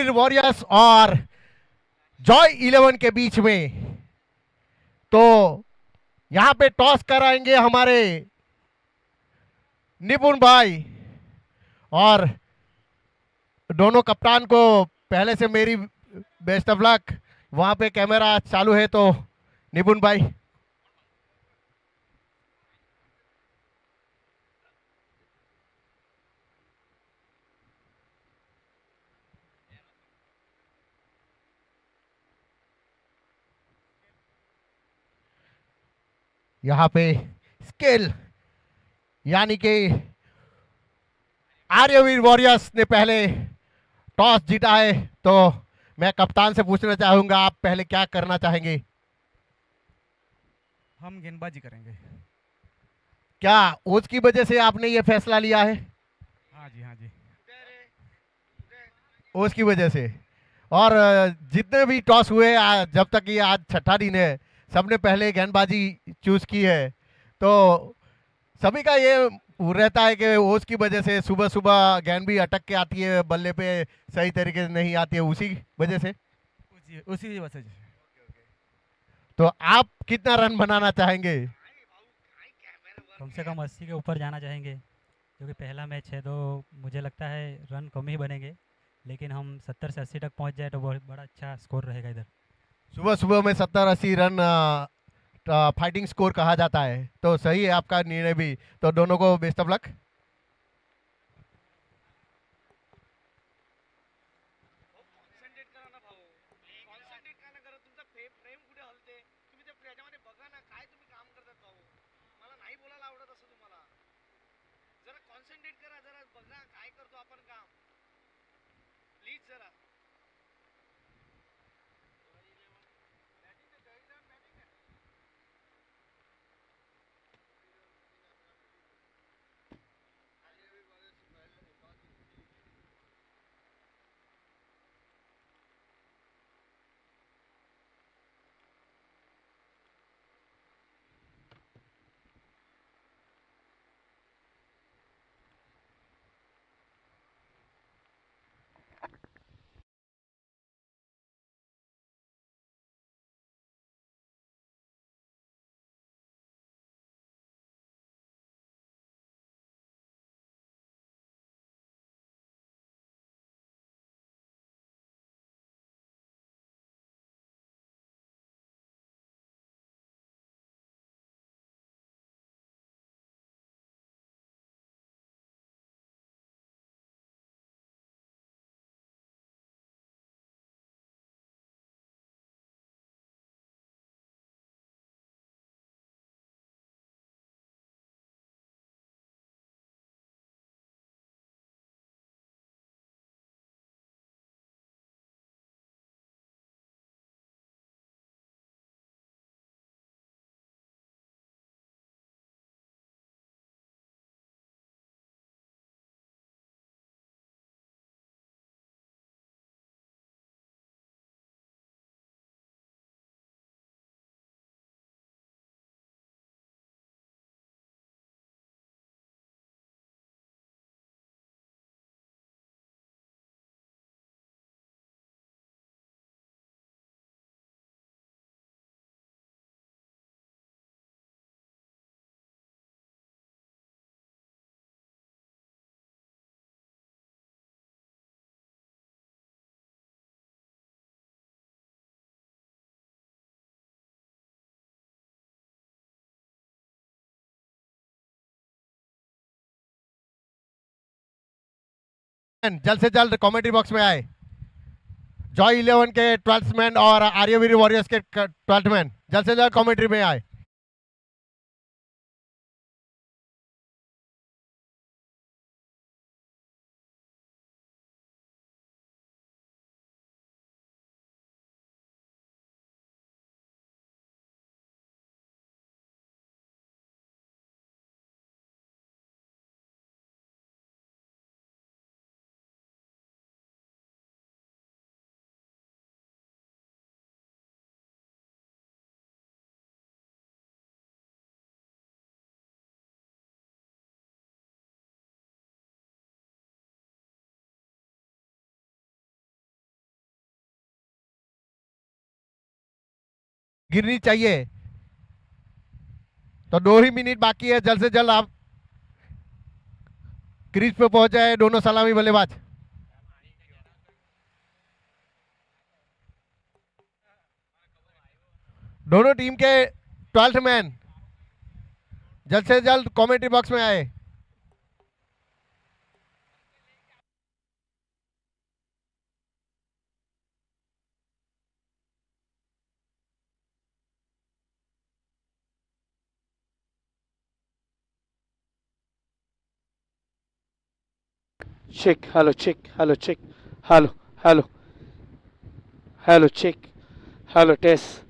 वीर warriors और Joy 11 के बीच में। तो यहां पे टॉस कराएंगे हमारे निपुण भाई, और दोनों कप्तान को पहले से मेरी बेस्ट ऑफ लक। वहां पे कैमरा चालू है तो निपुण भाई। यहां पे स्किल यानी कि आर्यवीर वॉरियर्स ने पहले टॉस जीता है। तो मैं कप्तान से पूछना चाहूंगा, आप पहले क्या करना चाहेंगे? हम गेंदबाजी करेंगे। क्या उसकी वजह से आपने ये फैसला लिया है? हाँ जी, हाँ जी। उसकी वजह से। और जितने भी टॉस हुए जब तक ये आज छठा दिन है, सबने पहले गेंदबाजी चूज की है। तो सभी का ये रहता है कि ओस की वजह से सुबह सुबह गेंद भी अटक के आती है बल्ले पे, सही तरीके से नहीं आती है, उसी वजह से। उसी उसी वजह से। तो आप कितना रन बनाना चाहेंगे? कम से कम 80 के ऊपर जाना चाहेंगे, क्योंकि पहला मैच है तो मुझे लगता है रन कम ही बनेंगे, लेकिन हम 70 से 80 तक पहुंच जाए तो बहुत बड़ा अच्छा स्कोर रहेगा इधर। सुबह सुबह में 70-80 रन फाइटिंग स्कोर कहा जाता है, तो सही है आपका निर्णय भी। तो दोनों को बेस्ट ऑफ लक। जल्द से जल्द कमेंट्री बॉक्स में आए। जॉय 11 के 12th मैन और आर्यवीर वॉरियर्स के 12th मैन जल्द से जल्द कमेंट्री में आए। गिरनी चाहिए। तो 2 ही मिनट बाकी है, जल्द से जल्द आप क्रीज पे पहुंच जाए दोनों सलामी बल्लेबाज। दोनों टीम के 12th मैन जल्द से जल्द कमेंट्री बॉक्स में आए। Check, hello, check, hello, check, hello, hello, hello, check, hello, test.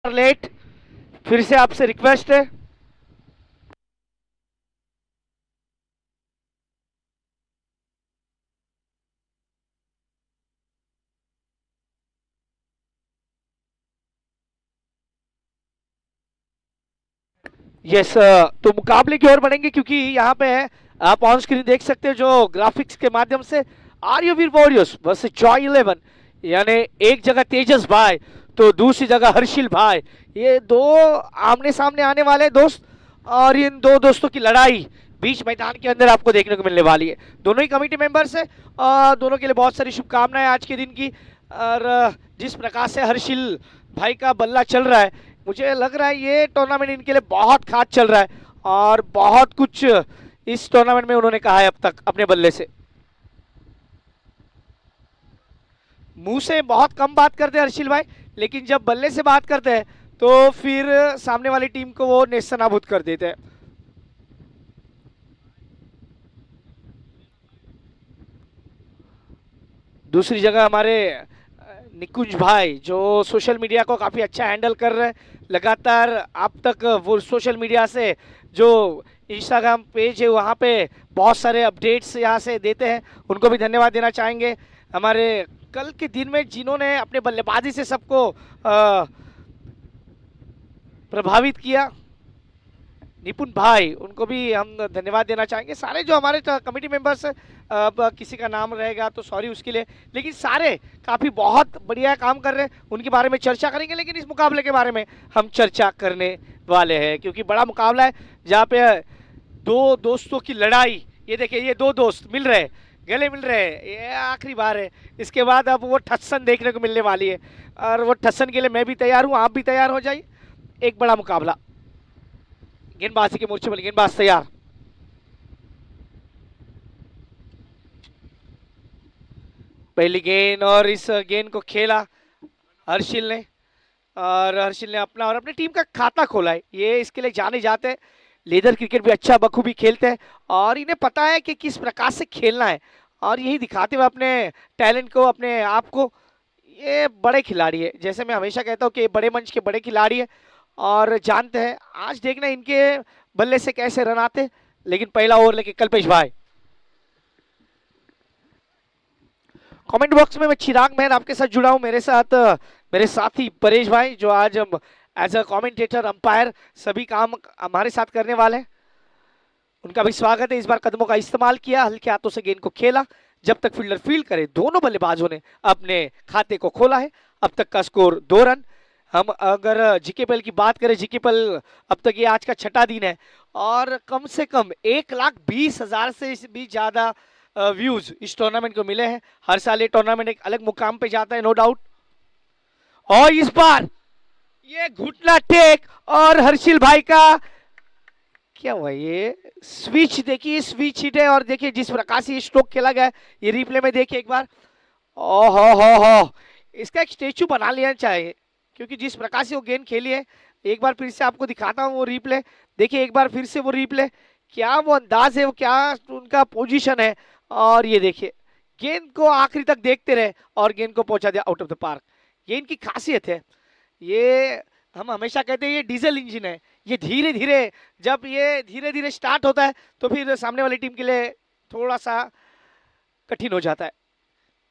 Late, फिर से आपसे रिक्वेस्ट है। यस, तो मुकाबले की ओर बढ़ेंगे क्योंकि यहाँ पे है, आप ऑन स्क्रीन देख सकते हैं जो ग्राफिक्स के माध्यम से आर्यवीर वॉरियर्स वर्सेस जॉय 11, यानी एक जगह तेजस भाई तो दूसरी जगह हर्षिल भाई, ये दो आमने सामने आने वाले दोस्त, और इन दो दोस्तों की लड़ाई बीच मैदान के अंदर आपको देखने को मिलने वाली है। दोनों ही कमेटी मेंबर्स है और दोनों के लिए बहुत सारी शुभकामनाएं आज के दिन की। और जिस प्रकार से हर्षिल भाई का बल्ला चल रहा है, मुझे लग रहा है ये टूर्नामेंट इनके लिए बहुत खास चल रहा है और बहुत कुछ इस टूर्नामेंट में उन्होंने कहा है अब तक अपने बल्ले से। मुंह से बहुत कम बात करते हैं हर्षिल भाई, लेकिन जब बल्ले से बात करते हैं तो फिर सामने वाली टीम को वो नेस्तनाबूद कर देते हैं। दूसरी जगह हमारे निकुंज भाई जो सोशल मीडिया को काफ़ी अच्छा हैंडल कर रहे हैं, लगातार आप तक वो सोशल मीडिया से जो इंस्टाग्राम पेज है वहाँ पे बहुत सारे अपडेट्स यहाँ से देते हैं, उनको भी धन्यवाद देना चाहेंगे। हमारे कल के दिन में जिन्होंने अपने बल्लेबाजी से सबको प्रभावित किया, निपुण भाई, उनको भी हम धन्यवाद देना चाहेंगे। सारे जो हमारे कमेटी मेंबर्स, अब किसी का नाम रहेगा तो सॉरी उसके लिए, लेकिन सारे काफ़ी बहुत बढ़िया काम कर रहे हैं, उनके बारे में चर्चा करेंगे। लेकिन इस मुकाबले के बारे में हम चर्चा करने वाले हैं क्योंकि बड़ा मुकाबला है जहाँ पे दो दोस्तों की लड़ाई। ये देखिए, ये दो दोस्त मिल रहे हैं, गले मिल रहे हैं, ये आखिरी बार है। इसके बाद अब वो ठस्सन देखने को मिलने वाली है और वो ठस्सन के लिए मैं भी तैयार हूँ, आप भी तैयार हो जाइए। एक बड़ा मुकाबला, गेंदबाजी के मोर्चे पर गेंदबाज तैयार, पहली गेंद और इस गेंद को खेला हर्षिल ने, और हर्षिल ने अपना और अपनी टीम का खाता खोला है। ये इसके लिए जाने जाते हैं, लेदर क्रिकेट भी अच्छा बखूबी खेलते हैं और इन्हें पता है कि किस प्रकार से खेलना है और यही दिखाते हुए अपने टैलेंट को, अपने आप को। ये बड़े खिलाड़ी है, जैसे मैं हमेशा कहता हूँ कि बड़े मंच के बड़े खिलाड़ी है और जानते हैं आज देखना इनके बल्ले से कैसे रन आते। लेकिन पहला ओवर लेके कल्पेश भाई, कमेंट बॉक्स में मैं चिराग मैन आपके साथ जुड़ा हूं, मेरे साथ मेरे साथी परेश भाई जो आज हम एज अ कमेंटेटर, अंपायर सभी काम हमारे साथ करने वाले हैं, उनका भी स्वागत है। इस बार कदमों का इस्तेमाल किया, हल्के हाथों से गेंद को खेला, जब तक फील्डर फील्ड करे दोनों बल्लेबाजों ने अपने खाते को खोला है। अब तक का स्कोर 2 रन। हम अगर जीकेपीएल की बात करें, जीकेपीएल अब तक ये आज का छठा दिन है और कम से कम 1,20,000 से भी ज़्यादा व्यूज इस टूर्नामेंट को मिले हैं। हर साल ये टूर्नामेंट एक अलग मुकाम पे जाता है, नो डाउट। और इस बार ये घुटना टेक और हर्षिल भाई का क्या हुआ, ये स्विच देखिए, स्विच हिट है और देखिए जिस प्रकार से ये स्ट्रोक खेला गया है, ये रिप्ले में देखिए एक बार। ओहो हो, इसका एक स्टेचू बना लेना चाहिए क्योंकि जिस प्रकार से वो गेंद खेली है, एक बार फिर से आपको दिखाता हूँ वो रिप्ले। देखिए एक बार फिर से वो रिप्ले, क्या वो अंदाज है, वो क्या उनका पोजीशन है। और ये देखिए गेंद को आखिरी तक देखते रहे और गेंद को पहुंचा दिया आउट ऑफ द पार्क। ये इनकी खासियत है। ये हम हमेशा कहते हैं ये डीजल इंजन है, ये धीरे धीरे, जब ये धीरे धीरे स्टार्ट होता है तो फिर सामने वाली टीम के लिए थोड़ा सा कठिन हो जाता है।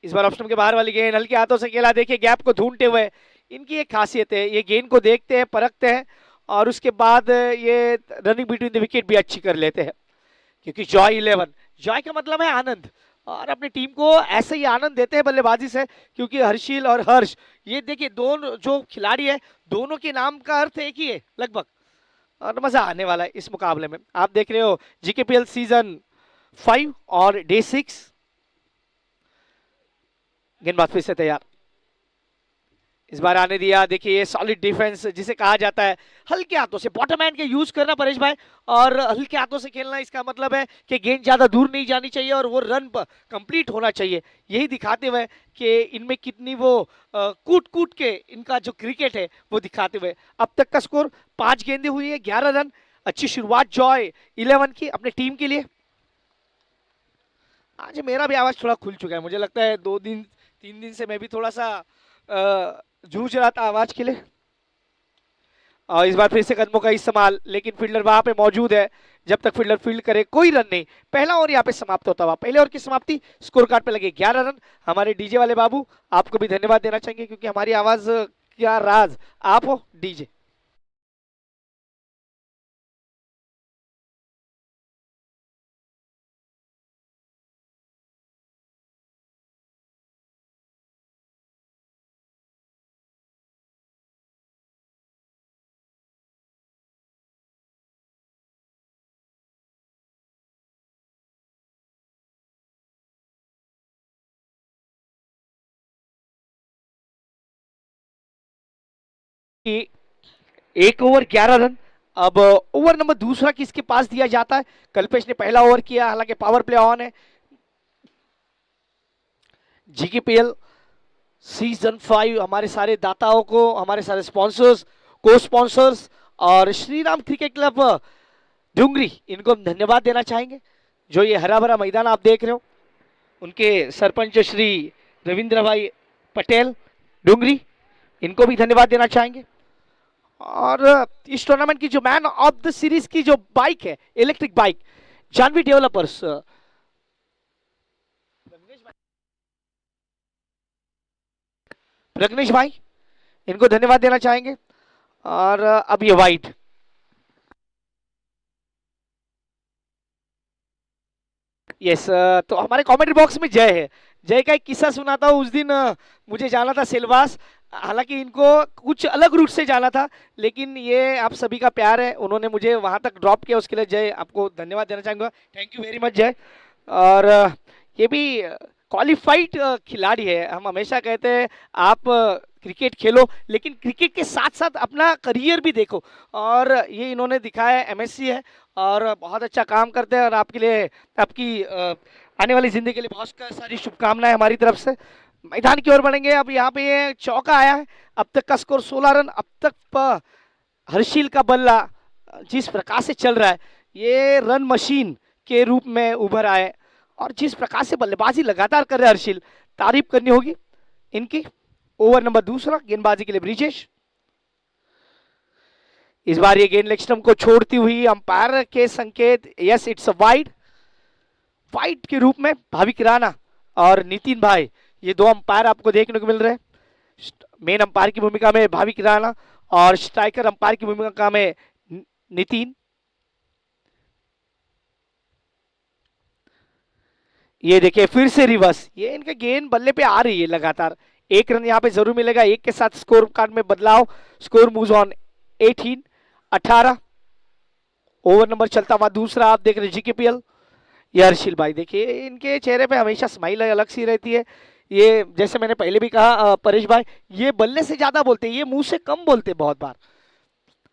इस बार ऑप्शन के बाहर वाली गेंद हल्के हाथों से खेला, देखिए गैप को ढूंढते हुए। इनकी एक खासियत है, ये गेंद को देखते हैं, परखते हैं और उसके बाद ये रनिंग बिटवीन द विकेट भी अच्छी कर लेते हैं। क्योंकि जॉय 11, जॉय का मतलब है आनंद, और अपनी टीम को ऐसे ही आनंद देते हैं बल्लेबाजी से। क्योंकि हर्षिल और हर्ष, ये देखिए दोनों जो खिलाड़ी है, दोनों के नाम का अर्थ एक ही है लगभग, और मजा आने वाला है इस मुकाबले में। आप देख रहे हो जीकेपीएल सीजन 5 और डे 6। गेंदबाज फिर से तैयार, इस बार आने दिया। देखिए ये सॉलिड डिफेंस जिसे कहा जाता है, हल्के हाथों से बॉटम हैंड के यूज करना परेश भाई, और हल्के हाथों से खेलना, इसका मतलब है कि गेंद ज्यादा दूर नहीं जानी चाहिए और वो रन कंप्लीट होना चाहिए। यही दिखाते हुए कि इनमें कितनी वो कूट कूट के इनका जो क्रिकेट है वो दिखाते हुए। अब तक का स्कोर 5 गेंदें हुई है, 11 रन। अच्छी शुरुआत जॉय 11 की अपने टीम के लिए। आज मेरा भी आवाज थोड़ा खुल चुका है, मुझे लगता है 2 दिन 3 दिन से मैं भी थोड़ा सा जूझ रहा था आवाज के लिए। और इस बार फिर से कदमों का इस्तेमाल, लेकिन फील्डर वहां पे मौजूद है। जब तक फील्डर फील्ड करे कोई रन नहीं। पहला ओवर यहाँ पे समाप्त होता हुआ, पहले ओवर की समाप्ति, स्कोर कार्ड पे लगे 11 रन। हमारे डीजे वाले बाबू आपको भी धन्यवाद देना चाहेंगे, क्योंकि हमारी आवाज क्या राज आप हो डीजे। एक ओवर 11 रन। अब ओवर नंबर दूसरा किसके पास दिया जाता है? कल्पेश ने पहला ओवर किया, हालांकि पावर प्ले ऑन है। जीकेपीएल सीजन 5 हमारे सारे दाताओं को, हमारे सारे स्पॉन्सर्स, को स्पॉन्सर्स और श्री राम क्रिकेट क्लब डुंगरी, इनको हम धन्यवाद देना चाहेंगे। जो ये हरा भरा मैदान आप देख रहे हो, उनके सरपंच श्री रविंद्र भाई पटेल डुंगरी, इनको भी धन्यवाद देना चाहेंगे। और इस टूर्नामेंट की जो मैन ऑफ द सीरीज की जो बाइक है, electric bike, Janvi developers, Pragnesh भाई, इनको धन्यवाद देना चाहेंगे। और अब ये वाइट, यस, तो हमारे कमेंट्री बॉक्स में जय है। जय का एक किस्सा सुनाता हूँ। उस दिन मुझे जाना था सिलवास, हालांकि इनको कुछ अलग रूट से जाना था, लेकिन ये आप सभी का प्यार है, उन्होंने मुझे वहां तक ड्रॉप किया, उसके लिए जय आपको धन्यवाद देना चाहूंगा। थैंक यू वेरी मच जय। और ये भी क्वालिफाइड खिलाड़ी है। हम हमेशा कहते हैं आप क्रिकेट खेलो, लेकिन क्रिकेट के साथ साथ अपना करियर भी देखो, और ये इन्होंने दिखाया। एमएससी है और बहुत अच्छा काम करते हैं, और आपके लिए, आपकी आने वाली जिंदगी के लिए बहुत सारी शुभकामनाएं हमारी तरफ से। मैदान की ओर बढ़ेंगे। अब यहाँ पे ये चौका आया है। अब तक का स्कोर 16 रन। अब तक हर्षिल का बल्ला जिस प्रकार से चल रहा है, ये रन मशीन के रूप में उभर आए, और जिस प्रकार से बल्लेबाजी लगातार कर रहे हैं हर्षिल, तारीफ करनी होगी इनकी। ओवर नंबर दूसरा, गेंदबाजी के लिए ब्रिजेश। इस बार ये गेंद लेग स्टंप को छोड़ती हुई, अंपायर के संकेत, yes it's a wide. Wide के रूप में भाविक राणा और नितिन भाई, ये दो अंपायर आपको देखने को मिल रहे हैं। मेन अंपायर की भूमिका में भाविक राणा और स्ट्राइकर अंपायर की भूमिका में नितिन। ये देखिए फिर से रिवर्स, ये इनके गेंद बल्ले पे आ रही है लगातार। 1 रन यहाँ पे जरूर मिलेगा। 1 के साथ स्कोर कार्ड में बदलाव, score moves on 18। Over number चलता हुआ दूसरा, आप देख रहे जीकेपीएल। ये हर्षिल भाई, देखिए इनके चेहरे पे हमेशा स्माइल अलग सी रहती है। ये जैसे मैंने पहले भी कहा परेश भाई, ये बल्ले से ज्यादा बोलते हैं, ये मुंह से कम बोलते हैं बहुत बार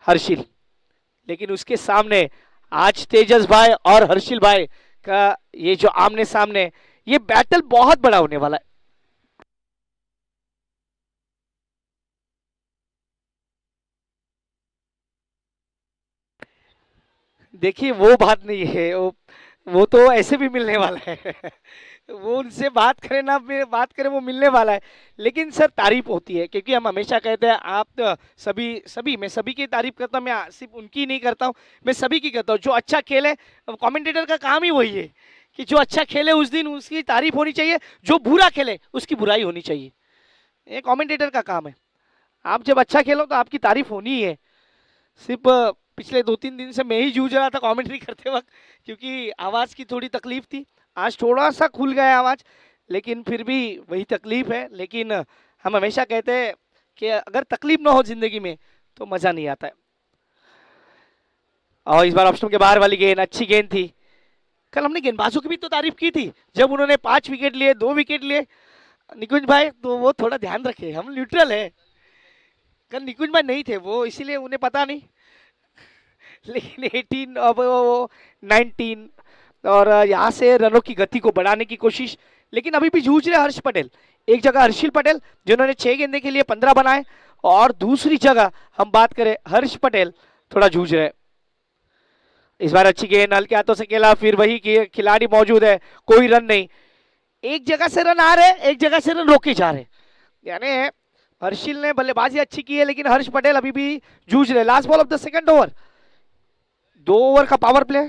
हर्षिल, लेकिन उसके सामने आज तेजस भाई और हर्षिल भाई का ये जो आमने सामने, ये बैटल बहुत बड़ा होने वाला है। देखिए वो बात नहीं है, वो तो ऐसे भी मिलने वाला है वो उनसे बात करें ना बात करें, वो मिलने वाला है। लेकिन सर तारीफ होती है, क्योंकि हम हमेशा कहते हैं आप तो सभी मैं सभी की तारीफ करता हूँ, मैं सिर्फ उनकी नहीं करता हूँ, मैं सभी की करता हूँ। जो अच्छा खेले, कमेंटेटर का काम ही वही है कि जो अच्छा खेले उस दिन उसकी तारीफ होनी चाहिए, जो बुरा खेले उसकी बुराई होनी चाहिए। ये कमेंटेटर का काम है। आप जब अच्छा खेलो तो आपकी तारीफ होनी ही है। सिर्फ पिछले 2-3 दिन से मैं ही जूझ रहा था कमेंट्री करते वक्त, क्योंकि आवाज़ की थोड़ी तकलीफ थी। आज थोड़ा सा खुल गया आवाज़, लेकिन फिर भी वही तकलीफ है। लेकिन हम हमेशा कहते हैं कि अगर तकलीफ ना हो जिंदगी में तो मज़ा नहीं आता है। और इस बार ऑप्शन के बाहर वाली गेंद अच्छी गेंद थी। कल हमने गेंदबाजों की भी तो तारीफ की थी जब उन्होंने 5 विकेट लिए, 2 विकेट लिए। निकुंज भाई तो वो थोड़ा ध्यान रखे, हम न्यूट्रल है। कल निकुंज भाई नहीं थे वो, इसीलिए उन्हें पता नहीं। लेकिन 18 अब वो 19 और यहाँ से रनों की गति को बढ़ाने की कोशिश, लेकिन अभी भी जूझ रहे हर्ष पटेल। एक जगह हर्षिल पटेल जिन्होंने 6 गेंदे के लिए 15 बनाए, और दूसरी जगह हम बात करें हर्ष पटेल थोड़ा जूझ रहे। इस बार अच्छी गेंद हल्के हाथों से खेला, फिर वही खिलाड़ी मौजूद है, कोई रन नहीं। एक जगह से रन आ रहे, एक जगह से रन रोके जा रहे, यानी हर्षिल ने बल्लेबाजी अच्छी की है, लेकिन हर्ष पटेल अभी भी जूझ रहे। Last ball of the second over, 2 over का पावर प्ले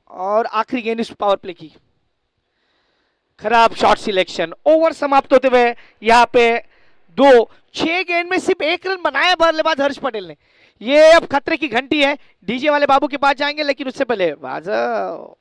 और आखिरी गेंद इस पावर प्ले की। खराब शॉट सिलेक्शन। ओवर समाप्त होते हुए यहाँ पे 6 गेंद में सिर्फ 1 रन बनाया बल्लेबाज हर्ष पटेल ने। ये अब खतरे की घंटी है, डीजे वाले बाबू के पास जाएंगे, लेकिन उससे पहले बाजा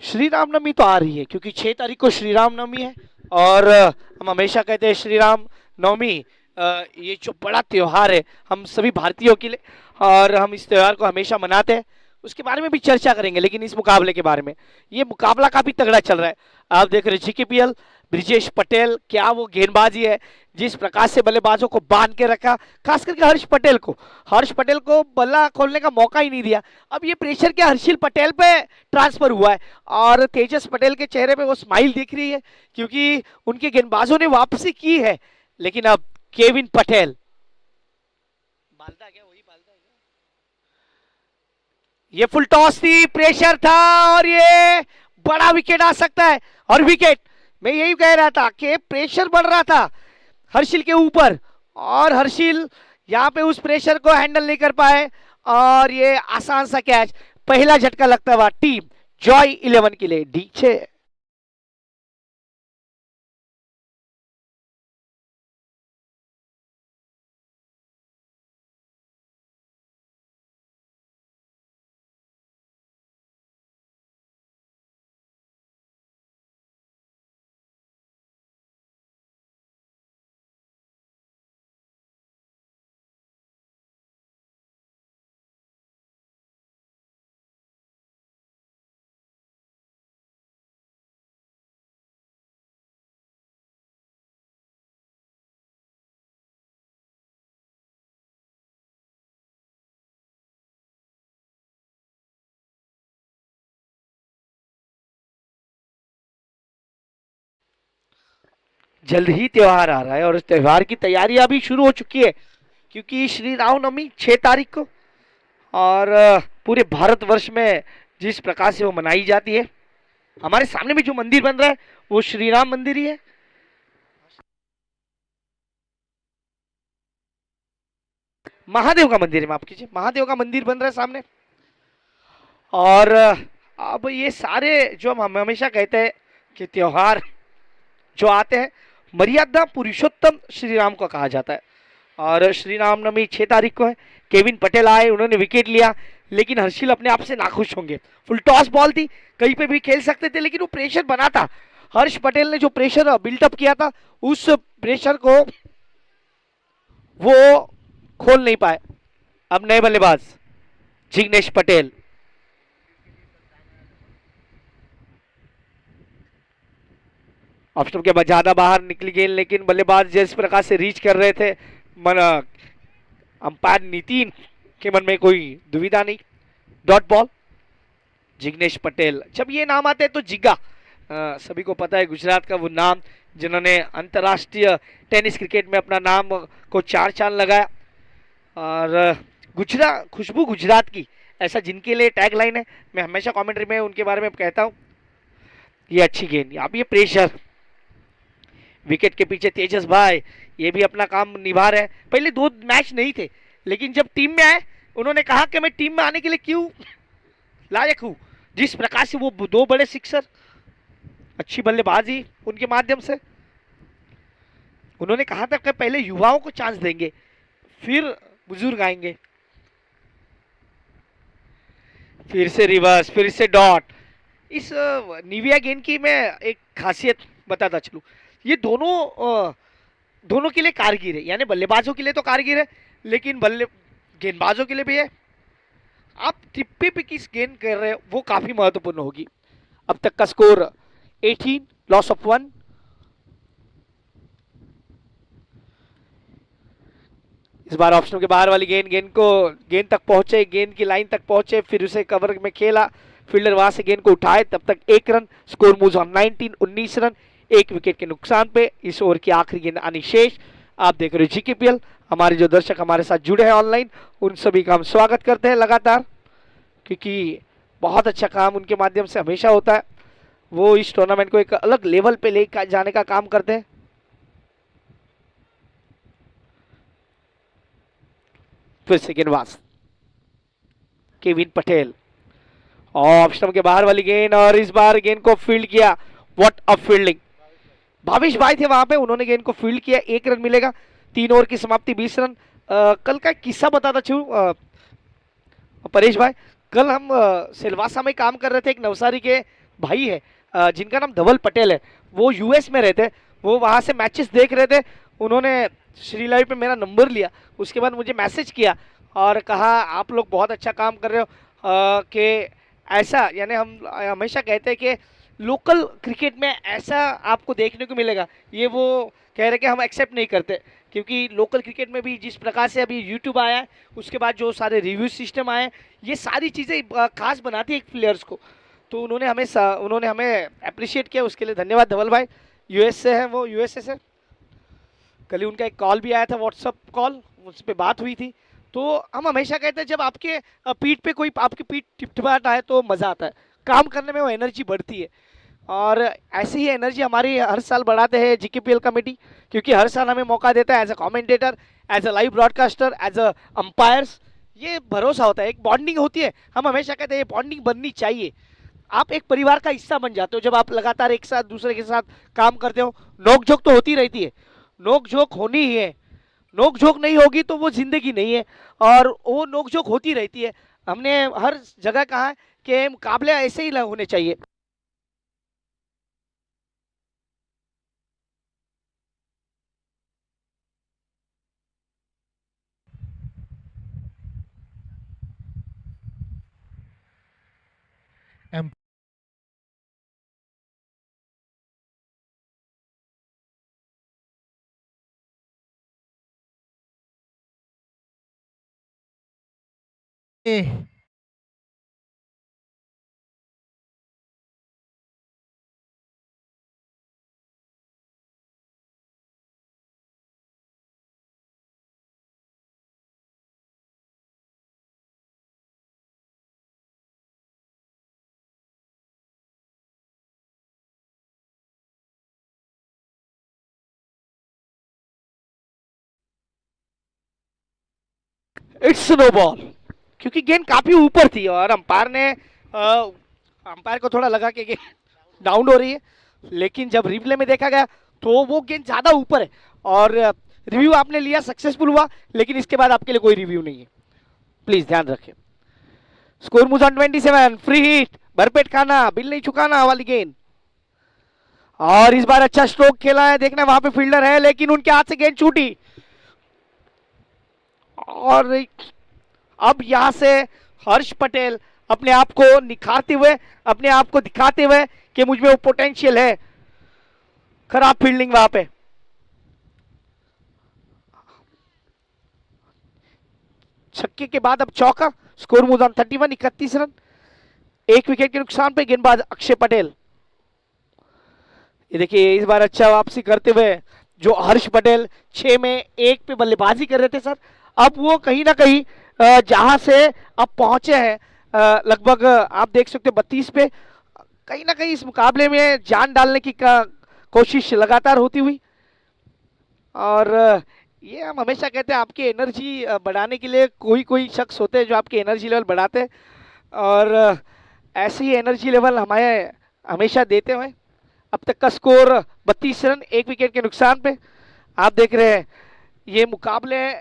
श्री रामनवमी तो आ रही है, क्योंकि 6 तारीख को श्री रामनवमी है। और हम हमेशा कहते हैं श्री राम नवमी ये जो बड़ा त्योहार है हम सभी भारतीयों के लिए, और हम इस त्योहार को हमेशा मनाते हैं। उसके बारे में भी चर्चा करेंगे, लेकिन इस मुकाबले के बारे में, ये मुकाबला काफी तगड़ा चल रहा है। आप देख रहे जीकेपीएल, ब्रिजेश पटेल, क्या वो गेंदबाजी है, जिस प्रकार से बल्लेबाजों को बांध के रखा, खास करके हर्ष पटेल को बल्ला खोलने का मौका ही नहीं दिया। अब ये प्रेशर क्या हर्षिल पटेल पे ट्रांसफर हुआ है, और तेजस पटेल के चेहरे पे वो स्माइल दिख रही है, क्योंकि उनके गेंदबाजों ने वापसी की है। लेकिन अब केविन पटेल बालता क्या, वही बालता है क्या? ये फुल टॉस थी, प्रेशर था, और ये बड़ा विकेट आ सकता है। और विकेट, मैं यही कह रहा था कि प्रेशर बढ़ रहा था हर्षिल के ऊपर, और हर्षिल यहाँ पे उस प्रेशर को हैंडल नहीं कर पाए, और ये आसान सा कैच, पहला झटका लगता हुआ टीम जॉय 11 के लिए डी6। जल्द ही त्योहार आ रहा है, और इस त्योहार की तैयारियां भी शुरू हो चुकी है, क्योंकि श्री रामनवमी 6 तारीख को, और पूरे भारतवर्ष में जिस प्रकार से वो मनाई जाती है। हमारे सामने में जो मंदिर बन रहा है वो श्री राम मंदिर ही है। महादेव का मंदिर है, माफ कीजिए, महादेव का मंदिर बन रहा है सामने। और अब ये सारे जो हम हमेशा कहते हैं कि त्योहार जो आते हैं, मर्यादा पुरुषोत्तम श्री राम को कहा जाता है। और श्री रामनवमी 6 तारीख को है। केविन पटेल आए, उन्होंने विकेट लिया, लेकिन हर्षिल अपने आप से नाखुश होंगे। फुल टॉस बॉल थी, कहीं पे भी खेल सकते थे, लेकिन वो प्रेशर बना था। हर्ष पटेल ने जो प्रेशर बिल्टअप किया था, उस प्रेशर को वो खोल नहीं पाए। अब नए बल्लेबाज जिग्नेश पटेल। ऑप्शन के बाद ज्यादा बाहर निकली गेंद, लेकिन बल्लेबाज जिस प्रकार से रीच कर रहे थे, अंपायर नितिन के मन में कोई दुविधा नहीं। Dot ball Jignesh Patel. जब ये नाम आते हैं तो जिग्गा, सभी को पता है गुजरात का वो नाम जिन्होंने अंतर्राष्ट्रीय टेनिस क्रिकेट में अपना नाम को चार चांद लगाया। और गुजरात, खुशबू गुजरात की, ऐसा जिनके लिए टैग लाइन है। मैं हमेशा कमेंट्री में उनके बारे में कहता हूँ। ये अच्छी गेंद, अब ये प्रेशर, विकेट के पीछे तेजस भाई ये भी अपना काम निभा रहे हैं। पहले दो मैच नहीं थे, लेकिन जब टीम में आए उन्होंने कहा कि मैं टीम में आने के लिए क्यों लायक हूं। जिस प्रकार से वो दो बड़े सिक्सर, अच्छी बल्लेबाजी उनके माध्यम से, उन्होंने कहा था कि पहले युवाओं को चांस देंगे फिर बुजुर्ग आएंगे। फिर से रिवर्स, फिर से डॉट। इस निविया गेंद की मैं एक खासियत बताता चलूं, ये दोनों के लिए कारगर है, यानी बल्लेबाजों के लिए तो कारगर है, लेकिन गेंदबाजों के लिए भी है। आप टिप्पे पे किस गेंद कर रहे हो वो काफी महत्वपूर्ण होगी। अब तक का स्कोर 18, लॉस ऑफ 1। इस बार ऑप्शन के बाहर वाली गेंद तक पहुंचे, गेंद की लाइन तक पहुंचे, फिर उसे कवर में खेला, फील्डर वहां से गेंद को उठाए, तब तक 1 run. Score moves on 19 run, 1 wicket के नुकसान पे। इस ओवर की आखिरी गेंद आनी शेष। आप देख रहे हो GKPL। हमारे जो दर्शक हमारे साथ जुड़े हैं ऑनलाइन, उन सभी का हम स्वागत करते हैं लगातार, क्योंकि बहुत अच्छा काम उनके माध्यम से हमेशा होता है। वो इस टूर्नामेंट को एक अलग लेवल पे ले जाने का काम करते हैं। फिर से गेंदबाज केविन पटेल, ऑप्शन के बाहर वाली गेंद, और इस बार गेंद को फील्ड किया। What a fielding. भावेश भाई थे वहां पे, उन्होंने गेंद को फील्ड किया। 1 रन मिलेगा। 3 ओवर की समाप्ति, 20 रन। कल का किस्सा बताता चलूं परेश भाई, कल हम सिलवासा में काम कर रहे थे। एक नवसारी के भाई है जिनका नाम धवल पटेल है, वो US में रहते, वो वहां से मैचेस देख रहे थे। उन्होंने श्री लाइव पे मेरा नंबर लिया, उसके बाद मुझे मैसेज किया और कहा आप लोग बहुत अच्छा काम कर रहे हो। कि ऐसा, यानी हम हमेशा कहते हैं कि लोकल क्रिकेट में ऐसा आपको देखने को मिलेगा। ये वो कह रहे कि हम एक्सेप्ट नहीं करते, क्योंकि लोकल क्रिकेट में भी जिस प्रकार से अभी YouTube आया है, उसके बाद जो सारे रिव्यू सिस्टम आए हैं, ये सारी चीज़ें खास बनाती है एक प्लेयर्स को। तो उन्होंने हमें अप्रिशिएट किया, उसके लिए धन्यवाद धवल भाई। US से है वो, USA से। कल ही उनका एक कॉल भी आया था, व्हाट्सअप कॉल, उस पर बात हुई थी। तो हम हमेशा कहते हैं जब आपके पीठ पे कोई आपकी पीठ टिपटिपाता है तो मज़ा आता है, काम करने में वो एनर्जी बढ़ती है। और ऐसी ही एनर्जी हमारी हर साल बढ़ाते हैं GKPL कमेटी, क्योंकि हर साल हमें मौका देता है as a commentator, as a live broadcaster, as a umpires. ये भरोसा होता है, एक बॉन्डिंग होती है। हम हमेशा कहते हैं ये बॉन्डिंग बननी चाहिए। आप एक परिवार का हिस्सा बन जाते हो जब आप लगातार एक साथ दूसरे के साथ काम करते हो। नोक झोंक तो होती रहती है, नोक झोंक होनी ही है। नोक झोंक नहीं होगी तो वो जिंदगी नहीं है, और वो नोक झोंक होती रहती है। हमने हर जगह कहा है कि मुकाबले ऐसे ही होने चाहिए। एम इट्स नो बॉल, क्योंकि गेंद काफी ऊपर थी और अंपायर को थोड़ा लगा कि डाउन हो रही है, लेकिन जब रिप्ले में देखा गया तो वो गेंद ज्यादा ऊपर है। और रिव्यू आपने लिया, सक्सेसफुल हुआ, लेकिन इसके बाद आपके लिए कोई रिव्यू नहीं है, प्लीज ध्यान रखें। Score moves on 27, free hit, भरपेट खाना, बिल नहीं चुकाना वाली गेंद। और इस बार अच्छा स्ट्रोक खेला है, देखना वहां पे फील्डर है लेकिन उनके हाथ से गेंद छूटी। और अब यहां से हर्ष पटेल अपने आप को निखारते हुए, अपने आप को दिखाते हुए कि मुझ में वो पोटेंशियल है। खराब फील्डिंग वहां पे। छक्के के बाद अब चौका। Score moves on 31, 31 run. एक विकेट के नुकसान पे गेंदबाज अक्षय पटेल। ये देखिए इस बार अच्छा वापसी करते हुए जो हर्ष पटेल 6 में 1 पे बल्लेबाजी कर रहे थे सर, अब वो कहीं ना कहीं जहां से अब पहुंचे हैं लगभग आप देख सकते हो 32 पे, कहीं ना कहीं इस मुकाबले में जान डालने की कोशिश लगातार होती हुई। और ये हम हमेशा कहते हैं आपकी एनर्जी बढ़ाने के लिए कोई कोई शख्स होते हैं जो आपकी एनर्जी लेवल बढ़ाते हैं, और ऐसे ही एनर्जी लेवल हमें हमेशा देते हुए अब तक का स्कोर 32 रन 1 विकेट के नुकसान पे। आप देख रहे हैं ये मुकाबले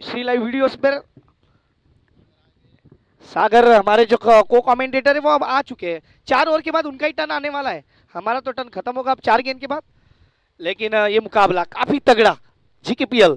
श्री लाइव वीडियोस पर। सागर हमारे जो को कमेंटेटर है वो अब आ चुके हैं। 4 ओवर के बाद उनका ही टर्न आने वाला है, हमारा तो टर्न खत्म होगा अब 4 गेंद के बाद। लेकिन ये मुकाबला काफी तगड़ा। जीकेपीएल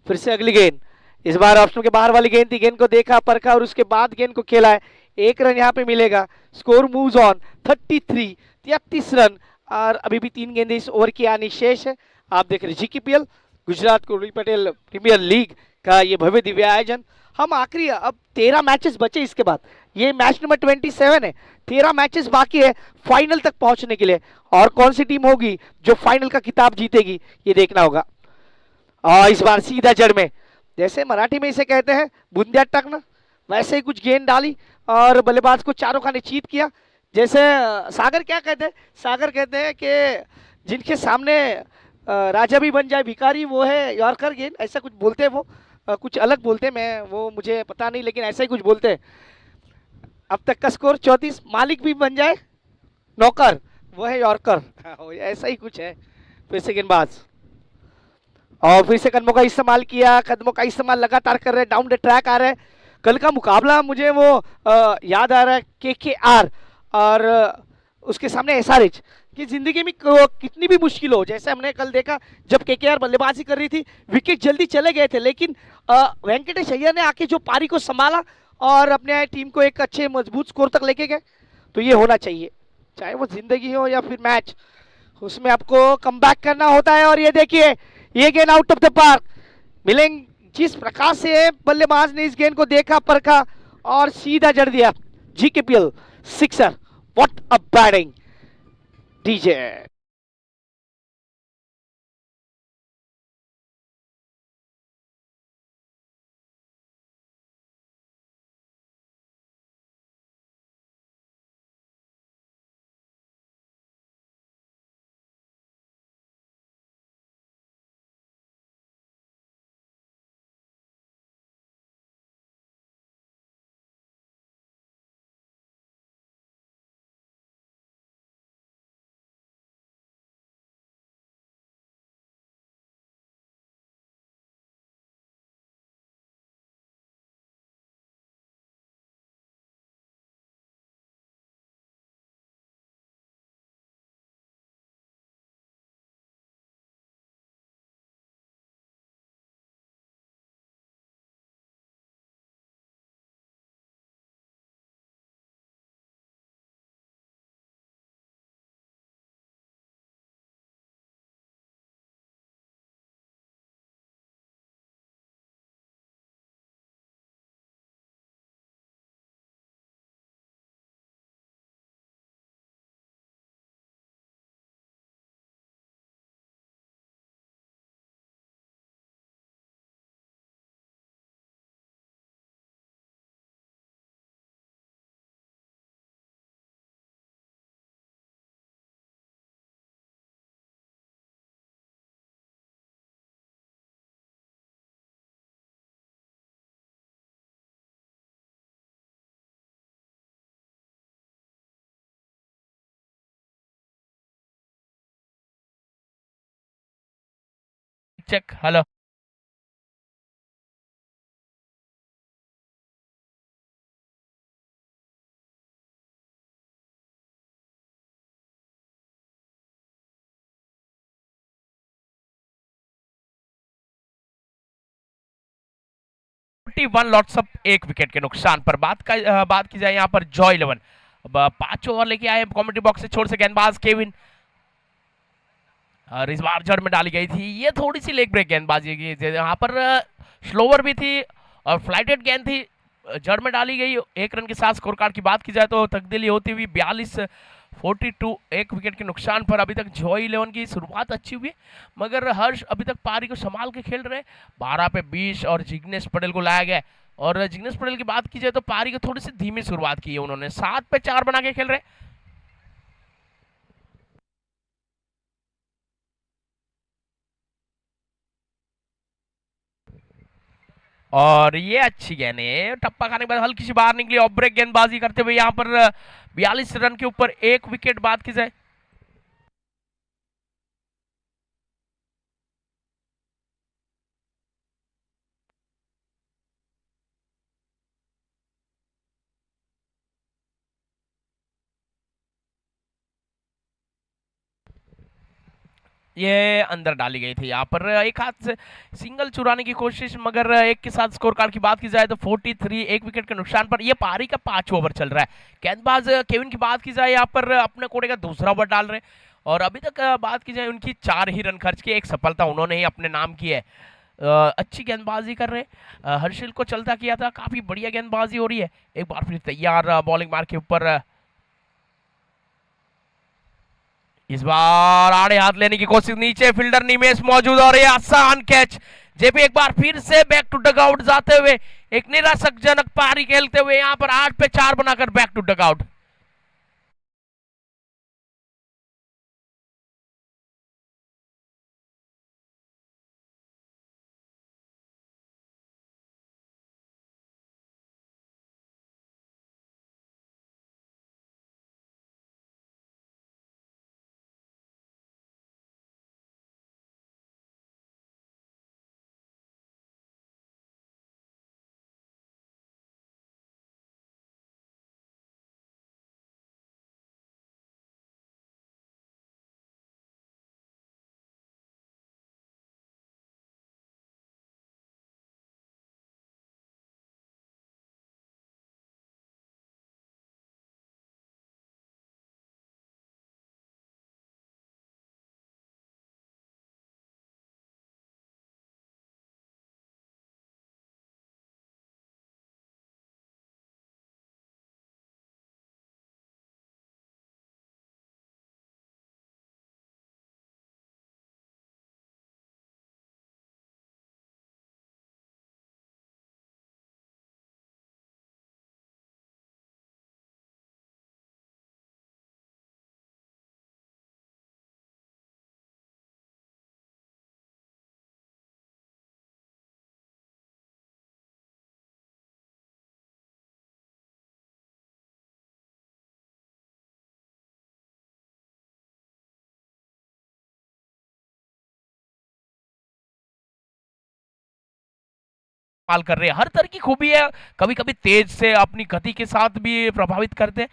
फिर से अगली गेंद, इस बार ऑप्शन के बाहर वाली गेंद थी, गेंद को देखा परखा और उसके बाद गेंद को खेला है। 1 रन यहाँ पे मिलेगा। Score moves on 33, 33 run. और अभी भी 3 गेंदें इस ओवर की आनी शेष है। आप देख रहे हैं जीकेपीएल गुजरात कोहली पटेल प्रीमियर लीग का ये भव्य दिव्य आयोजन। हम आखिरी अब 13 मैचेस बचे, इसके बाद ये मैच नंबर 27 है। 13 मैचेस बाकी है फाइनल तक पहुंचने के लिए, और कौन सी टीम होगी जो फाइनल का खिताब जीतेगी ये देखना होगा। और इस बार सीधा जड़ में, जैसे मराठी में इसे कहते हैं बूंदिया टकना, वैसे ही कुछ गेंद डाली और बल्लेबाज को चारों खाने चीत किया। जैसे सागर क्या कहते हैं, सागर कहते हैं कि जिनके सामने राजा भी बन जाए भिखारी वो है यॉर्कर गेंद, ऐसा कुछ बोलते हैं वो। कुछ अलग बोलते हैं, मैं वो मुझे पता नहीं लेकिन ऐसा ही कुछ बोलते हैं। अब तक का स्कोर 34, मालिक भी बन जाए नौकर वो है यॉर्कर, ऐसा ही कुछ है। फिर से गेंदबाज और फिर से कदमों का इस्तेमाल किया, कदमों का इस्तेमाल लगातार कर रहे, डाउन द ट्रैक आ रहे हैं। कल का मुकाबला मुझे वो याद आ रहा है केकेआर और उसके सामने एसआरएच की जिंदगी में कितनी भी मुश्किल हो, जैसे हमने कल देखा जब केकेआर बल्लेबाजी कर रही थी विकेट जल्दी चले गए थे, लेकिन वेंकटेश अय्यर ने आके जो पारी को संभाला और अपने टीम को एक अच्छे मजबूत स्कोर तक लेके गए। तो ये होना चाहिए, चाहे वो जिंदगी हो या फिर मैच, उसमें आपको कमबैक करना होता है। और ये देखिए ये गेंद आउट ऑफ द पार्क। मिलेंगे जिस प्रकार से बल्लेबाज ने इस गेंद को देखा परखा और सीधा जड़ दिया। G K P L sixer, what a batting DJ. check. Hello. 41 लॉट्स अप, 1 विकेट के नुकसान पर। बात की जाए यहाँ पर जॉय 11, अब 5 ओवर लेके आए कमेंट्री बॉक्स से छोर से गेंदबाज केविन, और इस बार जड़ में डाली गई थी। ये थोड़ी सी लेग ब्रेक गेंदबाजी की, यहाँ पर स्लोवर भी थी और फ्लाइटेड गेंद थी, जड़ में डाली गई। 1 रन के साथ स्कोर कार्ड की बात की जाए तो तब्दीली होती हुई 42-42, 1 विकेट के नुकसान पर। अभी तक जॉय 11 की शुरुआत अच्छी हुई, मगर हर्ष अभी तक पारी को संभाल के खेल रहे। 12 पे 20 और जिग्नेश पटेल को लाया गया, और जिग्नेश पटेल की बात की जाए तो पारी को थोड़ी सी धीमी शुरुआत की है उन्होंने, 7 पे 4 बना के खेल रहे। और ये अच्छी गेंद है, टप्पा खाने के बाद हल्की सी बाहर निकली, ऑफ ब्रेक गेंदबाजी करते हुए यहाँ पर 42 रन के ऊपर 1 विकेट। बात की जाए ये अंदर डाली गई थी, यहाँ पर एक हाथ से सिंगल चुराने की कोशिश, मगर 1 के साथ स्कोर कार्ड की बात की जाए तो 43, 1 विकेट के नुकसान पर। ये पारी का 5 ओवर चल रहा है। गेंदबाज केविन की बात की जाए यहाँ पर अपने कोटे का दूसरा ओवर डाल रहे, और अभी तक बात की जाए उनकी 4 ही रन खर्च की, 1 सफलता उन्होंने ही अपने नाम की है। अच्छी गेंदबाजी कर रहे, हर्षिल को चलता किया था, काफी बढ़िया गेंदबाजी हो रही है। एक बार फिर तैयार बॉलिंग मार के ऊपर, इस बार आड़े हाथ लेने की कोशिश, नीचे फील्डर निमेश मौजूद, और ये आसान कैच। जेपी एक बार फिर से बैक टू डग आउट जाते हुए एक निराशकजनक पारी खेलते हुए यहाँ पर 8 पे 4 बनाकर बैक टू डग आउट। इस्तेमाल कर रहे हैं, हर तरह की खूबी है, कभी कभी तेज से अपनी गति के साथ भी प्रभावित करते हैं।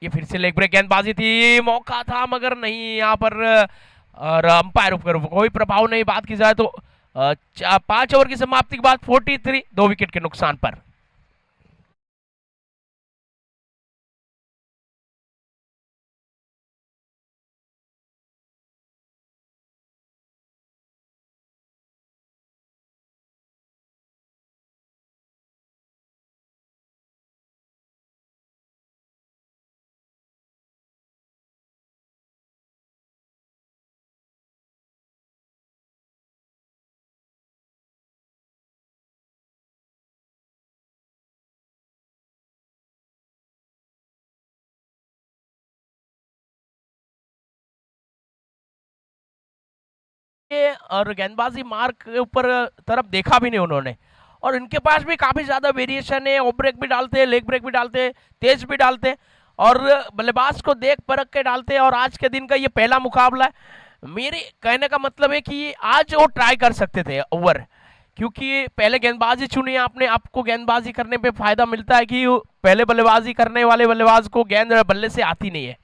ये फिर से लेग ब्रेक गेंदबाजी थी, मौका था मगर नहीं यहाँ पर, और अंपायर ऊपर कोई प्रभाव नहीं। बात की जाए तो 5 ओवर की समाप्ति के बाद 43, 2 विकेट के नुकसान पर। और गेंदबाजी मार्क के ऊपर तरफ देखा भी नहीं उन्होंने, और इनके पास भी काफी ज्यादा वेरिएशन है, ऑफ ब्रेक भी डालते हैं, लेग ब्रेक भी डालते हैं, तेज भी डालते हैं, और बल्लेबाज को देख परख के डालते हैं। और आज के दिन का ये पहला मुकाबला है, मेरे कहने का मतलब है कि आज वो ट्राई कर सकते थे ओवर, क्योंकि पहले गेंदबाजी चुनी आपने, आपको गेंदबाजी करने पे फायदा मिलता है कि पहले बल्लेबाजी करने वाले बल्लेबाज को गेंद बल्ले से आती नहीं है,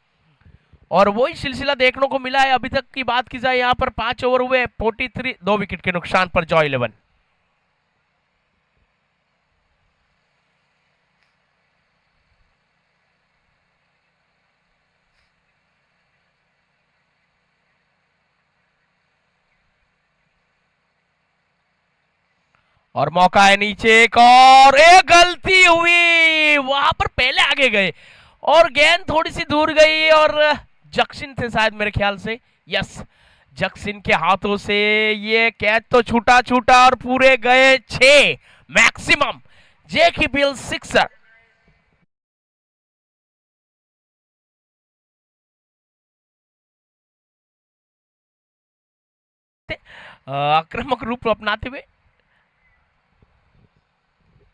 और वही सिलसिला देखने को मिला है। अभी तक की बात की जाए यहाँ पर 5 ओवर हुए, 43, 2 विकेट के नुकसान पर जॉय 11। और मौका है नीचे एक और एक गलती हुई, वहां पर पहले आगे गए और गेंद थोड़ी सी दूर गई और जक्सिन थे शायद मेरे ख्याल से, यस जक्सिन के हाथों से ये कैच तो छूटा छूटा और पूरे गए 6 मैक्सिमम। जेकी बिल सिक्सर। आक्रामक रूप अपनाते हुए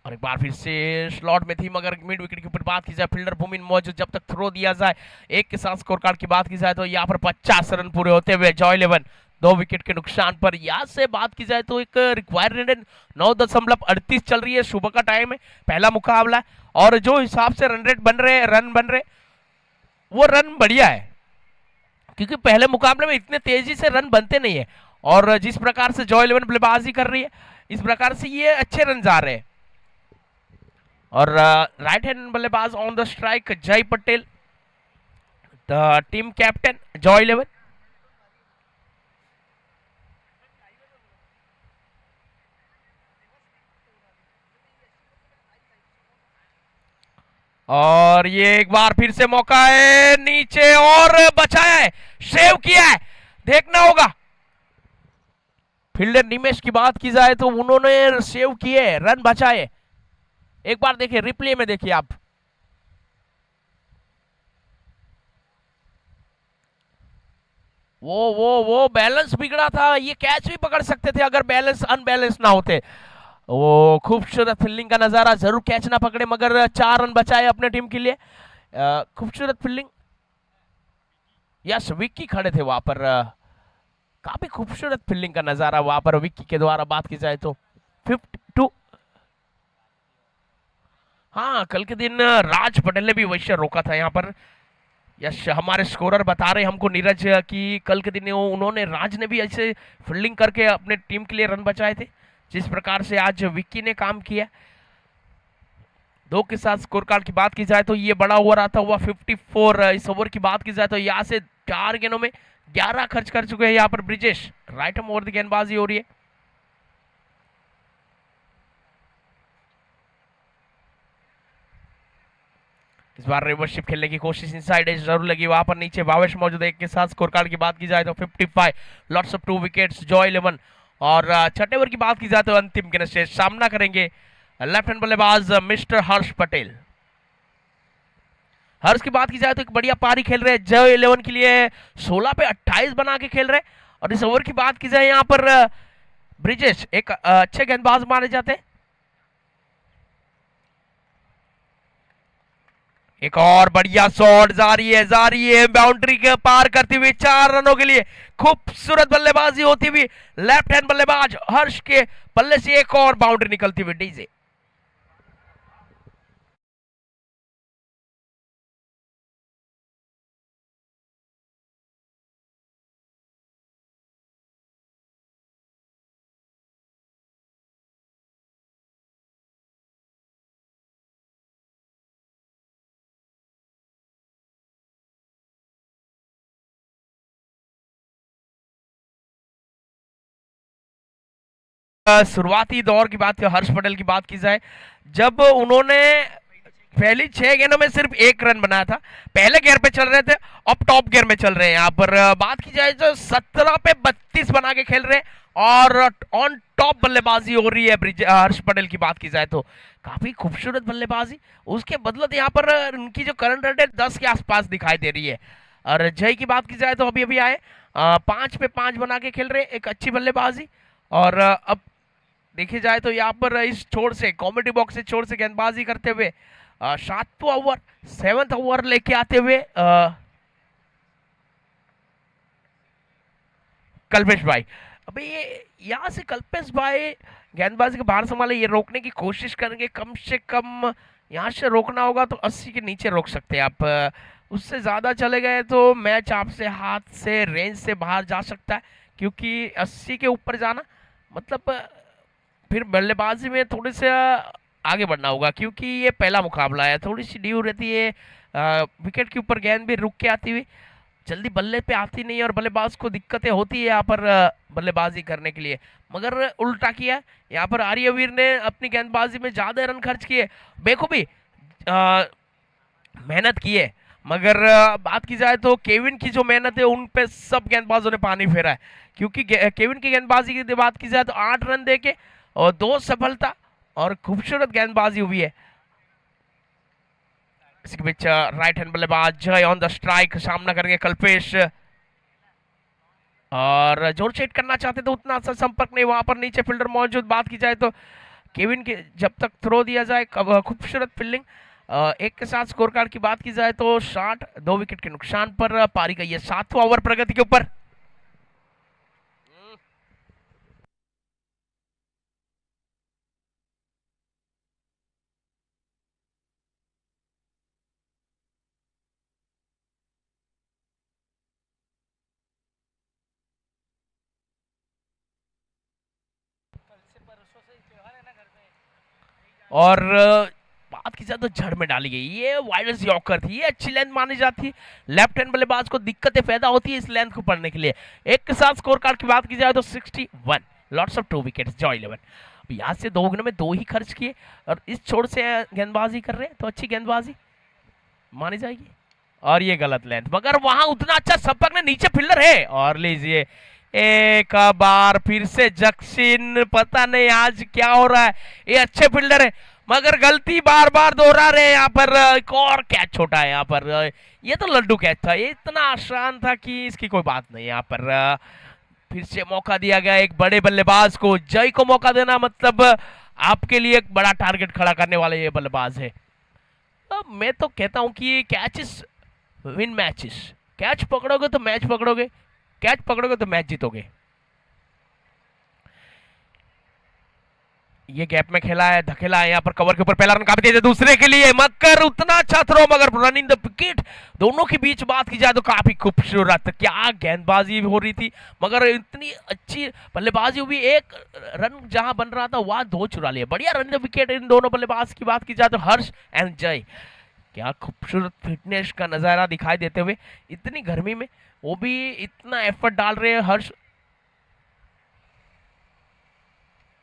और एक बार फिर से स्लॉट में थी, मगर मिड विकेट के ऊपर बात की जाए फील्डर भूमिन मौजूद, जब तक थ्रो दिया जाए एक के साथ स्कोर कार्ड की बात की जाए तो यहाँ पर 50 रन पूरे होते हुए जॉय 11 2 विकेट के नुकसान पर। यहाँ से बात की जाए तो एक रिक्वायर्ड रन 9.38 चल रही है, सुबह का टाइम है, पहला मुकाबला है और जो हिसाब से रन रेट बन रहे वो रन बढ़िया है, क्योंकि पहले मुकाबले में इतने तेजी से रन बनते नहीं है और जिस प्रकार से जॉय 11 बल्लेबाजी कर रही है इस प्रकार से ये अच्छे रन जा रहे हैं। और राइट हैंड बल्लेबाज ऑन द स्ट्राइक जय Patel, the team captain Joy 11। और ये एक बार फिर से मौका है नीचे और बचाया है, सेव किया है, देखना होगा। फील्डर निमेश की बात की जाए तो उन्होंने सेव किए, रन बचाए। एक बार देखिए, रिप्ले में देखिए आप, वो बैलेंस बिगड़ा था, ये कैच भी पकड़ सकते थे अगर बैलेंस अनबैलेंस ना होते। वो खूबसूरत फील्डिंग का नजारा, जरूर कैच ना पकड़े मगर 4 रन बचाए अपने टीम के लिए। खूबसूरत फील्डिंग, यस विक्की खड़े थे वहां पर, काफी खूबसूरत फील्डिंग का नजारा वहां पर विक्की के द्वारा बात की जाए तो 52। हाँ, कल के दिन राज पटेल ने भी वैसे रोका था यहाँ पर, यस हमारे स्कोरर बता रहे हमको नीरज कि कल के दिन उन्होंने राज ने भी ऐसे फील्डिंग करके अपने टीम के लिए रन बचाए थे जिस प्रकार से आज विक्की ने काम किया। 2 के साथ स्कोर कार्ड की बात की जाए तो ये बड़ा ओवर आता हुआ 54। इस ओवर की बात की जाए तो यहाँ से 4 गेंदों में 11 खर्च कर चुके हैं यहाँ पर Brijesh. Right hand over the गेंदबाजी हो रही है। इस बार रिवर्सशिप खेलने की कोशिश इनसाइड एज जरूर लगी, वहां पर नीचे भावेश मौजूद है। एक के साथ स्कोर कार्ड की बात की जाए तो 55, लॉट्स ऑफ 2 विकेट्स जॉय 11। और छठे ओवर की बात की जाए तो अंतिम गेंद से सामना करेंगे लेफ्ट हैंड बल्लेबाज मिस्टर हर्ष पटेल। हर्ष की बात की जाए तो एक बढ़िया पारी खेल रहे हैं, जॉय 11 के लिए 16 पे 28 बना के खेल रहे हैं। और इस ओवर की बात की जाए यहाँ पर ब्रिजेश एक अच्छे गेंदबाज माने जाते हैं। एक और बढ़िया शॉट जारी है बाउंड्री के पार करती हुई 4 रनों के लिए खूबसूरत बल्लेबाजी होती हुई लेफ्ट हैंड बल्लेबाज हर्ष के बल्ले से एक और बाउंड्री निकलती हुई डीजे। शुरुआती दौर की बात हर्ष पटेल की बात की जाए, जब उन्होंने पहली 6 गेंदों में सिर्फ 1 रन बनाया था, पहले गेयर पे चल रहे थे, अब टॉप गेयर में चल रहे हैं। यहाँ पर बात की जाए तो 17 पे 32 बना के खेल रहे हैं और ऑन टॉप बल्लेबाजी हो रही है। हर्ष पटेल की बात की जाए तो काफी खूबसूरत बल्लेबाजी, उसके बदलत यहाँ पर उनकी जो करंट रन है 10 के आसपास दिखाई दे रही है। और जय की बात की जाए तो अभी अभी आए 5 पे 5 बना के खेल रहे, एक अच्छी बल्लेबाजी। और अब देखी जाए तो यहाँ पर इस छोर से कॉमेडी बॉक्स से छोर से गेंदबाजी करते हुए 7वां ओवर 7th ओवर लेके आते हुए कल्पेश भाई। अभी ये यहाँ से कल्पेश भाई गेंदबाजी के बाहर संभाले, ये रोकने की कोशिश करेंगे, कम से कम यहाँ से रोकना होगा तो 80 के नीचे रोक सकते हैं आप, उससे ज़्यादा चले गए तो मैच आपसे हाथ से रेंज से बाहर जा सकता है, क्योंकि 80 के ऊपर जाना मतलब फिर बल्लेबाजी में थोड़ी से आगे बढ़ना होगा, क्योंकि ये पहला मुकाबला है, थोड़ी सी ड्यू रहती है, विकेट के ऊपर गेंद भी रुक के आती हुई जल्दी बल्ले पे आती नहीं और बल्लेबाज को दिक्कतें होती है यहाँ पर बल्लेबाजी करने के लिए, मगर उल्टा किया यहाँ पर आर्यवीर ने अपनी गेंदबाजी में ज्यादा रन खर्च किए, बेखूबी मेहनत की है, मगर बात की जाए तो केविन की जो मेहनत है उन पे सब गेंदबाजों ने पानी फेरा है, क्योंकि केविन की गेंदबाजी की बात की जाए तो 8 रन देके और 2 सफलता और खूबसूरत गेंदबाजी हुई है। इसके बीच राइट हैंड बल्लेबाज जय ऑन द स्ट्राइक, सामना करेंगे कल्पेश और जोर चेट करना चाहते तो उतना अच्छा संपर्क नहीं, वहां पर नीचे फील्डर मौजूद। बात की जाए तो केविन के जब तक थ्रो दिया जाए खूबसूरत फील्डिंग। एक के साथ स्कोर कार्ड की बात की जाए तो 60, 2 विकेट के नुकसान पर पारी गई है। 7वां ओवर प्रगति के ऊपर। और बात की जाए तो जड़ में डाली गई, ये वाइल्ड यॉर्कर थी, ये अच्छी लेंथ मानी जाती है। लेफ्ट हैंड बल्लेबाज को दिक्कतें पैदा होती है इस लेंथ को पढ़ने के लिए। एक के साथ स्कोर कार्ड की बात की जाए तो 61, लॉट्स ऑफ 2 विकेट्स, जॉय 11। यहाँ से 2 ओवर में 2 ही खर्च किए और इस छोर से गेंदबाजी कर रहे हैं तो अच्छी गेंदबाजी मानी जाएगी। और ये गलत लेंथ, मगर वहां उतना अच्छा संपर्क ने, नीचे फील्डर है और लीजिए एक बार फिर से जक्सिन, पता नहीं आज क्या हो रहा है, ये अच्छे फील्डर है मगर गलती बार बार दोहरा रहे हैं। यहाँ पर एक और कैच छोटा है, यहाँ पर ये तो लड्डू कैच था, ये इतना आसान था कि इसकी कोई बात नहीं। यहाँ पर फिर से मौका दिया गया एक बड़े बल्लेबाज को, जय को मौका देना मतलब आपके लिए एक बड़ा टारगेट खड़ा करने वाले ये बल्लेबाज है। मैं तो कहता हूं कि कैचेस विन मैचेस, कैच पकड़ोगे तो मैच पकड़ोगे, कैच पकड़ोगे तो मैच जीतोगे। ये गैप में खेला है, धकेला है, यहाँ पर कवर के ऊपर पहला रन काफी तेज है दूसरे के लिए, मगर उतना अच्छा थ्रो, मगर रनिंग द विकेट। दोनों के बीच बात की जाए तो काफी खूबसूरत, क्या गेंदबाजी हो रही थी, मगर इतनी अच्छी बल्लेबाजी हुई। एक रन जहां बन रहा था वहां 2 चुरा लिए, बढ़िया रनिंग द विकेट इन दोनों बल्लेबाज की बात की जाए तो हर्ष एंड जय, क्या खूबसूरत फिटनेस का नजारा दिखाई देते हुए इतनी गर्मी में वो भी इतना एफर्ट डाल रहे हैं हर्ष।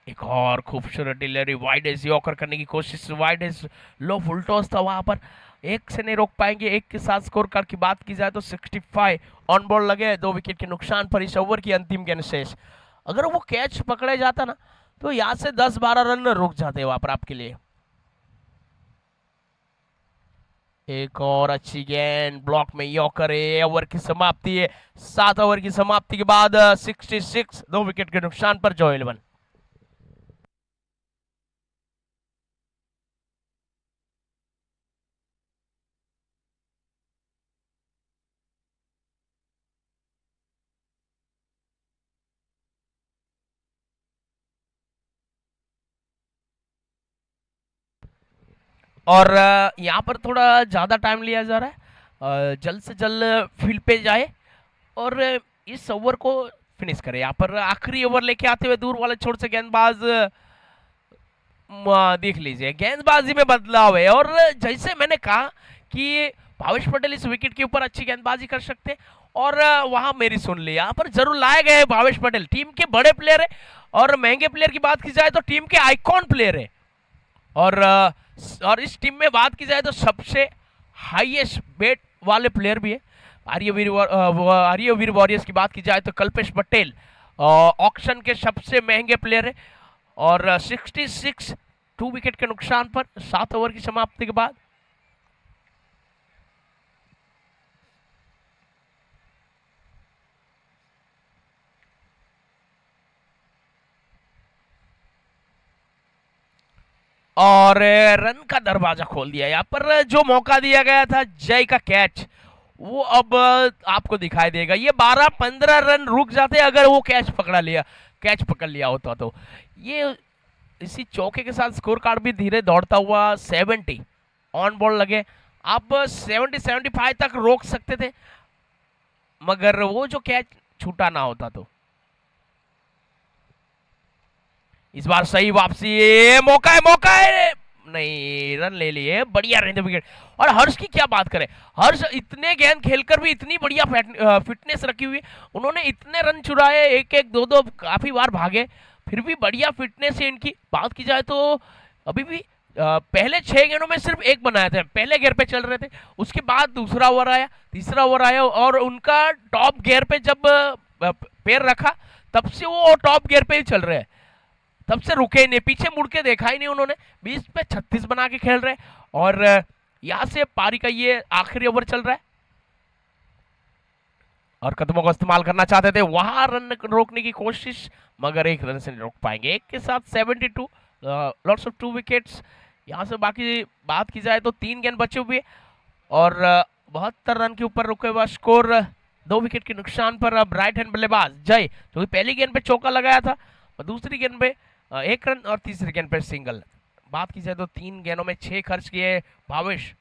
एक और खूबसूरत डिलीवरी, वाइड एज यॉर्कर करने की कोशिश, wide as low full toss था, वहां पर एक से नहीं रोक पाएंगे। एक के साथ स्कोर कार्ड की बात की जाए तो 65 ऑन बॉल लगे, 2 विकेट के नुकसान पर इस ओवर की अंतिम गेंद शेष। अगर वो कैच पकड़े जाता ना तो यहां से 10-12 रन रुक जाते वहां पर आपके लिए। एक और अच्छी गेंद ब्लॉक में यॉर्कर है, ओवर की समाप्ति है। 7 ओवर की समाप्ति के बाद 66, 2 विकेट के नुकसान पर जॉय 11। और यहाँ पर थोड़ा ज़्यादा टाइम लिया जा रहा है, जल्द से जल्द फील्ड पे जाए और इस ओवर को फिनिश करे। यहाँ पर आखिरी ओवर लेके आते हुए दूर वाले छोर से गेंदबाज, देख लीजिए गेंदबाजी में बदलाव है। और जैसे मैंने कहा कि भावेश पटेल इस विकेट के ऊपर अच्छी गेंदबाजी कर सकते हैं और वहां मेरी सुन ली, यहाँ पर जरूर लाए गए भावेश पटेल, टीम के बड़े प्लेयर है और महंगे प्लेयर की बात की जाए तो टीम के आइकॉन प्लेयर है। और इस टीम में बात की जाए तो सबसे हाईएस्ट बेट वाले प्लेयर भी है। आर्यवीर वॉरियर्स की बात की जाए तो कल्पेश पटेल ऑक्शन के सबसे महंगे प्लेयर है और 66, 2 विकेट के नुकसान पर 7 ओवर की समाप्ति के बाद। और रन का दरवाजा खोल दिया। यहाँ पर जो मौका दिया गया था जय का कैच, वो अब आपको दिखाई देगा। ये 12-15 रन रुक जाते अगर वो कैच पकड़ लिया होता तो। ये इसी चौके के साथ स्कोर कार्ड भी धीरे दौड़ता हुआ 70 ऑन बॉल लगे। आप 70-75 तक रोक सकते थे मगर वो जो कैच छूटा ना होता तो। इस बार सही वापसी, मौका है नहीं, रन ले लिए, बढ़िया रहे विकेट। और हर्ष की क्या बात करें, हर्ष इतने गेंद खेलकर भी इतनी बढ़िया फिटनेस रखी हुई, उन्होंने इतने रन चुराए, एक एक दो दो काफी बार भागे, फिर भी बढ़िया फिटनेस है इनकी। बात की जाए तो अभी भी पहले 6 गेंदों में सिर्फ एक बनाए थे, पहले गियर पे चल रहे थे, उसके बाद दूसरा ओवर आया, तीसरा ओवर आया, और उनका टॉप गियर पे जब पैर रखा तब से वो टॉप गियर पे ही चल रहे हैं, तब से रुके ही नहीं, पीछे मुड़ के देखा ही नहीं उन्होंने। 20 पे 36 बना के खेल रहे हैं, और यहां से पारी का ये आखिरी ओवर चल रहा है, और कदमों को इस्तेमाल करना चाहते थे, वहां रन रोकने की कोशिश, मगर एक रन से नहीं रोक पाएंगे। एक के साथ 72, लॉट्स ऑफ 2 विकेट्स। यहां से बाकी बात की जाए तो 3 गेंद बचे हुए, और 72 रन के ऊपर रुके हुआ स्कोर, 2 विकेट के नुकसान पर अब राइट हैंड बल्लेबाज जय, जो कि पहली गेंद पे चौका लगाया था, और दूसरी गेंद पे 1 रन, और तीसरी गेंद पे सिंगल। बात की जाए तो 3 गेंदों में 6 खर्च किए भावेश।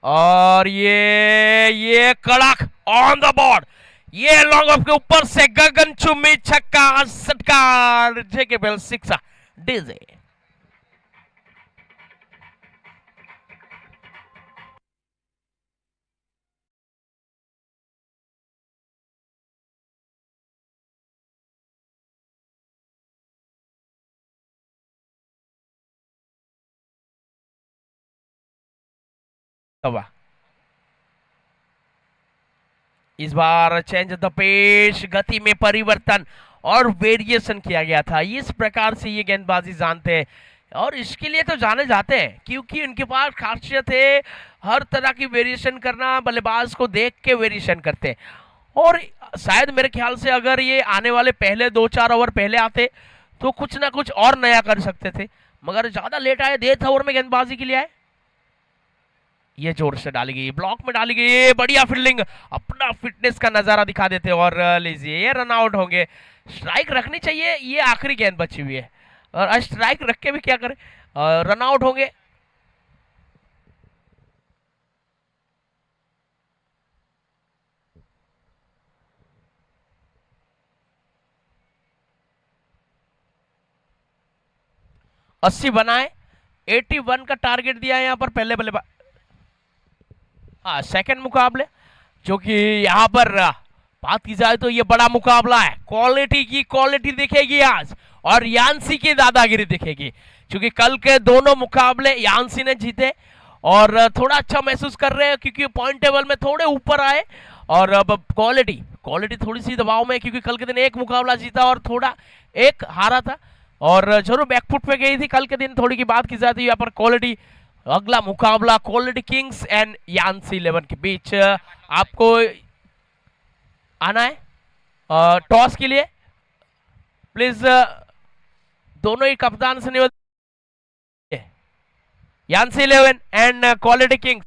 और ये कड़क ऑन द बोर्ड, ये लॉन्ग ऑफ के ऊपर से गगनचुंबी छक्का, सटकार, जेके बेल 6 डीजे। इस बार चेंज द पेश, गति में परिवर्तन और वेरिएशन किया गया था, इस प्रकार से ये गेंदबाजी जानते हैं, और इसके लिए तो जाने जाते हैं क्योंकि उनके पास खासियत है हर तरह की वेरिएशन करना, बल्लेबाज को देख के वेरिएशन करते हैं। और शायद मेरे ख्याल से अगर ये आने वाले पहले 2-4 ओवर पहले आते तो कुछ ना कुछ और नया कर सकते थे, मगर ज्यादा लेट आए, डेथ ओवर में गेंदबाजी के लिए आए। ये जोर से डाली गई, ब्लॉक में डाली गई, बढ़िया फील्डिंग, अपना फिटनेस का नजारा दिखा देते, और लीजिए ये रन आउट होंगे। स्ट्राइक रखनी चाहिए, ये आखिरी गेंद बची हुई है, और स्ट्राइक रख के भी क्या करें, रन आउट होंगे। अस्सी बनाए, 81 का टारगेट दिया है यहाँ पर पहले बल्लेबाज। हाँ, सेकंड मुकाबले, जो कि यहाँ पर बात की जाए तो ये बड़ा मुकाबला है, क्वालिटी की क्वालिटी दिखेगी आज, और यान्सी की दादागिरी दिखेगी, क्योंकि कल के दोनों मुकाबले यान्सी ने जीते, और थोड़ा अच्छा महसूस कर रहे हैं क्योंकि पॉइंट टेबल में थोड़े ऊपर आए, और अब क्वालिटी थोड़ी सी दबाव में, क्योंकि कल के दिन एक मुकाबला जीता और थोड़ा एक हारा था, और जरूर बैकफुट पे गई थी कल के दिन थोड़ी की। बात की जाती है यहाँ पर क्वालिटी, अगला मुकाबला क्वालिटी किंग्स एंड यान्सी 11 के बीच। आपको आना है टॉस के लिए, प्लीज दोनों ही कप्तान से निवेदन, यान्सी 11 एंड क्वालिटी किंग्स।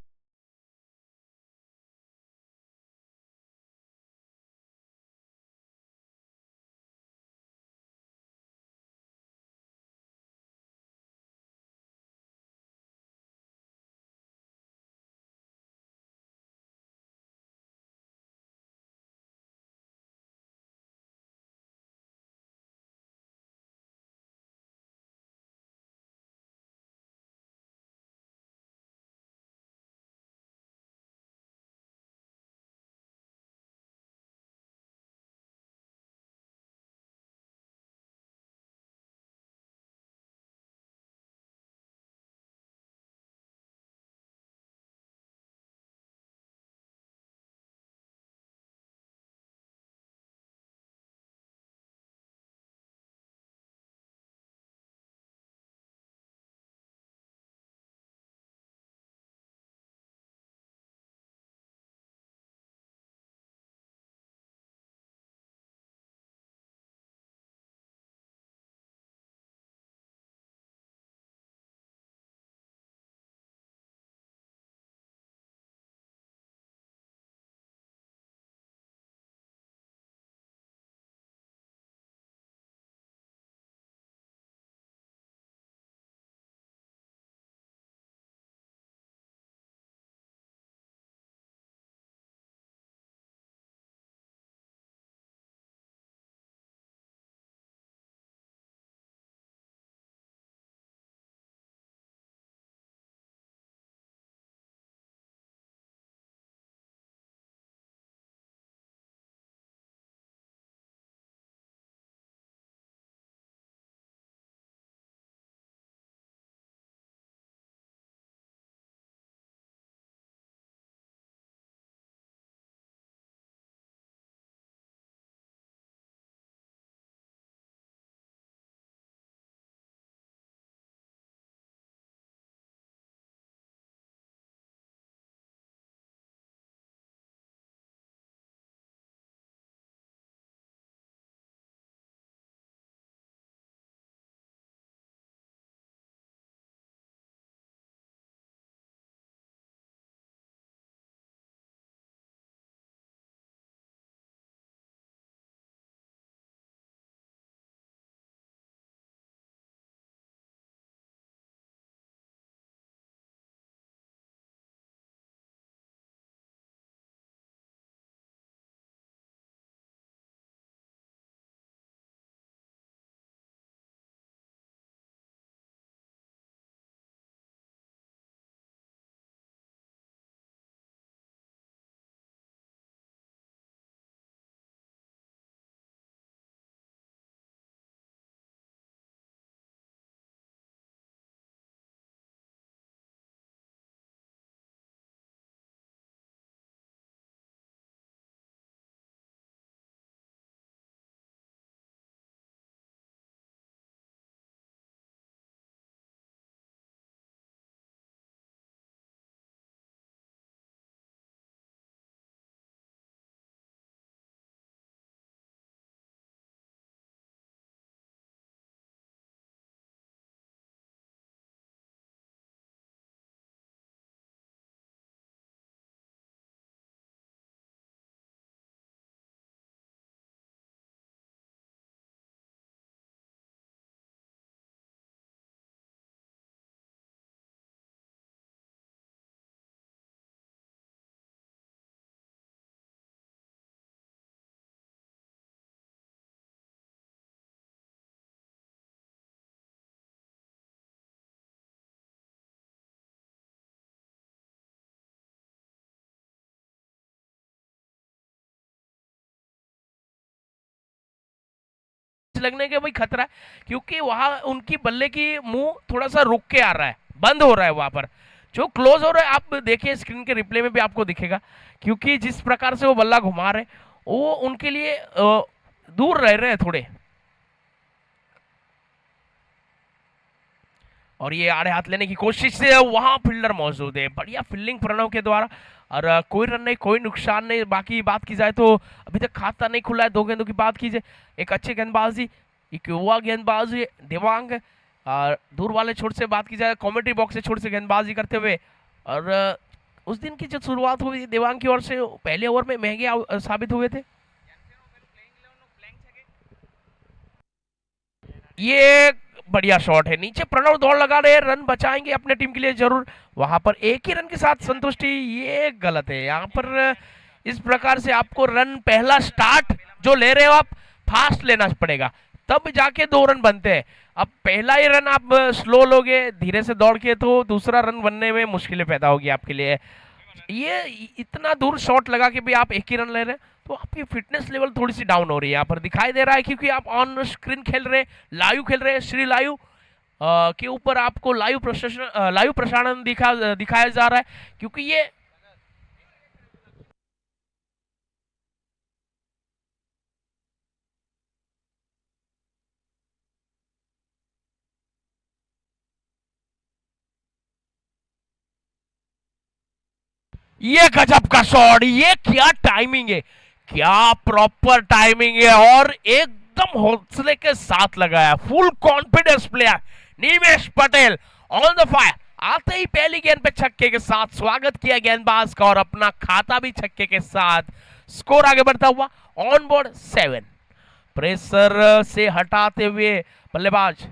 लगने के भाई खतरा है, क्योंकि वहां उनकी बल्ले की मुंह थोड़ा सा रुक के आ रहा है, बंद हो रहा है वहां पर, जो क्लोज हो रहा है आप देखिए स्क्रीन के रिप्ले में भी आपको दिखेगा, क्योंकि जिस प्रकार से वो बल्ला घुमा रहे वो उनके लिए दूर रह रहे हैं थोड़े। और ये आड़े हाथ लेने की कोशिश से वहां फील्डर मौजूद है, बढ़िया फील्डिंग प्रणव के द्वारा, और कोई रन नहीं, कोई नुकसान नहीं। बाकी बात की जाए तो अभी तक खाता नहीं खुला है, 2 गेंदों की बात की जाए, एक अच्छी गेंदबाजी, एक युवा गेंदबाजी देवांग, और दूर वाले छोर से बात की जाए, कमेंट्री बॉक्स से छोर से गेंदबाजी करते हुए, और उस दिन की जो शुरुआत हुई देवांग की ओर से पहले ओवर में महंगे साबित हुए थे। ये बढ़िया शॉट है, नीचे प्रणव दौड़ लगा रहे, रन बचाएंगे अपने टीम के लिए जरूर, वहां पर एक ही रन के साथ संतुष्टि, ये गलत है। यहाँ पर इस प्रकार से आपको रन पहला स्टार्ट जो ले रहे हो आप फास्ट लेना पड़ेगा, तब जाके 2 रन बनते हैं। अब पहला ही रन आप स्लो लोगे धीरे से दौड़ के तो दूसरा रन बनने में मुश्किलें पैदा होगी आपके लिए। ये इतना दूर शॉट लगा के भी आप एक ही रन ले रहे हैं तो आपकी फिटनेस लेवल थोड़ी सी डाउन हो रही है, यहाँ पर दिखाई दे रहा है, क्योंकि आप ऑन स्क्रीन खेल रहे हैं, लाइव खेल रहे हैं, श्री लाइव के ऊपर आपको लाइव प्रसारण दिखाया जा रहा है, क्योंकि ये गजब का शॉट, ये क्या टाइमिंग है, क्या प्रॉपर टाइमिंग है, और एकदम हौसले के साथ लगाया, full confidence player Nimesh Patel on the fire, आते ही पहली गेंद पे छक्के के साथ स्वागत किया गेंदबाज का, और अपना खाता भी छक्के के साथ, स्कोर आगे बढ़ता हुआ ऑन बोर्ड 7, प्रेशर से हटाते हुए बल्लेबाज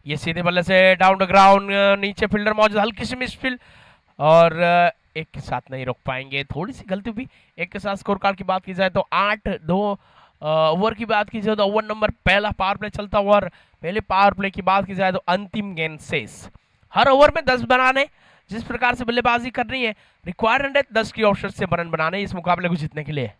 ये सीधे बल्ले से डाउन द ग्राउंड, नीचे फील्डर मौजूद, हल्की सी मिसफील्ड, और एक के साथ नहीं रोक पाएंगे, थोड़ी सी गलती हुई। एक के साथ स्कोर कार्ड की बात की जाए तो 8-2 ओवर की बात की जाए तो ओवर नंबर पहला पावर प्ले चलता हुआ, और पहले पावर प्ले की बात की जाए तो अंतिम गेंद शेष, हर ओवर में 10 बनाने, जिस प्रकार से बल्लेबाजी करनी है, रिक्वायरमेंट है 10 की ऑप्शन से रन बनाने इस मुकाबले को जीतने के लिए।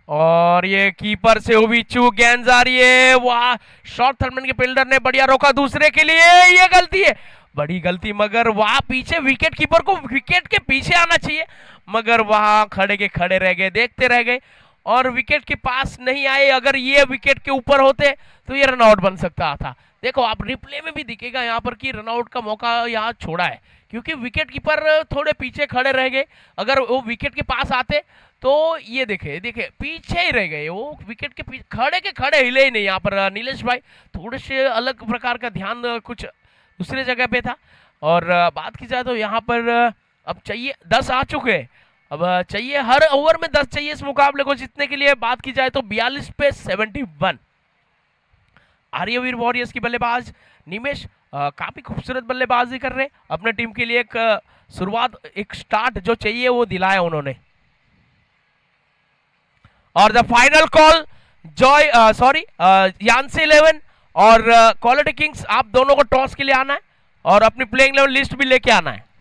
और ये कीपर से हुई चूक, गेंद जा रही है, वहां शॉर्ट थर्मन के फील्डर ने बढ़िया रोका दूसरे के लिए, ये गलती है, बड़ी गलती, मगर वहां पीछे विकेट कीपर को विकेट के पीछे आना चाहिए, मगर वहां खड़े के खड़े रह गए, देखते रह गए, और विकेट के पास नहीं आए। अगर ये विकेट के ऊपर होते तो ये रनआउट बन सकता था। देखो आप रिप्ले में भी दिखेगा यहाँ पर कि रनआउट का मौका यहाँ छोड़ा है, क्योंकि विकेट कीपर थोड़े पीछे खड़े रह गए, अगर वो विकेट के पास आते तो ये देखे पीछे ही रह गए, वो विकेट के खड़े के खड़े हिले ही नहीं। यहाँ पर नीलेश भाई थोड़े से अलग प्रकार का ध्यान कुछ दूसरे जगह पे था। और बात की जाए तो यहाँ पर अब चाहिए 10 आ चुके हैं, अब चाहिए हर ओवर में 10 चाहिए इस मुकाबले को जीतने के लिए। बात की जाए तो 42 पे 71। आर्यवीर वॉरियर्स की बल्लेबाज निमेश काफी खूबसूरत बल्लेबाजी कर रहे हैं, अपने टीम के लिए एक शुरुआत, एक स्टार्ट जो चाहिए वो दिलाया उन्होंने। और द फाइनल कॉल यान्सी 11 और क्वालिटी किंग्स, आप दोनों को टॉस के लिए आना है और अपनी प्लेइंग लेवल लिस्ट भी लेके आना है।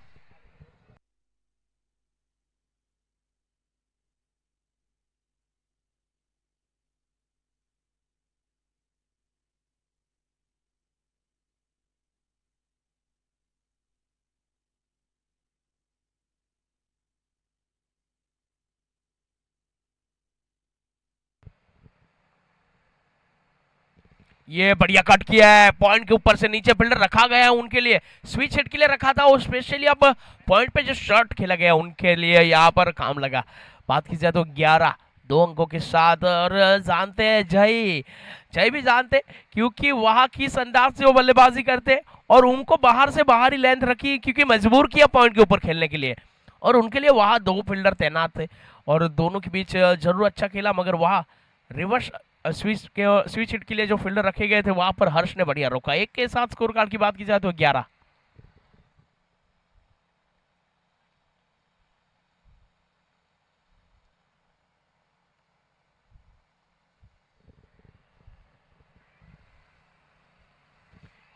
ये बढ़िया कट किया है, पॉइंट के ऊपर से नीचे फील्डर रखा गया है उनके लिए, स्विच हिट के लिए रखा था, और स्पेशली अब पॉइंट पे जो शॉट खेला गया उनके लिए यहाँ पर काम लगा। बात की जाए तो 11 2 अंकों के साथ, और जानते हैं जय भी जानते, क्योंकि वहां किस अंदाज से वो बल्लेबाजी करते और उनको बाहर से बाहर ही लेंथ रखी, क्योंकि मजबूर किया पॉइंट के ऊपर खेलने के लिए, और उनके लिए वहां 2 फील्डर तैनात थे और दोनों के बीच जरूर अच्छा खेला, मगर वहां रिवर्स स्विच हिट के लिए जो फील्डर रखे गए थे वहां पर हर्ष ने बढ़िया रोका। एक के साथ स्कोर कार्ड की बात की जाए तो 11।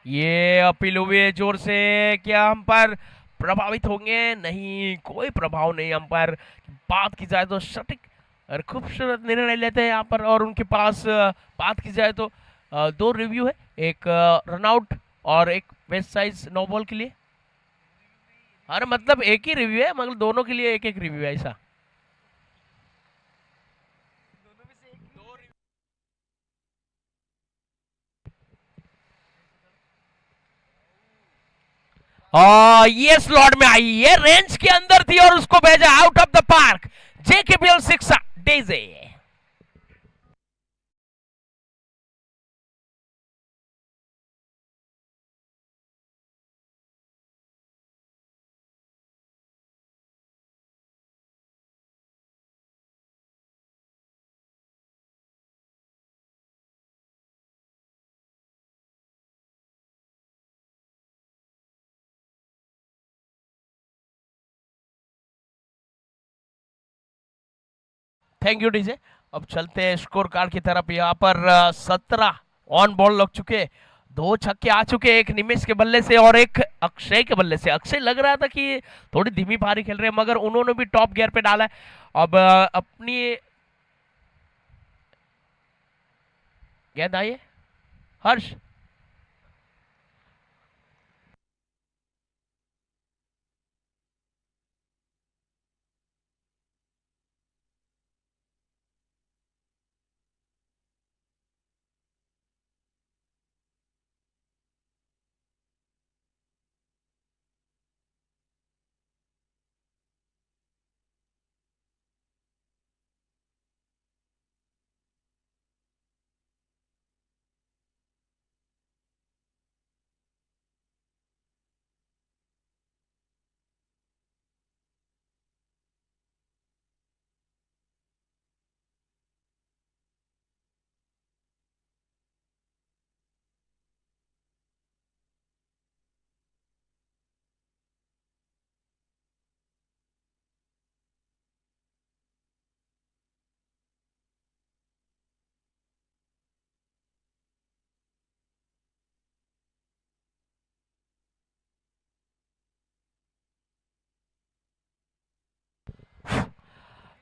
ये अपील हुई है जोर से, क्या अंपायर प्रभावित होंगे? नहीं, कोई प्रभाव नहीं। अंपायर बात की जाए तो सटीक और खूबसूरत निर्णय लेते हैं यहाँ पर। और उनके पास बात की जाए तो 2 रिव्यू है, एक रनआउट और एक वेस्ट साइज नो बॉल के लिए। अरे मतलब एक ही रिव्यू है, मतलब दोनों के लिए एक एक रिव्यू है ऐसा। ये स्लॉट में आई, ये रेंज के अंदर थी और उसको भेजा out of the park. J K P L 6 DJ. Thank you DJ. अब चलते हैं स्कोर कार्ड की तरफ। यहाँ पर 17 ऑन बॉल लग चुके, 2 छक्के आ चुके, एक निमेश के बल्ले से और एक अक्षय के बल्ले से। अक्षय लग रहा था कि थोड़ी धीमी पारी खेल रहे हैं, मगर उन्होंने भी टॉप गियर पे डाला है। अब अपनी गेंद आई है हर्ष।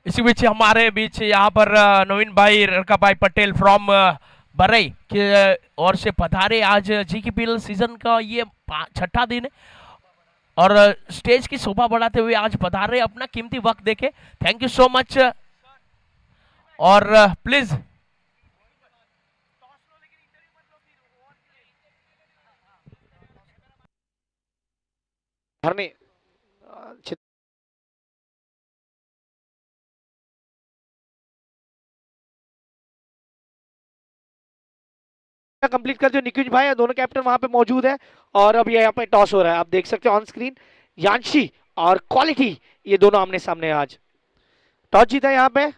इसी बीच हमारे बीच यहाँ पर नवीन भाई रड़का भाई पटेल फ्रॉम बरई के ओर से पधारे। आज जीकेपीएल सीजन का ये 6ठा दिन है और स्टेज की शोभा बढ़ाते हुए आज पधारे, अपना कीमती वक्त देके। Thank you so much. और प्लीज धरने कंप्लीट कर जो निकुंज भाई है, दोनों कैप्टन वहां पे मौजूद है। और अब ये यहाँ पे टॉस हो रहा है, आप देख सकते हो ऑन स्क्रीन। यांशी और क्वालिटी, ये दोनों आमने सामने आज। टॉस जीता यहाँ पे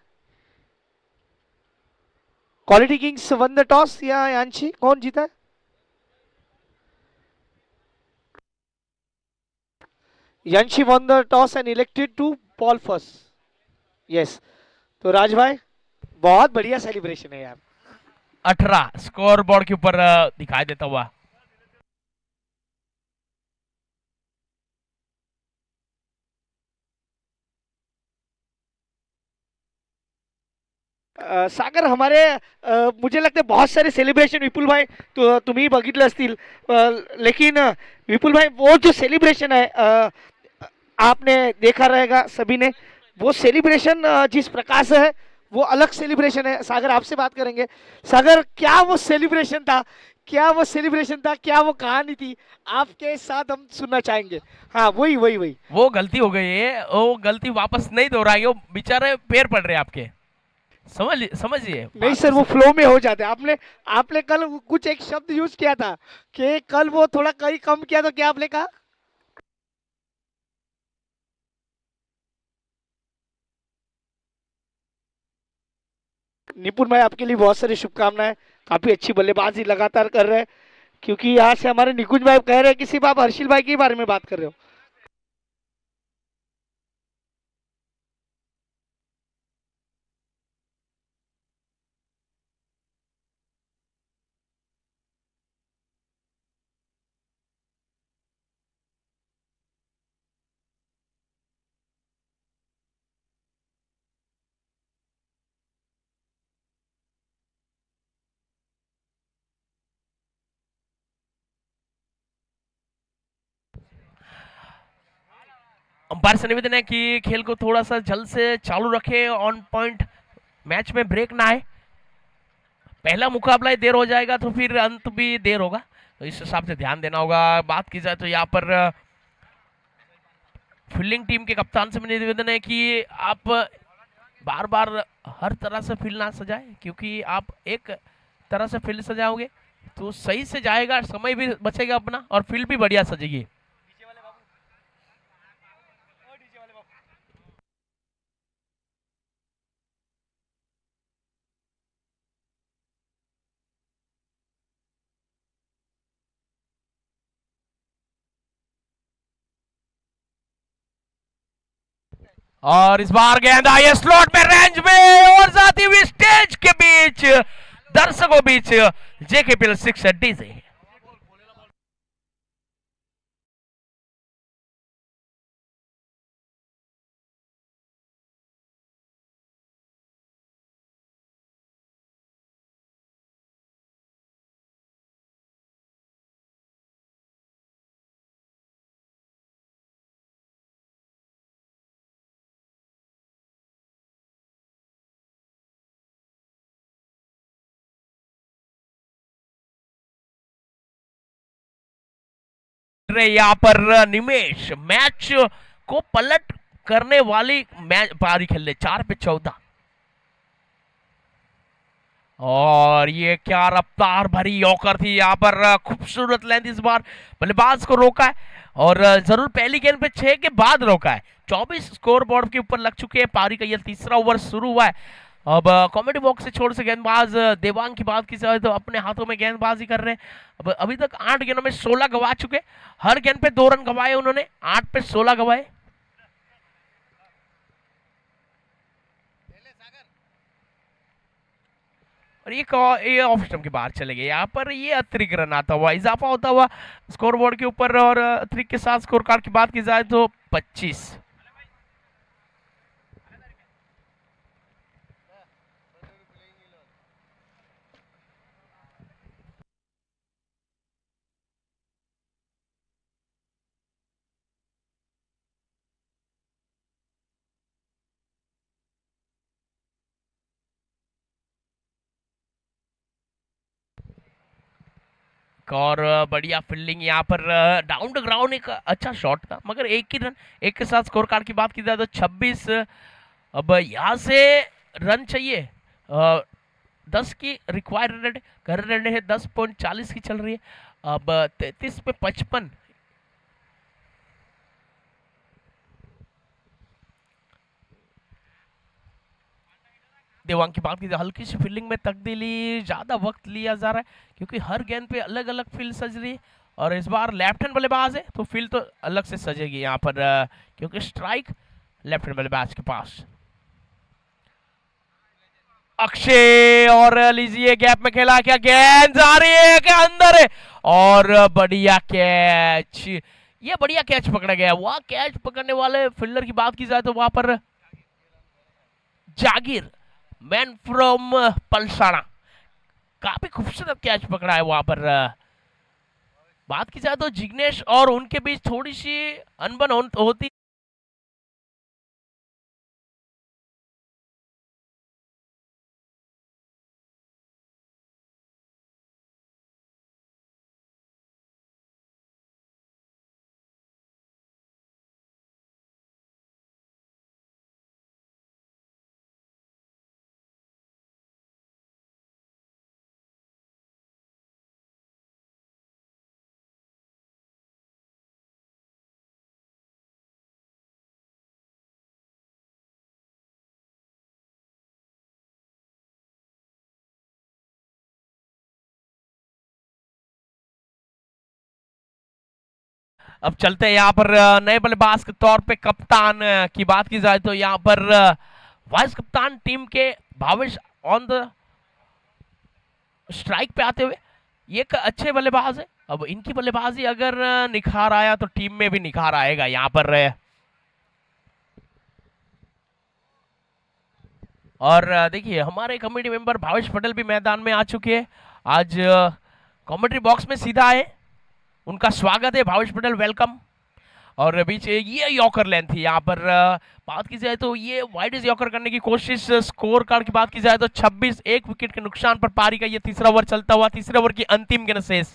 quality kings won the toss या यांशी, कौन जीता है? Yanshi won the toss and elected to bowl first. Yes, तो राज भाई बहुत बढ़िया सेलिब्रेशन है यार। 18 स्कोर बोर्ड के ऊपर दिखाई देता हुआ। सागर हमारे मुझे लगते बहुत सारे सेलिब्रेशन विपुल भाई तो तुम्ही बघितले असतील, लेकिन विपुल भाई वो जो सेलिब्रेशन है आपने देखा रहेगा सभी ने, वो सेलिब्रेशन जिस प्रकार से है वो अलग सेलिब्रेशन है। सागर आपसे बात करेंगे। सागर, क्या वो सेलिब्रेशन था, क्या वो सेलिब्रेशन था, क्या वो कहानी थी, आपके साथ हम सुनना चाहेंगे। हाँ वही वही वही वो गलती हो गई है, वो गलती वापस नहीं दोहराएंगे। वो बेचारे पैर पड़ रहे हैं आपके, समझिए। नहीं सर, वो फ्लो में हो जाते हैं। आपने कल कुछ एक शब्द यूज किया था कि कल वो थोड़ा कहीं कम किया, तो क्या आपने कहा? निपुण भाई आपके लिए बहुत सारी शुभकामनाएं, काफी अच्छी बल्लेबाजी लगातार कर रहे हैं, क्योंकि यहाँ से हमारे निकुंज भाई कह रहे हैं कि सिर्फ आप हर्षिल भाई के बारे में बात कर रहे हो। अंपायर से निवेदन है कि खेल को थोड़ा सा जल्द से चालू रखे, ऑन पॉइंट मैच में ब्रेक ना आए। पहला मुकाबला ही देर हो जाएगा तो फिर अंत भी देर होगा, तो इस हिसाब से ध्यान देना होगा। बात की जाए तो यहाँ पर फील्डिंग टीम के कप्तान से मेरा निवेदन है कि आप बार बार हर तरह से फील्ड ना सजाए, क्योंकि आप एक तरह से फील्ड सजाओगे तो सही से जाएगा, समय भी बचेगा अपना और फील्ड भी बढ़िया सजेगी। और इस बार गेंद आई है स्लॉट में, रेंज में और जाती हुई स्टेज के बीच, दर्शकों बीच, जेकेपीएल 6 डीजे। यहाँ पर निमेश मैच को पलट करने वाली मैच पारी खेल रहे, 4 पे 14। और ये क्या रफ्तार भरी यॉकर थी, यहाँ पर खूबसूरत लेंथ इस बार बल्लेबाज को रोका है, और जरूर पहली गेंद पे 6 के बाद रोका है। 24 स्कोर बोर्ड के ऊपर लग चुके हैं। पारी का ये तीसरा ओवर शुरू हुआ है। अब कॉमेडी बॉक्स से छोड़ से गेंदबाज देवांग की बात की जाए तो अपने हाथों में गेंदबाजी कर रहे हैं। अब अभी तक 8 गेंदों में 16 गवा चुके, हर गेंद पे 2 रन गवाए उन्होंने, 8 पे 16 गवाए। और ये ऑफ स्टंप के बाहर चले गए। यहाँ पर ये अतिरिक्त रन आता हुआ, इजाफा होता हुआ स्कोर बोर्ड के ऊपर। और अतिरिक्त के साथ स्कोर कार्ड की बात की जाए तो 25। और बढ़िया फील्डिंग यहाँ पर, डाउन द ग्राउंड एक अच्छा शॉट था, मगर एक ही रन। एक के साथ स्कोर कार्ड की बात की जाए तो 26। अब यहाँ से रन चाहिए, 10 की रिक्वायर्ड कर रहे हैं, 10.40 की चल रही है। अब 33 पे 55। देवांग की बात की जाए, हल्की सी फील्डिंग में तब्दीली, ज्यादा वक्त लिया जा रहा है क्योंकि हर गेंद पे अलग अलग फील्ड सज रही है। और इस बार लेफ्ट हैंड बल्लेबाज है तो फील्ड तो अलग से सजेगी यहाँ पर, क्योंकि स्ट्राइक लेफ्ट हैंड बल्लेबाज के पास। अक्षय, और लीजिए गैप में खेला, क्या गेंद जा रही है क्या अंदर है, और बढ़िया कैच। ये बढ़िया कैच पकड़ा गया। वहां कैच पकड़ने वाले फील्डर की बात की जाए तो वहां पर जागीर, मैन फ्रॉम पलसाना, काफी खूबसूरत कैच पकड़ा है वहां पर। बात की जाए तो जिग्नेश और उनके बीच थोड़ी सी अनबन होती अब चलते हैं यहाँ पर नए बल्लेबाज के तौर पे कप्तान की बात की जाए तो यहाँ पर वाइस कप्तान टीम के भावेश ऑन द स्ट्राइक पे आते हुए ये एक अच्छे बल्लेबाज है। अब इनकी बल्लेबाजी अगर निखार आया तो टीम में भी निखार आएगा यहाँ पर। और देखिए हमारे कमेटी मेंबर भावेश पटेल भी मैदान में आ चुके हैं। आज कमेंट्री बॉक्स में सीधा आए, उनका स्वागत है। भावेश पटेल वेलकम। और बीच ये यॉकर लेंथ थी यहाँ पर बात की जाए तो ये वाइड यॉकर करने की कोशिश। स्कोर कार्ड की बात की जाए तो 26 एक विकेट के नुकसान पर पारी का ये तीसरा ओवर चलता हुआ, तीसरे ओवर की अंतिम गेंद शेष।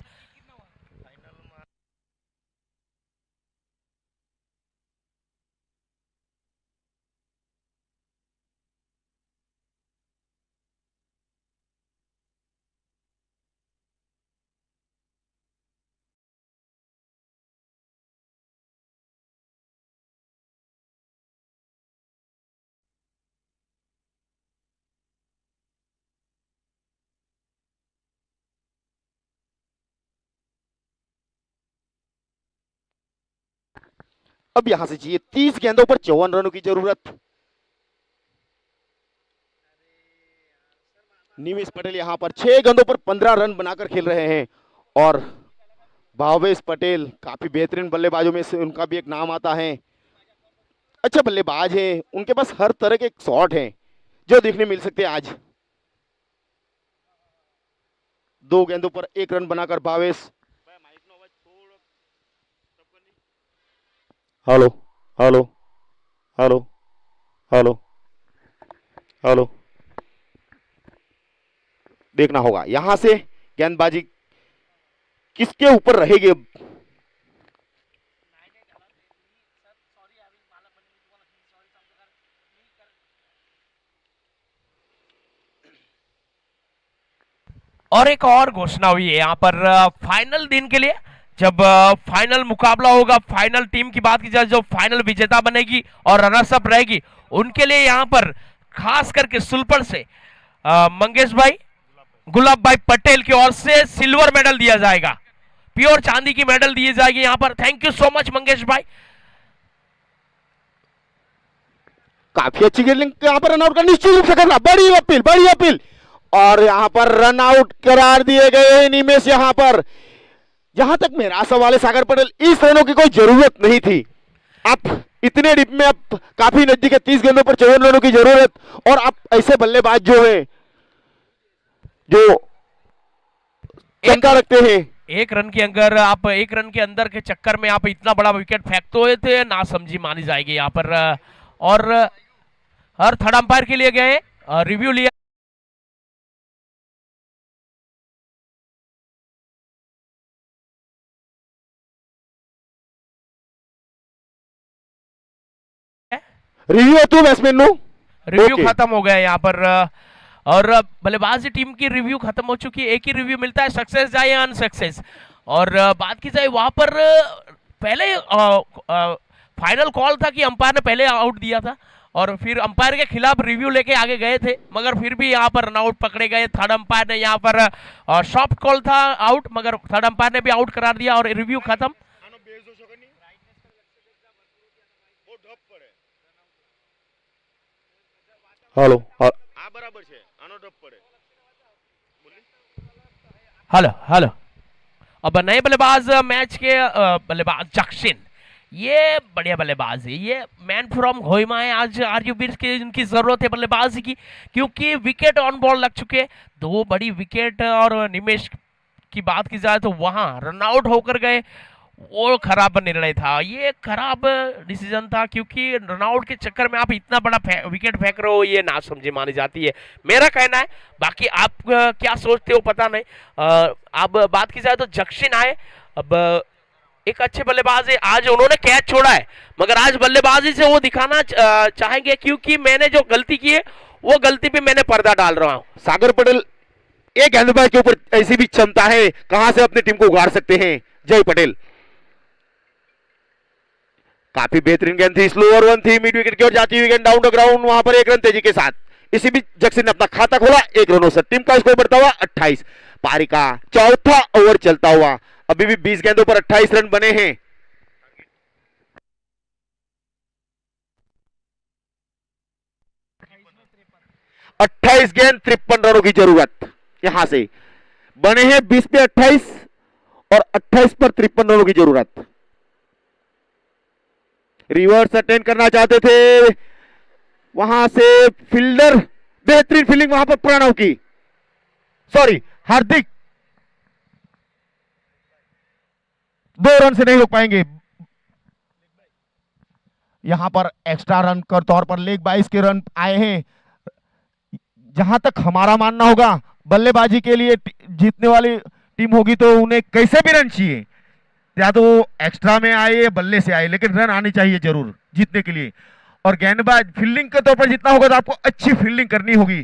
अब यहां से चाहिए 30 गेंदों पर 54 रनों की जरूरत। निमेश पटेल यहां पर 6 गेंदों पर 15 रन बनाकर खेल रहे हैं और भावेश पटेल काफी बेहतरीन बल्लेबाजों में से उनका भी एक नाम आता है। अच्छा बल्लेबाज हैं, उनके पास हर तरह के शॉट हैं जो देखने मिल सकते हैं आज। 2 गेंदों पर 1 रन बनाकर Bhavesh. Hello hello hello hello hello, देखना होगा यहां से गेंदबाजी किसके ऊपर रहेगी। और एक और घोषणा हुई है यहाँ पर फाइनल दिन के लिए, जब फाइनल मुकाबला होगा, फाइनल टीम की बात की जाए जो फाइनल विजेता बनेगी और रनर्स अप रहेगी, उनके लिए यहाँ पर खास करके सुलपड़ से मंगेश भाई, गुलाब भाई पटेल की ओर से सिल्वर मेडल दिया जाएगा, प्योर चांदी की मेडल दी जाएगी यहाँ पर। Thank you so much Mangesh भाई। काफी अच्छी गेंद यहाँ पर रन आउट का निश्चित रूप से करना, बड़ी अपील और यहाँ पर रन आउट करार दिए गए निमेश। यहाँ पर जहां तक मेरा सवाल है सागर पटेल, इस रनों की कोई जरूरत नहीं थी। आप इतने डिप में आप काफी नजदीक है, 30 गेंदों पर 54 रनों की जरूरत, और आप ऐसे बल्लेबाज जो है जो शंका रखते हैं। एक रन के अंदर के चक्कर में आप इतना बड़ा विकेट फेंकते हुए थे, ना समझी मानी जाएगी यहाँ पर। और हर थर्ड अंपायर के लिए गए, रिव्यू लिया। रिव्यू बैट्समैन नो रिव्यू खत्म हो गया यहाँ पर। और बल्लेबाजी टीम की रिव्यू खत्म हो चुकी है। एक ही रिव्यू मिलता है, सक्सेस जाए या अनसक्सेस। और बात की जाए वहां पर पहले फाइनल कॉल था कि अंपायर ने पहले आउट दिया था और फिर अंपायर के खिलाफ रिव्यू लेके आगे गए थे, मगर फिर भी यहाँ पर रनआउट पकड़े गए। थर्ड अंपायर ने यहाँ पर सॉफ्ट कॉल था आउट, मगर थर्ड अंपायर ने भी आउट करार दिया और रिव्यू खत्म। Hello hello hello. अब नए बल्लेबाज मैच के बल्लेबाज जक्शिन, ये बढ़िया बल्लेबाज है, ये मैन फ्रॉम घोइमा है। आज आरयू बीर्स की इनकी जरूरत है बल्लेबाजी की, क्योंकि विकेट ऑन बॉल लग चुके, 2 बड़ी विकेट। और निमेश की बात की जाए तो वहां रनआउट होकर गए, वो खराब निर्णय था, ये खराब डिसीजन था, क्योंकि रनआउट के चक्कर में आप इतना बड़ा विकेट फेंक रहे हो, ये ना समझी मानी जाती है, मेरा कहना है। बाकी आप क्या सोचते हो पता नहीं। अब बात की जाए तो जक्शिन आए, अब एक अच्छे बल्लेबाज है, आज उन्होंने कैच छोड़ा है, मगर आज बल्लेबाजी से वो दिखाना चाहेंगे, क्योंकि मैंने जो गलती की है वो गलती पे मैंने पर्दा डाल रहा हूँ। सागर पटेल, एक गेंदबाज के ऊपर ऐसी भी क्षमता है, कहां से अपनी टीम को उगाड़ सकते हैं। जय पटेल, काफी बेहतरीन गेंद थी, स्लोअर वन थी, मिड विकेट की ओर जाती हुई गेंद डाउन द ग्राउंड, वहां पर 1 रन तेजी के साथ। इसी बीच जक्सिन ने अपना खाता खोला, 1 रनों से टीम का स्कोर बढ़ता हुआ 28। पारी का चौथा ओवर चलता हुआ, अभी भी 20 गेंदों पर 28 रन बने हैं। 28 गेंद 53 रनों की जरूरत। यहां से बने हैं 20 पे 28 और 28 पर 53 रनों की जरूरत। रिवर्स अटेंड करना चाहते थे, वहां से फील्डर, बेहतरीन फील्डिंग वहां पर प्रणव की, सॉरी हार्दिक, 2 रन से नहीं रोक पाएंगे। यहां पर एक्स्ट्रा रन के तौर पर लेग 22 के रन आए हैं। जहां तक हमारा मानना होगा, बल्लेबाजी के लिए जीतने वाली टीम होगी तो उन्हें कैसे भी रन चाहिए, या तो वो एक्स्ट्रा में आए या बल्ले से आए, लेकिन रन आनी चाहिए जरूर जीतने के लिए। और गेंदबाज फील्डिंग के तौर पर जितना होगा तो आपको अच्छी फील्डिंग करनी होगी,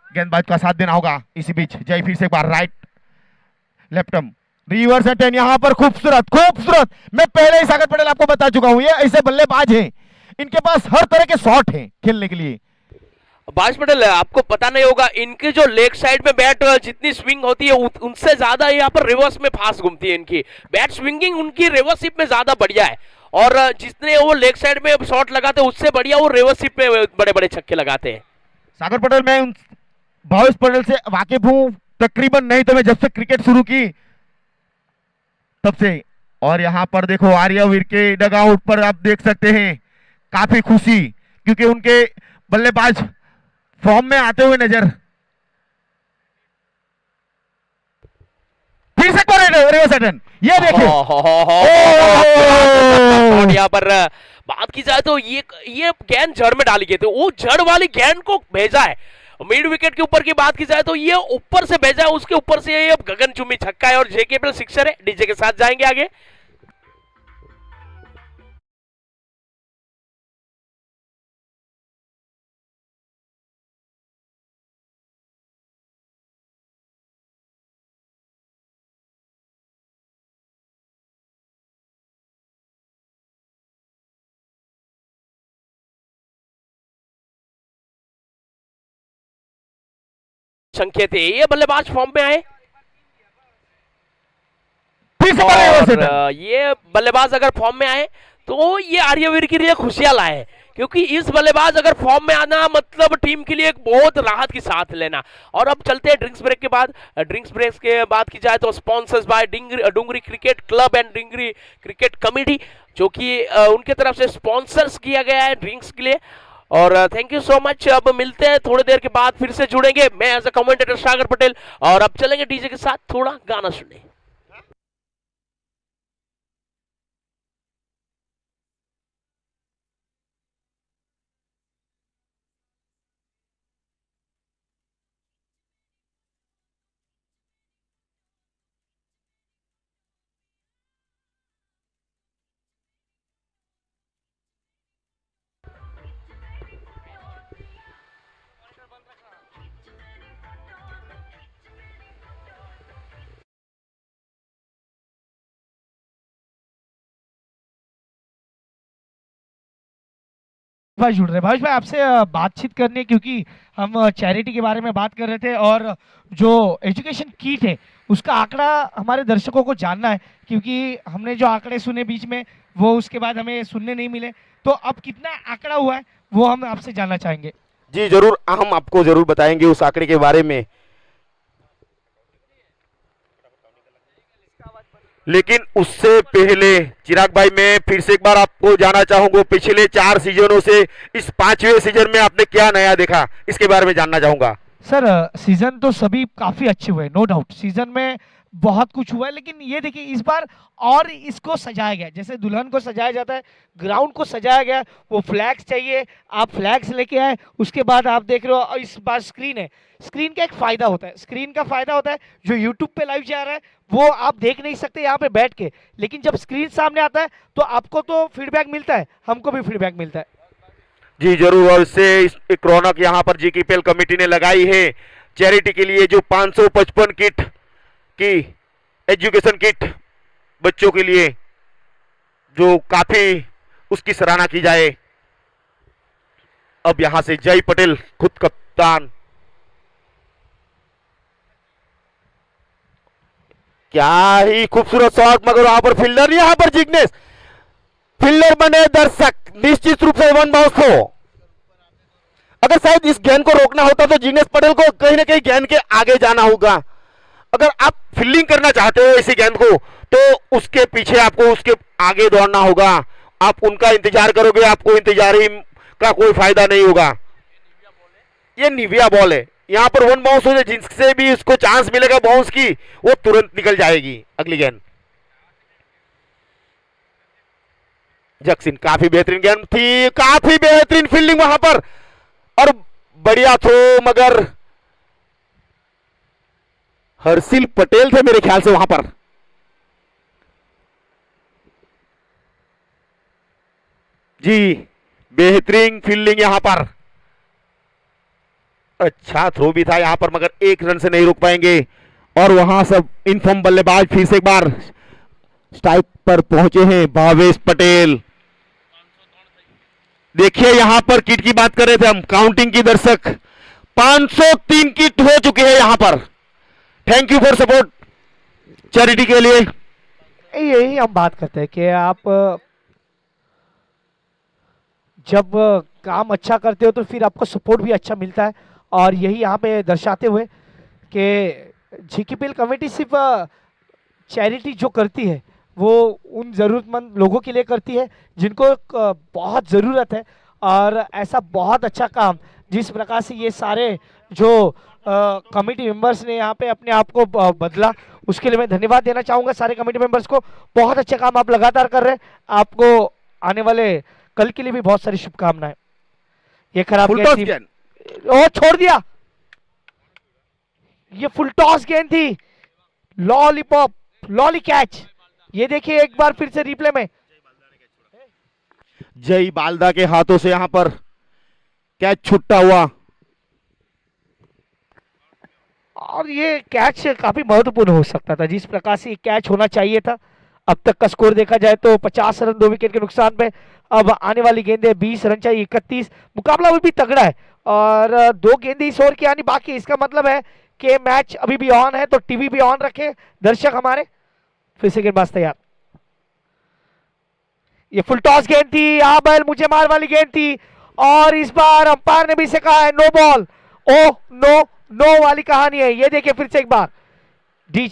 गेंदबाज का साथ देना होगा। इसी बीच जय फिर से एक बार राइट लेफ्टम रिवर्स अटेंड, यहां पर खूबसूरत खूबसूरत। मैं पहले ही सागर पटेल आपको बता चुका हूं, ये ऐसे बल्लेबाज हैं, इनके पास हर तरह के शॉट हैं खेलने के लिए। बाज पटेल, आपको पता नहीं होगा, इनके जो लेग साइड में बैट जितनी स्विंग होती है उनसे ज्यादा यहाँ पर रिवर्स में फास्ट घूमती है। इनकी बैट स्विंगिंग उनकी रिवर्स शिप में ज्यादा बढ़िया है, और जितने वो लेग साइड में शॉट लगाते हैं उससे बढ़िया वो रिवर्स शिप में बड़े बड़े छक्के लगाते हैं। सागर पटेल, मैं भावेश पटेल से वाकिफ हूं, तकरीबन नहीं तो मैं जब से क्रिकेट शुरू की तब से। और यहां पर देखो आर्यवीर के डगआउट पर आप देख सकते हैं काफी खुशी, क्योंकि उनके बल्लेबाज फॉर्म में आते हुए नजर। फिर से रिवर्स अटेंड, ये देखिए और यहाँ पर बात की जाए तो ये गेंद जड़ में डाली गई थी, वो जड़ वाली गेंद को भेजा है। मिड विकेट के ऊपर की बात की जाए तो ये ऊपर से भेजा है, उसके ऊपर से ये गगनचुंबी छक्का है और जेकेपीएल सिक्सर है। डीजे के साथ जाएंगे आगे। संकेत है, ये बल्लेबाज फॉर्म में आए, और ये बल्लेबाज अगर फॉर्म में आए तो ये आर्यवीर के लिए खुशियां लाए, क्योंकि इस बल्लेबाज अगर फॉर्म में आना मतलब टीम के लिए एक बहुत राहत की साथ लेना। और अब चलते हैं ड्रिंक्स ब्रेक के बाद। ड्रिंक्स ब्रेक के बाद की जाए तो sponsors by Dungri cricket club and Dungri cricket committee, जो कि उनके तरफ से स्पॉन्सर्स किया गया है ड्रिंक्स के लिए। और थैंक यू सो मच। अब मिलते हैं थोड़ी देर के बाद, फिर से जुड़ेंगे। मैं एज अ कमेंटेटर सागर पटेल, और अब चलेंगे डीजे के साथ थोड़ा गाना सुनने। भाई जुड़ रहे भाई आपसे बातचीत करने, क्योंकि हम चैरिटी के बारे में बात कर रहे थे और जो एजुकेशन किट है उसका आंकड़ा हमारे दर्शकों को जानना है, क्योंकि हमने जो आंकड़े सुने बीच में वो उसके बाद हमें सुनने नहीं मिले, तो अब कितना आंकड़ा हुआ है वो हम आपसे जानना चाहेंगे। जी जरूर, हम आपको जरूर बताएंगे उस आंकड़े के बारे में, लेकिन उससे पहले चिराग भाई मैं फिर से एक बार आपको जानना चाहूंगा, पिछले 4 सीजनों से इस 5वें सीजन में आपने क्या नया देखा, इसके बारे में जानना चाहूंगा। सर सीजन तो सभी काफी अच्छे हुए, नो डाउट सीजन में बहुत कुछ हुआ है, लेकिन ये देखिए इस बार और इसको सजाया गया, जैसे दुल्हन को सजाया जाता है ग्राउंड को सजाया गया। वो फ्लैग्स चाहिए, आप फ्लैग्स लेके आए, उसके बाद आप देख रहे हो और इस बार स्क्रीन है। स्क्रीन का एक फायदा होता है, स्क्रीन का फायदा होता है जो यूट्यूब पे लाइव जा रहा है वो आप देख नहीं सकते यहाँ पे बैठ के, लेकिन जब स्क्रीन सामने आता है तो आपको तो फीडबैक मिलता है, हमको भी फीडबैक मिलता है। जी जरूर, और इससे एक रौनक यहाँ पर जेकेपीएल कमेटी ने लगाई है चैरिटी के लिए, जो 555 किट की एजुकेशन किट बच्चों के लिए, जो काफी उसकी सराहना की जाए। अब यहां से जय पटेल खुद कप्तान, क्या ही खूबसूरत शॉट, मगर वहां पर फील्डर, यहां पर जिग्नेश फील्डर बने, दर्शक निश्चित रूप से वन बाउंस हो। अगर शायद इस गेंद को रोकना होता तो जिग्नेश पटेल को कहीं ना कहीं गेंद के आगे जाना होगा। अगर आप फील्डिंग करना चाहते हो इसी गेंद को तो उसके पीछे आपको उसके आगे दौड़ना होगा। आप उनका इंतजार करोगे, आपको इंतजार ही का कोई फायदा नहीं होगा। ये निविया बॉल है, यहाँ पर वन बाउंस हो जाए, जिससे भी उसको चांस मिलेगा बाउंस की वो तुरंत निकल जाएगी अगली गेंद। जक्सिन काफी बेहतरीन गेंद थी, काफी बेहतरीन फील्डिंग वहां पर और बढ़िया थ्रो, मगर हर्षिल पटेल थे मेरे ख्याल से वहां पर। जी बेहतरीन फील्डिंग यहां पर, अच्छा थ्रो भी था यहां पर, मगर एक रन से नहीं रोक पाएंगे। और वहां सब इनफॉर्म बल्लेबाज फिर से एक बार स्ट्राइक पर पहुंचे हैं भावेश पटेल। देखिए यहां पर किट की बात कर रहे थे हम, काउंटिंग की दर्शक 503 किट हो चुके हैं यहां पर। Thank you for support charity के लिए। यही हम बात करते हैं कि आप जब काम अच्छा करते हो तो फिर आपको सपोर्ट भी अच्छा मिलता है, और यही यहाँ पे दर्शाते हुए कि जीकेपीएल कमेटी सिर्फ चैरिटी जो करती है वो उन ज़रूरतमंद लोगों के लिए करती है जिनको बहुत ज़रूरत है। और ऐसा बहुत अच्छा काम जिस प्रकार से ये सारे जो कमेटी मेंबर्स ने यहाँ पे अपने आप को बदला, उसके लिए मैं धन्यवाद देना चाहूँगा सारे कमेटी मेंबर्स को। बहुत अच्छा काम आप लगातार कर रहे हैं, आपको आने वाले कल के लिए भी बहुत सारी शुभकामनाएं। ये खराब फुल गेंद टॉस थी, गेंद। ओ छोड़ दिया, ये फुल टॉस गेंद थी, लॉलीपॉप लॉली कैच। ये देखिए एक बार फिर से रिप्ले में, जय बालदा के हाथों से यहां पर कैच छुट्टा हुआ, और ये कैच काफी महत्वपूर्ण हो सकता था जिस प्रकार से कैच होना चाहिए था। अब तक का स्कोर देखा जाए तो 50 रन 2 विकेट के नुकसान पे। अब आने वाली गेंदें 20 रन चाहिए 31, मुकाबला अभी भी तगड़ा है और 2 गेंदें इस ओवर की आनी बाकी। इसका मतलब है कि मैच अभी भी ऑन है, तो टीवी भी ऑन रखे दर्शक हमारे। फिर से गेंदबाज तैयार, ये फुल टॉस गेंद थी, बैल मुझे मार वाली गेंद थी, और इस बार अंपायर ने भी से कहा है no ball. Oh no no वाली कहानी है। ये देखिए फिर से एक बार डी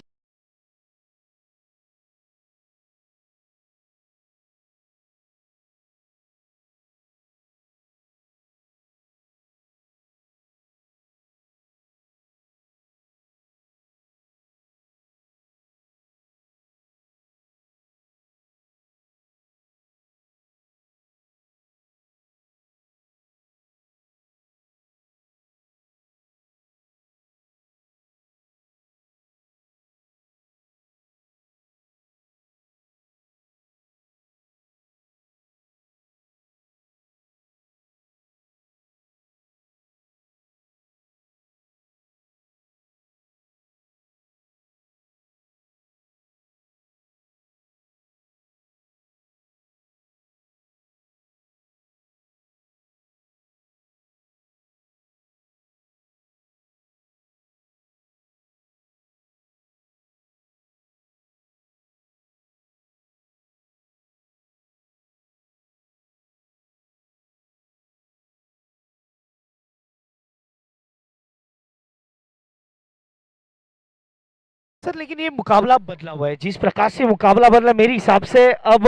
सर, लेकिन ये मुकाबला बदला हुआ है जिस प्रकार से मुकाबला बदला, मेरे हिसाब से अब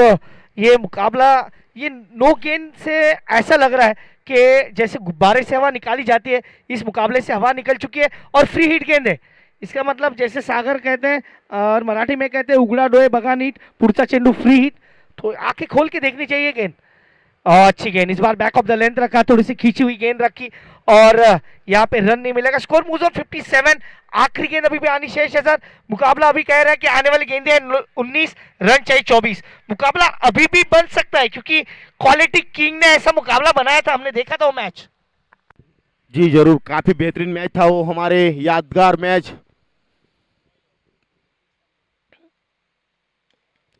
ये मुकाबला ये नो गेंद से ऐसा लग रहा है कि जैसे गुब्बारे से हवा निकाली जाती है, इस मुकाबले से हवा निकल चुकी है और फ्री हिट गेंद है। इसका मतलब जैसे सागर कहते हैं और मराठी में कहते हैं उगड़ा डोए बगा नीट पुढचा चेंडू फ्री हिट, तो आंखें खोल के देखनी चाहिए गेंद। और अच्छी गेंद, इस बार बैक ऑफ द लेंथ रखा, थोड़ी सी खींची हुई गेंद रखी और यहाँ पे रन नहीं मिलेगा। स्कोर मूव्स ऑन 57, आखिरी गेंद अभी भी आनी शेष है सर। मुकाबला अभी कह रहा है कि आने वाली गेंदें 19, रन चाहिए 24। मुकाबला अभी भी बन सकता है क्योंकि क्वालिटी किंग ने ऐसा मुकाबला बनाया था, हमने देखा था वो मैच। जी जरूर, काफी बेहतरीन मैच था वो, हमारे यादगार मैच।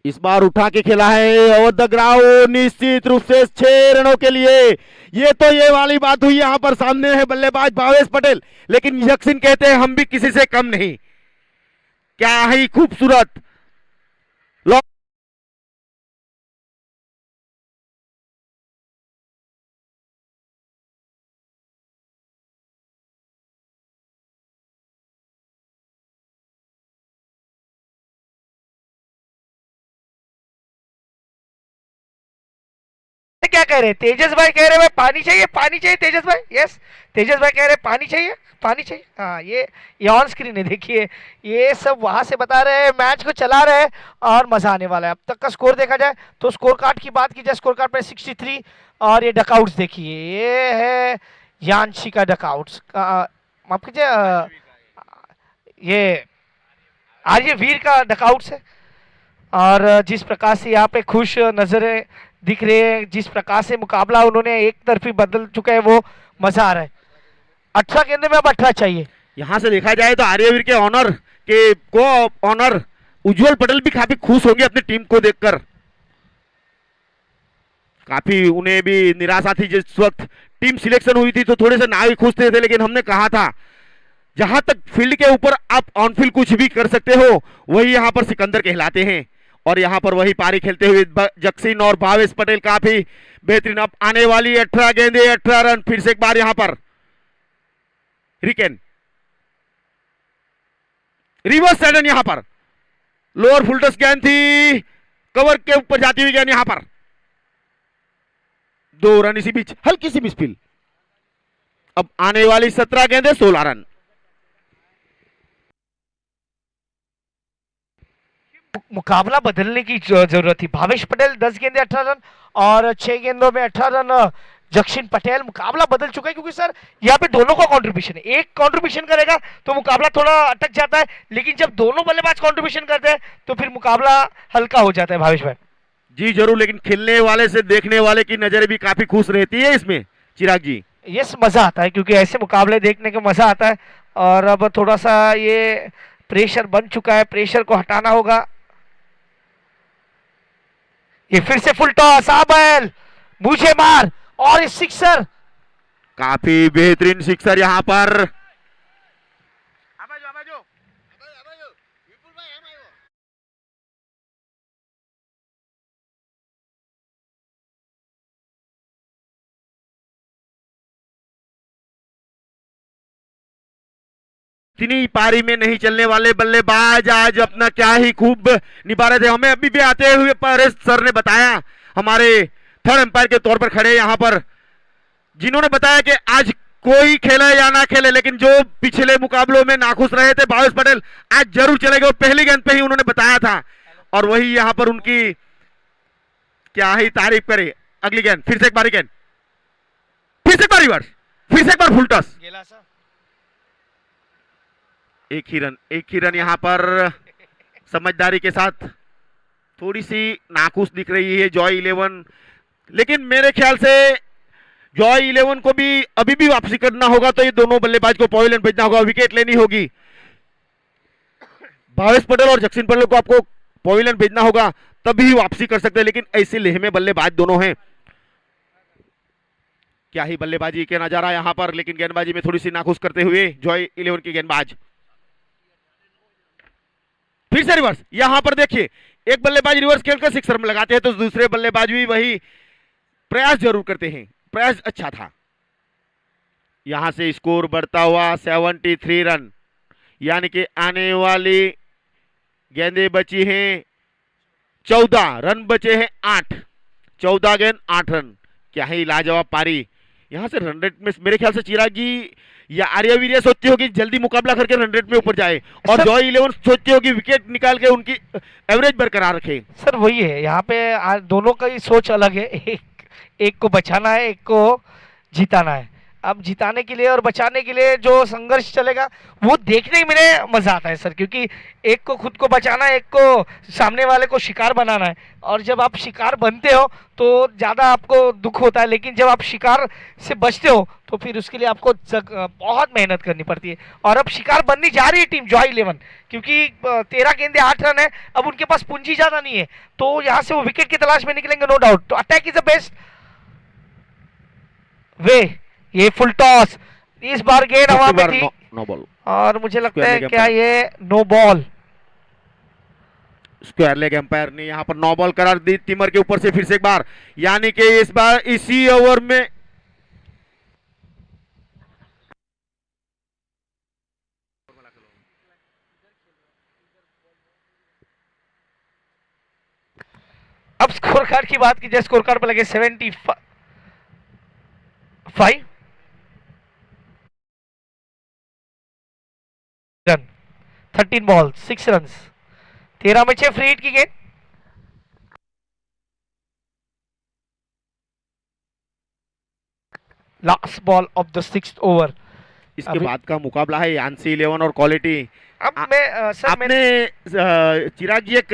इस बार उठा के खेला है और द ग्राउंड निश्चित रूप से 6 रनों के लिए। ये वाली बात हुई, यहां पर सामने है बल्लेबाज भावेश पटेल, लेकिन जक्सिन कहते हैं हम भी किसी से कम नहीं। क्या ही खूबसूरत क्या कह रहे हैं? तेजस भाई कह रहे हैं पानी चाहिए तेजस भाई। यस, तेजस भाई कह रहे हैं पानी चाहिए। हाँ, ये ऑन स्क्रीन है, देखिए ये सब वहां से बता रहे हैं, मैच को चला रहे हैं और मजा आने वाला है। अब तक का स्कोर देखा जाए तो स्कोर कार्ड की बात की जाए, स्कोर कार्ड पे 63 और ये डकआउट्स देखिए, ये है यानशी का डकआउट्स, माफ कीजिए ये आर्यवीर का डकआउट्स है। और जिस प्रकार से यहाँ पे खुश नजरें दिख रहे हैं, जिस प्रकार से मुकाबला उन्होंने एक तरफी बदल चुका है, वो मजा आ रहा है। 18 गेंदे में अब 18 चाहिए। यहां से देखा जाए तो आर्यवीर के ऑनर के को ऑनर उज्जवल पटेल भी काफी खुश होंगे अपनी टीम को देखकर। काफी उन्हें भी निराशा थी जिस वक्त टीम सिलेक्शन हुई थी, तो थोड़े से ना ही खुश थे, लेकिन हमने कहा था जहां तक फील्ड के ऊपर आप ऑन फील्ड कुछ भी कर सकते हो, वही यहां पर सिकंदर कहलाते हैं। और यहां पर वही पारी खेलते हुए जक्सिन और भावेश पटेल काफी बेहतरीन। अब आने वाली 18 गेंदे 18 रन, फिर से एक बार यहां पर रिकेन रिवर्स सडन, यहां पर लोअर फुल टॉस गेंद थी, कवर के ऊपर जाती हुई गेंद, यहां पर 2 रन, इसी बीच हल्की सी मिसफील। अब आने वाली 17 गेंदे 16 रन। मुकाबला बदलने की जरूरत थी। भावेश पटेल 10 गेंदे 18 रन और 6 गेंदों में 18 रन जक्सिन पटेल। मुकाबला बदल चुका है क्योंकि सर यहाँ पे दोनों का कंट्रीब्यूशन है। एक कंट्रीब्यूशन करेगा तो मुकाबला थोड़ा अटक जाता है, लेकिन जब दोनों बल्लेबाज कंट्रीब्यूशन करते हैं तो फिर मुकाबला हल्का हो जाता है। भावेश भाई जी जरूर, लेकिन खेलने वाले से देखने वाले की नजर भी काफी खुश रहती है इसमें चिराग जी। यस, मजा आता है क्योंकि ऐसे मुकाबले देखने का मजा आता है। और अब थोड़ा सा ये प्रेशर बन चुका है, प्रेशर को हटाना होगा। ये फिर से फुल टॉस, आबल मुझे मार, और इस सिक्सर, काफी बेहतरीन सिक्सर यहां पर। इतनी पारी में नहीं चलने वाले बल्लेबाज आज अपना क्या ही खूब निभा रहे थे। हमें अभी भी आते हुए परेश सर ने बताया, हमारे थर्ड एम्पायर के तौर पर खड़े यहां पर, जिन्होंने बताया कि आज कोई खेले या ना खेले, लेकिन जो पिछले मुकाबलों में नाखुश रहे थे भावेश पटेल, आज जरूर चलेंगे। और पहली गेंद पे ही उन्होंने बताया था, और वही यहां पर उनकी क्या ही तारीफ करे। अगली गेंद फिर से एक बारी गेंद, फिर से एक बार रिवर्स, फिर से एक बार फुल टॉस, एक ही रन यहां पर। समझदारी के साथ थोड़ी सी नाखुश दिख रही है जॉय 11, लेकिन मेरे ख्याल से जॉय 11 को भी अभी भी वापसी करना होगा, तो ये दोनों बल्लेबाज को पवेलियन भेजना होगा, विकेट लेनी होगी। भावेश पटेल और जक्सिन पटेल को आपको पवेलियन भेजना होगा, तभी वापसी कर सकते हैं, लेकिन ऐसे लेह में बल्लेबाज दोनों हैं। क्या ही बल्लेबाजी के नजारा यहां पर, लेकिन गेंदबाजी में थोड़ी सी नाखुश करते हुए जॉय 11 की गेंदबाज। फिर से रिवर्स, यहां पर देखिए एक बल्लेबाज रिवर्स खेलकर सिक्सर में लगाते हैं, तो दूसरे बल्लेबाज भी वही प्रयास जरूर करते हैं। प्रयास अच्छा था। यहां से स्कोर बढ़ता हुआ 73 रन, यानी कि आने वाली गेंदें बची हैं 14, रन बचे हैं 8, 14 गेंद 8 रन। क्या ही लाजवाब पारी। यहां से रन रेट में मेरे ख्याल से चिराग जी या आर्यवीर ये सोचती होगी जल्दी मुकाबला करके रन रेट में ऊपर जाए, और जॉय 11 सोचती होगी विकेट निकाल के उनकी एवरेज बरकरार रखे। सर वही है, यहाँ पे दोनों का ही सोच अलग है। एक को बचाना है, एक को जिताना है। अब जिताने के लिए और बचाने के लिए जो संघर्ष चलेगा वो देखने में मजा आता है सर, क्योंकि एक को खुद को बचाना है, एक को सामने वाले को शिकार बनाना है। और जब आप शिकार बनते हो तो ज़्यादा आपको दुख होता है, लेकिन जब आप शिकार से बचते हो तो फिर उसके लिए आपको बहुत मेहनत करनी पड़ती है। और अब शिकार बननी जा रही है टीम जॉय 11, क्योंकि 13 गेंदे 8 रन है। अब उनके पास पूंजी ज़्यादा नहीं है, तो यहाँ से वो विकेट की तलाश में निकलेंगे नो डाउट। तो attack is the best way. ये फुल टॉस, इस बार गेंद हवा में थी, नो बॉल, और मुझे लगता है क्या ये no ball. Square leg umpire ने यहां पर नो बॉल करार दी तिमर के ऊपर से फिर से एक बार, यानी कि इस बार इसी ओवर में अब स्कोर कार्ड की बात की जाए, स्कोर कार्ड पर लगे 75 5 रन, 13 बॉल 6 रन, 13 में 6 फ्री हिट की गेंद। Last ball of the 6th over. इसके अभी- बाद का मुकाबला है यान्सी 11 और क्वालिटी। अब मैं सर आपने चिराग जी एक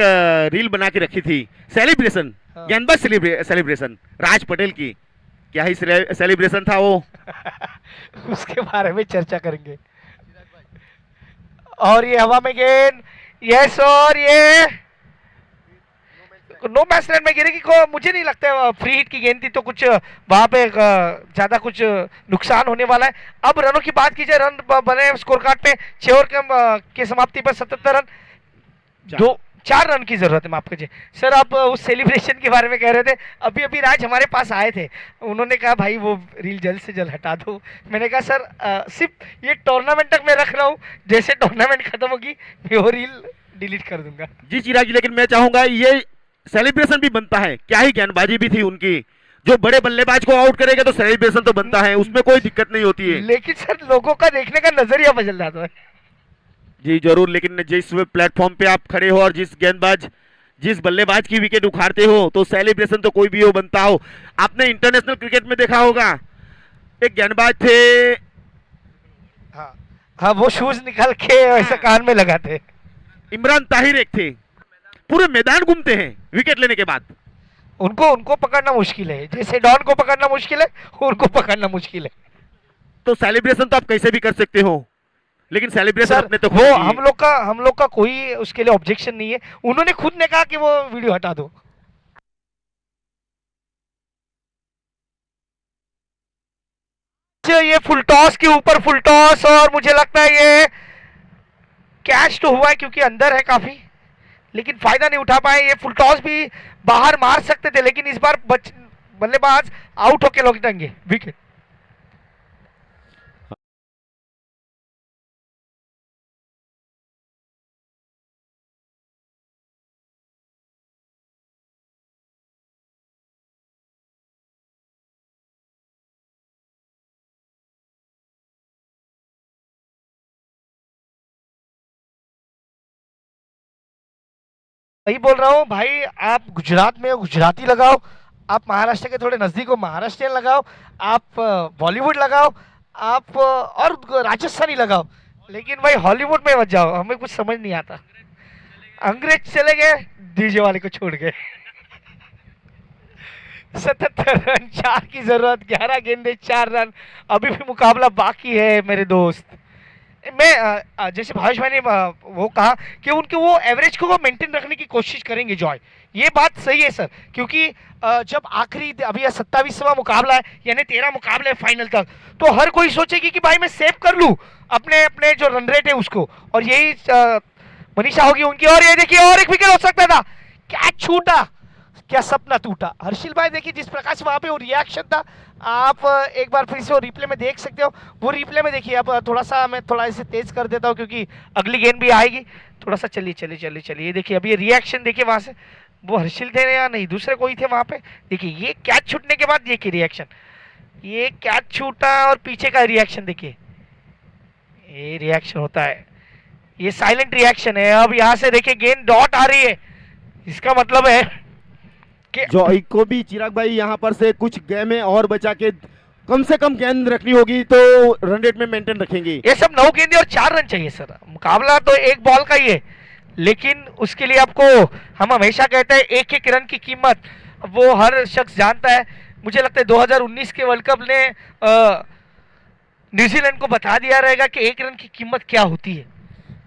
रील बना के रखी थी, सेलिब्रेशन, हाँ। गेंदबाज सेलिब्रेशन राज पटेल की, क्या ही सेलिब्रेशन था वो? उसके बारे में चर्चा करेंगे। और ये हवा में गेंद, यस, और ये नो मैच लाइन में गिरेगी को मुझे नहीं लगता है, फ्री हिट की गेंद थी तो कुछ वहां पे ज्यादा कुछ नुकसान होने वाला है। अब रनों की बात की जाए, रन बने स्कोर कार्ड पे 6 ओवर के समाप्ति पर 77 रन, 4 रन की जरूरत है, माफ कीजिए सर। आप उस सेलिब्रेशन के बारे में कह रहे थे, अभी अभी राज हमारे पास आए थे, उन्होंने कहा भाई वो रील जल्द से जल्द हटा दो। मैंने कहा सर सिर्फ ये टूर्नामेंट तक मैं रख रहा हूँ, जैसे टूर्नामेंट खत्म होगी मैं वो रील डिलीट कर दूंगा। जी चिराग जी, लेकिन मैं चाहूंगा ये सेलिब्रेशन भी बनता है, क्या ही गेंदबाजी भी थी उनकी, जो बड़े बल्लेबाज को आउट करेगा तो सेलिब्रेशन तो बनता है, उसमें कोई दिक्कत नहीं होती है। लेकिन सर लोगों का देखने का नजरिया बदल जाता है। जी जरूर, लेकिन जिस प्लेटफॉर्म पे आप खड़े हो और जिस बल्लेबाज की विकेट उखाड़ते हो तो सेलिब्रेशन तो कोई भी हो बनता हो। आपने इंटरनेशनल क्रिकेट में देखा होगा, एक गेंदबाज थे, हाँ हाँ, वो शूज निकाल के ऐसा कान में लगाते। इमरान ताहिर एक थे, पूरे मैदान घूमते हैं विकेट लेने के बाद। उनको पकड़ना मुश्किल है, जैसे डॉन को पकड़ना मुश्किल है, उनको पकड़ना मुश्किल है। तो सेलिब्रेशन तो आप कैसे भी कर सकते हो, लेकिन सेलिब्रेशन सर अपने तो वो हम लोग का कोई उसके लिए ऑब्जेक्शन नहीं है, उन्होंने खुद ने कहा कि वो वीडियो हटा दो। ये फुल टॉस के ऊपर फुल टॉस, और मुझे लगता है ये कैच तो हुआ है क्योंकि अंदर है काफी, लेकिन फायदा नहीं उठा पाए। ये फुल टॉस भी बाहर मार सकते थे, लेकिन इस बार बल्लेबाज आउट होके लौटेंगे विकेट। वही बोल रहा हूँ भाई, आप गुजरात में हो गुजराती लगाओ, आप महाराष्ट्र के थोड़े नजदीक हो महाराष्ट्रियन लगाओ, आप बॉलीवुड लगाओ, आप और राजस्थानी लगाओ, लेकिन भाई हॉलीवुड में मत जाओ, हमें कुछ समझ नहीं आता। अंग्रेज चले गए, डीजे वाले को छोड़ गए। 77 रन, 4 की जरूरत, 11 गेंदे 4 रन, अभी भी मुकाबला बाकी है मेरे दोस्त। मैं जैसे भावेश भाई ने वो कहा कि उनके वो एवरेज को वो मेंटेन रखने की कोशिश करेंगे जॉय, ये बात सही है सर, क्योंकि जब आखिरी अभी 27वां मुकाबला है, यानी 13 मुकाबले फाइनल तक, तो हर कोई सोचेगी कि भाई मैं सेव कर लूं अपने अपने जो रन रेट है उसको, और यही मनीषा होगी उनकी। और ये देखिए और एक विकेट हो सकता था, कैच छूटा, क्या सपना टूटा। हर्षिल भाई देखिए जिस प्रकार से वहां पे वो रिएक्शन था, आप एक बार फिर से वो रिप्ले में देख सकते हो, वो रिप्ले में देखिए। अब थोड़ा सा मैं थोड़ा इसे तेज कर देता हूँ क्योंकि अगली गेंद भी आएगी, थोड़ा सा चलिए चलिए चलिए चलिए, ये देखिए अभी ये रिएक्शन देखिए वहां से, वो हर्षिल थे या नहीं दूसरे कोई थे वहां पे, देखिए ये कैच छूटने के बाद देखिए रिएक्शन, ये कैच छूटा और पीछे का रिएक्शन देखिए, ये रिएक्शन होता है, ये साइलेंट रिएक्शन है। अब यहाँ से देखिए गेंद डॉट आ रही है, इसका मतलब है जॉय को भी चिराग भाई यहाँ पर से कुछ गेंद और बचा के कम से कम गेंद रखनी होगी तो रन रेट में मेंटेन रखेंगे। ये सब 9 गेंदे और 4 रन चाहिए सर, मुकाबला तो एक बॉल का ही है, लेकिन उसके लिए आपको हम हमेशा कहते हैं एक एक रन की कीमत वो हर शख्स जानता है। मुझे लगता है 2019 के वर्ल्ड कप ने न्यूजीलैंड को बता दिया रहेगा कि एक रन की कीमत क्या होती है,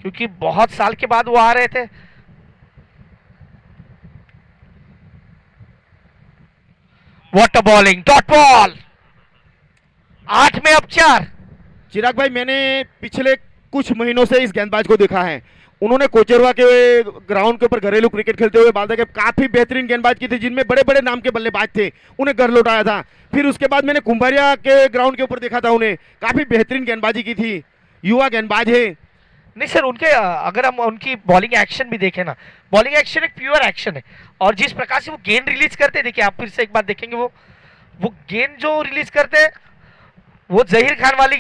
क्योंकि बहुत साल के बाद वो आ रहे थे। What a bowling, dot ball, 8 में अब 4। चिराग भाई मैंने पिछले कुछ महीनों से इस गेंदबाज को देखा है, उन्होंने कोचरवा के ग्राउंड के ऊपर घरेलू क्रिकेट खेलते हुए बालदा के काफी बेहतरीन गेंदबाज की थी, जिनमें बड़े बड़े नाम के बल्लेबाज थे, उन्हें घर लौटाया था। फिर उसके बाद मैंने कुंभारिया के ग्राउंड के ऊपर देखा था, उन्हें काफी बेहतरीन गेंदबाजी की थी, युवा गेंदबाज है। नहीं सर, उनके अगर हम उनकी बॉलिंग एक्शन भी देखें ना, बॉलिंग एक्शन एक प्योर एक्शन है, और जिस प्रकार से वो गेंद रिलीज करते हैं, देखिए आप फिर से एक बार देखेंगे वो गेंद जो रिलीज करते हैं वो जहीर खान वाली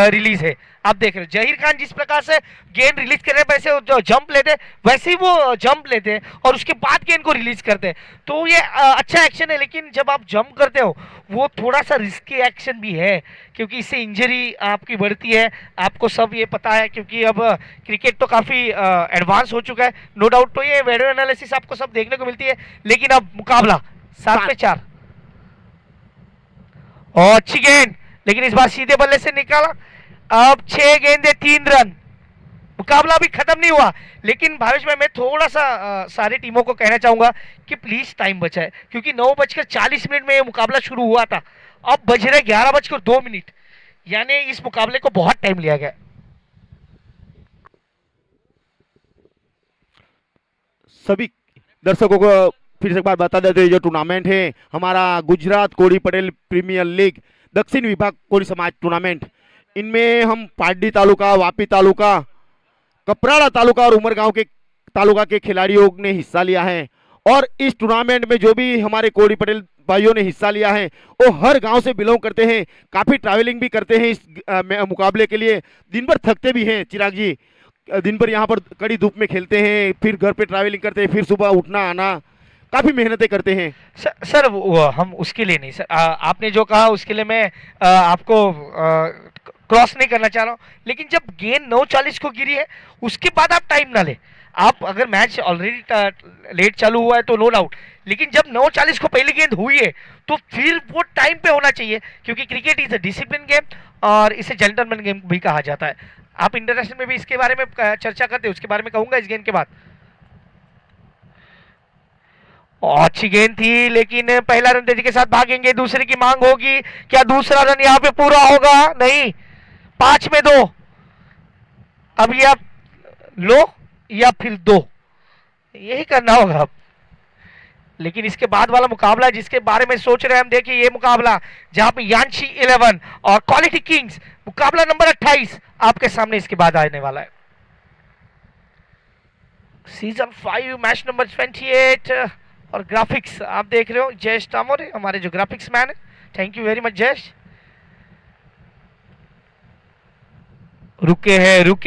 रिलीज है। आप देख रहे हो जहीर खान जिस प्रकार से गेंद रिलीज कर रहे हैं, वैसे जो जंप लेते हैं वैसे ही वो जंप लेते हैं और उसके बाद गेंद को रिलीज करते हैं। तो ये अच्छा एक्शन है, लेकिन जब आप जंप करते हो वो थोड़ा सा रिस्की एक्शन भी है, क्योंकि इससे इंजरी आपकी बढ़ती है। आपको सब ये पता है, क्योंकि अब क्रिकेट तो काफ़ी एडवांस हो चुका है, नो डाउट। तो ये वीडियो एनालिसिस आपको सब देखने को मिलती है, लेकिन अब मुकाबला 7 पे 4 और अच्छी गेंद, लेकिन इस बार सीधे बल्ले से निकाला। अब 6 गेंदे 3 रन, मुकाबला अभी खत्म नहीं हुआ। लेकिन भावेश भाई मैं थोड़ा सा सारी टीमों को कहना चाहूंगा कि प्लीज टाइम बचाए, क्योंकि 9:40 में ये मुकाबला शुरू हुआ था, अब बज रहे 11:02, यानी इस मुकाबले को बहुत टाइम लिया गया। सभी दर्शकों को फिर से एक बार बता देते हैं, जो टूर्नामेंट है हमारा गुजरात कोड़ी पटेल प्रीमियर लीग दक्षिण विभाग कोड़ी समाज टूर्नामेंट, इनमें हम पारडी तालुका, वापी तालुका, कपराड़ा तालुका और उमरगांव के तालुका के खिलाड़ियों ने हिस्सा लिया है। और इस टूर्नामेंट में जो भी हमारे कोड़ी पटेल भाइयों ने हिस्सा लिया है वो हर गांव से बिलोंग करते हैं, काफ़ी ट्रैवलिंग भी करते हैं इस मुकाबले के लिए, दिन भर थकते भी हैं। चिराग जी, दिन भर यहाँ पर कड़ी धूप में खेलते हैं, फिर घर पे ट्रैवलिंग करते हैं, फिर सुबह उठना आना, काफ़ी मेहनतें करते हैं। सर हम उसके लिए नहीं, सर आपने जो कहा उसके लिए मैं आपको क्रॉस नहीं करना चाह रहा हूँ, लेकिन जब गेंद 9:40 को गिरी है उसके बाद आप टाइम ना ले। आप अगर मैच ऑलरेडी लेट चालू हुआ है तो नो डाउट, लेकिन जब 9:40 को पहली गेंद हुई है तो फिर वो टाइम पे होना चाहिए, क्योंकि cricket is a discipline game और इसे जेंटलमैन गेम भी कहा जाता है। आप इंटरनेशनल में भी इसके बारे में चर्चा करते हैं, उसके बारे में कहूंगा इस गेंद के बाद। अच्छी गेंद थी, लेकिन पहला रन तेजी के साथ भागेंगे, दूसरे की मांग होगी, क्या दूसरा रन यहाँ पे पूरा होगा? नहीं, 5 में 2। अब ये आप लो या फिर 2, यही करना होगा अब। लेकिन इसके बाद वाला मुकाबला जिसके बारे में सोच रहे हैं हम, देखिए ये मुकाबला जहां पे यांशी 11 और क्वालिटी किंग्स, मुकाबला नंबर 28 आपके सामने इसके बाद आने वाला है। सीजन 5 मैच नंबर 28 और ग्राफिक्स आप देख रहे हो जयेश टामोरे, हमारे जो ग्राफिक्स मैन है। Thank you very much Jayesh. रुके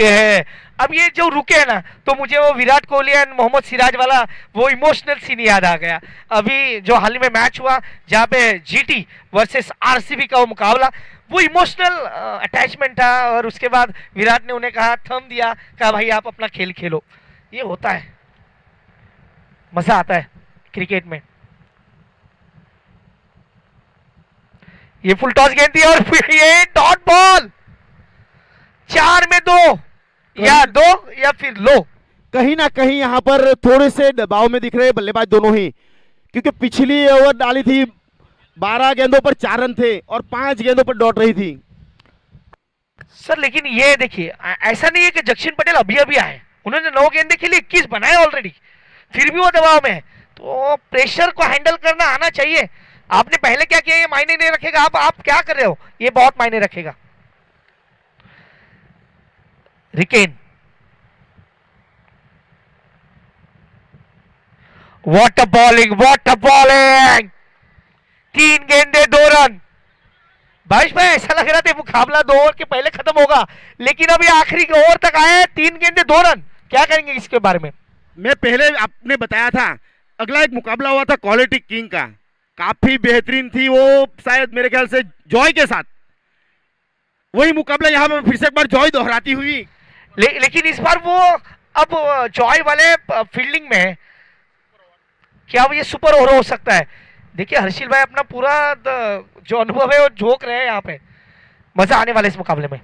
हैं। अब ये जो रुके हैं ना, तो मुझे वो विराट कोहली एंड मोहम्मद सिराज वाला वो इमोशनल सीन याद आ गया। अभी जो हाल ही में मैच हुआ जहाँ पे जीटी वर्सेस आरसीबी का वो मुकाबला, वो इमोशनल अटैचमेंट था, और उसके बाद विराट ने उन्हें कहा, थम दिया, कहा भाई आप अपना खेल खेलो। ये होता है, मजा आता है क्रिकेट में। ये फुल टॉस गेंद थी और फिर ये डॉट बॉल, 4 में 2 या 2 या फिर लो। कहीं ना कहीं यहाँ पर थोड़े से दबाव में दिख रहे हैं बल्लेबाज दोनों ही, क्योंकि पिछली ओवर डाली थी 12 गेंदों पर 4 रन थे और 5 गेंदों पर डॉट रही थी। सर लेकिन ये देखिए, ऐसा नहीं है कि जक्षिन पटेल अभी अभी आए, उन्होंने 9 गेंदे खेली, 21 बनाए ऑलरेडी, फिर भी वो दबाव में है। तो प्रेशर को हैंडल करना आना चाहिए। आपने पहले क्या किया ये मायने नहीं रखेगा, आप क्या कर रहे हो ये बहुत मायने रखेगा। रिकेन, व्हाट अ बॉलिंग, 3 गेंदे 2 रन। भाई ऐसा लग रहा था मुकाबला 2 ओवर के पहले खत्म होगा, लेकिन अभी आखिरी ओवर तक आए, 3 गेंदे 2 रन। क्या कहेंगे इसके बारे में? मैं पहले आपने बताया था अगला एक मुकाबला हुआ था क्वालिटी किंग का, काफी बेहतरीन थी वो, शायद मेरे ख्याल से जॉय के साथ। वही मुकाबला यहाँ पर फिर से एक बार जॉय दोहराती हुई, लेकिन इस बार वो अब जॉय वाले फील्डिंग में है, क्या वो ये सुपर ओवर हो सकता है? देखिए हर्षिल भाई अपना पूरा जो अनुभव है वो झोंक रहे हैं यहाँ पे, मजा आने वाला इस मुकाबले में।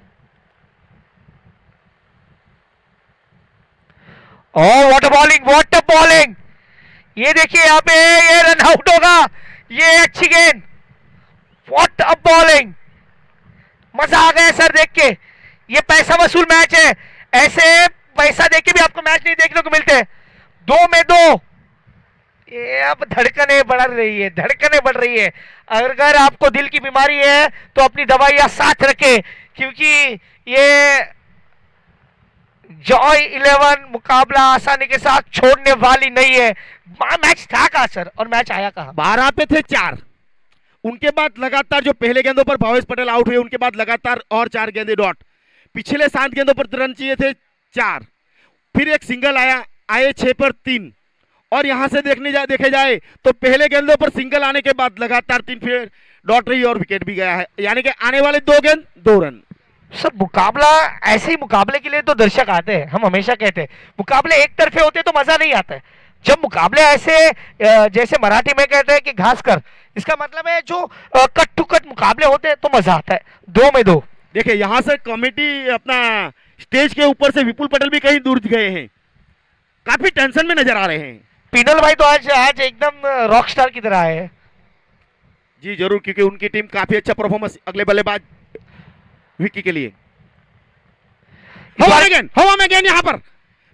ओह व्हाट अ बॉलिंग, ये देखिए यहाँ पे ये रन आउट होगा, ये अच्छी गेंद, व्हाट अ बॉलिंग, मजा आ गया सर देख के। ये पैसा वसूल मैच है, ऐसे पैसा देके भी आपको मैच नहीं देखने को मिलते। 2 में 2, ये अब धड़कने बढ़ रही है। अगर आपको दिल की बीमारी है तो अपनी दवाइयां साथ रखें, क्योंकि ये जॉय 11 मुकाबला आसानी के साथ छोड़ने वाली नहीं है। मैच था कहाँ सर, और मैच आया कहाँ? 12 पे थे 4, उनके बाद लगातार जो पहले गेंदों पर भावेश पटेल आउट हुए, उनके बाद लगातार और 4 गेंदे डॉट। पिछले 7 गेंदों पर रन चाहिए थे 4, फिर एक सिंगल आए 6 पर 3। और यहां से देखे जाए तो पहले गेंदों पर सिंगल आने के बाद लगातार 3 फिर डॉट रही और विकेट भी गया है, यानी कि आने वाले 2 गेंद 2 रन। सर मुकाबला, ऐसे ही मुकाबले के लिए तो दर्शक आते हैं। हम हमेशा कहते हैं मुकाबले एक तरफे होते तो मजा नहीं आता है। जब मुकाबले ऐसे जैसे मराठी में कहते हैं कि घास कर, इसका मतलब है जो कट टू कट मुकाबले होते हैं तो मजा आता है। 2 में 2। देखिए यहां से कमेटी अपना स्टेज के ऊपर से विपुल पटेल भी कहीं दूर गए हैं, काफी टेंशन में नजर आ रहे हैं। पिनल भाई तो आज एकदम रॉक स्टार की तरह आए हैं। जी जरूर, क्योंकि उनकी टीम काफी अच्छा परफॉर्मेंस अगले बल्लेबाज विकी के लिए। हवा में गेंद यहां पर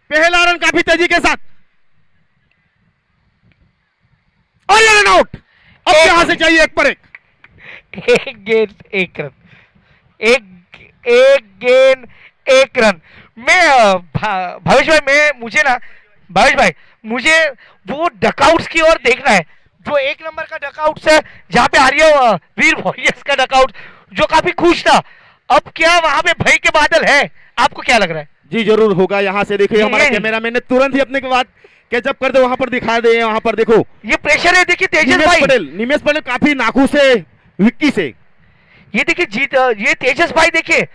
पहला रन काफी तेजी के साथ और ये रन आउट। अब यहां से चाहिए 1 पर 1। गेंद 1 रन, एक गेंद 1 रन। भावेश भाई मुझे वो डकआउट्स की ओर देखना है। जो 1 नंबर का डकआउट है जहां पे वीर वॉरियर्स का डकआउट जो काफी खुश था, अब क्या वहां पे भय के बादल है? आपको क्या लग रहा है? जी जरूर होगा। यहां से देखिए हमारे कैमरामैन ने तुरंत ही अपने के बाद कैचअप कर दे, वहां पर दिखा दे। वहां पर देखो ये प्रेशर है। देखिए निमेश पटेल काफी नाखुश है विक्की से। ये देखिए ये तेजस भाई देखिए,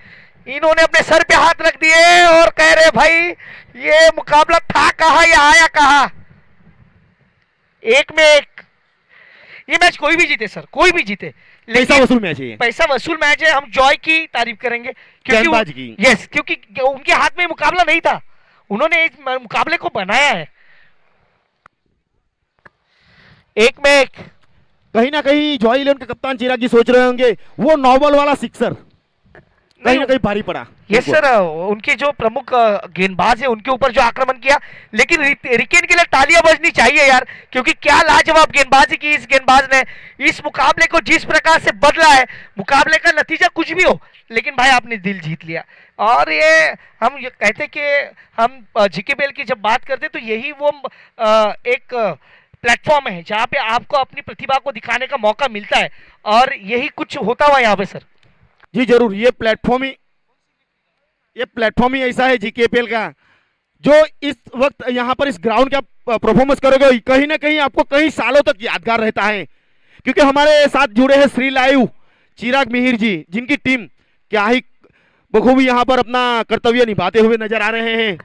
इन्होंने अपने सर पे हाथ रख दिए और कह रहे भाई ये मुकाबला था कहां या आया कहां। 1 में 1। ये मैच कोई भी जीते सर, कोई भी जीते, पैसा वसूल मैच है। पैसा वसूल मैच है। हम जॉय की तारीफ करेंगे क्योंकि यस, क्योंकि उनके हाथ में मुकाबला नहीं था, उन्होंने इस मुकाबले को बनाया है। 1 में 1। कहीं ना कहीं जॉय इलेवन के कप्तान चिराग जी सोच रहे होंगे वो नॉबल वाला सिक्सर कहीं ना कहीं भारी पड़ा। यस सर, उनके जो प्रमुख गेंदबाज है उनके ऊपर जो आक्रमण किया, लेकिन रिकेन के लिए तालियां बजनी चाहिए यार, क्योंकि क्या लाजवाब गेंदबाजी की इस गेंदबाज ने। इस मुकाबले को जिस प्रकार से बदला है, मुकाबले का नतीजा कुछ भी हो, लेकिन भाई आपने दिल जीत लिया। और ये हम ये कहते कि हम जीकेपीएल की जब बात करते तो यही वो एक प्लेटफॉर्म है जहाँ पे आपको अपनी प्रतिभा को दिखाने का मौका मिलता है, और यही कुछ होता हुआ यहाँ पे सर। जी जरूर, ये प्लेटफॉर्म ही ऐसा है जीकेपीएल का, जो इस वक्त यहाँ पर इस ग्राउंड का परफॉर्मेंस करोगे कहीं ना कहीं आपको कई सालों तक यादगार रहता है। क्योंकि हमारे साथ जुड़े हैं श्री लाइव चिराग मिहिर जी, जिनकी टीम क्या ही बखूबी यहाँ पर अपना कर्तव्य निभाते हुए नजर आ रहे हैं।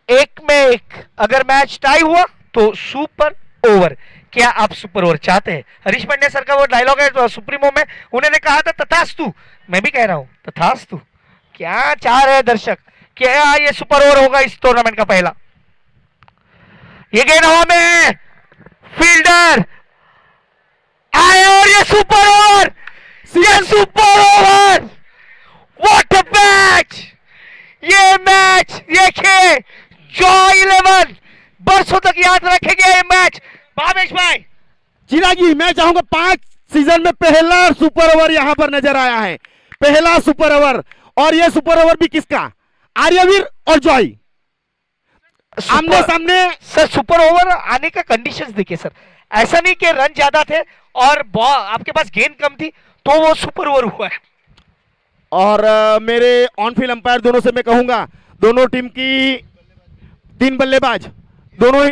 1 में 1 अगर मैच टाई हुआ तो सुपर ओवर। क्या आप सुपर ओवर चाहते हैं? हरीश पांड्या सर का वो डायलॉग है तो सुप्रीमो में, उन्होंने कहा था तथास्तु, मैं भी कह रहा हूं तथास्तु। क्या चाह रहे हैं दर्शक? क्या ये सुपर ओवर होगा इस टूर्नामेंट का पहला? ये गेंद हवा में, फील्डर आए और ये सुपर ओवर, ये super over, what a match! ये मैच देखिए, जॉय इलेवन बरसों तक याद रखेंगे ये मैच। भावेश भाई, चिराग जी, मैं चाहूंगा 5 सीजन में पहला सुपर ओवर यहां पर नजर आया है, पहला सुपर ओवर। और ये सुपर ओवर भी किसका? आर्यवीर और जॉय आमने सामने। सर सुपर ओवर आने का कंडीशंस देखिए सर, ऐसा नहीं कि रन ज्यादा थे और आपके पास गेंद कम थी तो वो सुपर ओवर हुआ है। और मेरे ऑन फील्ड अंपायर दोनों से मैं कहूंगा, दोनों टीम की 3 बल्लेबाज दोनों ही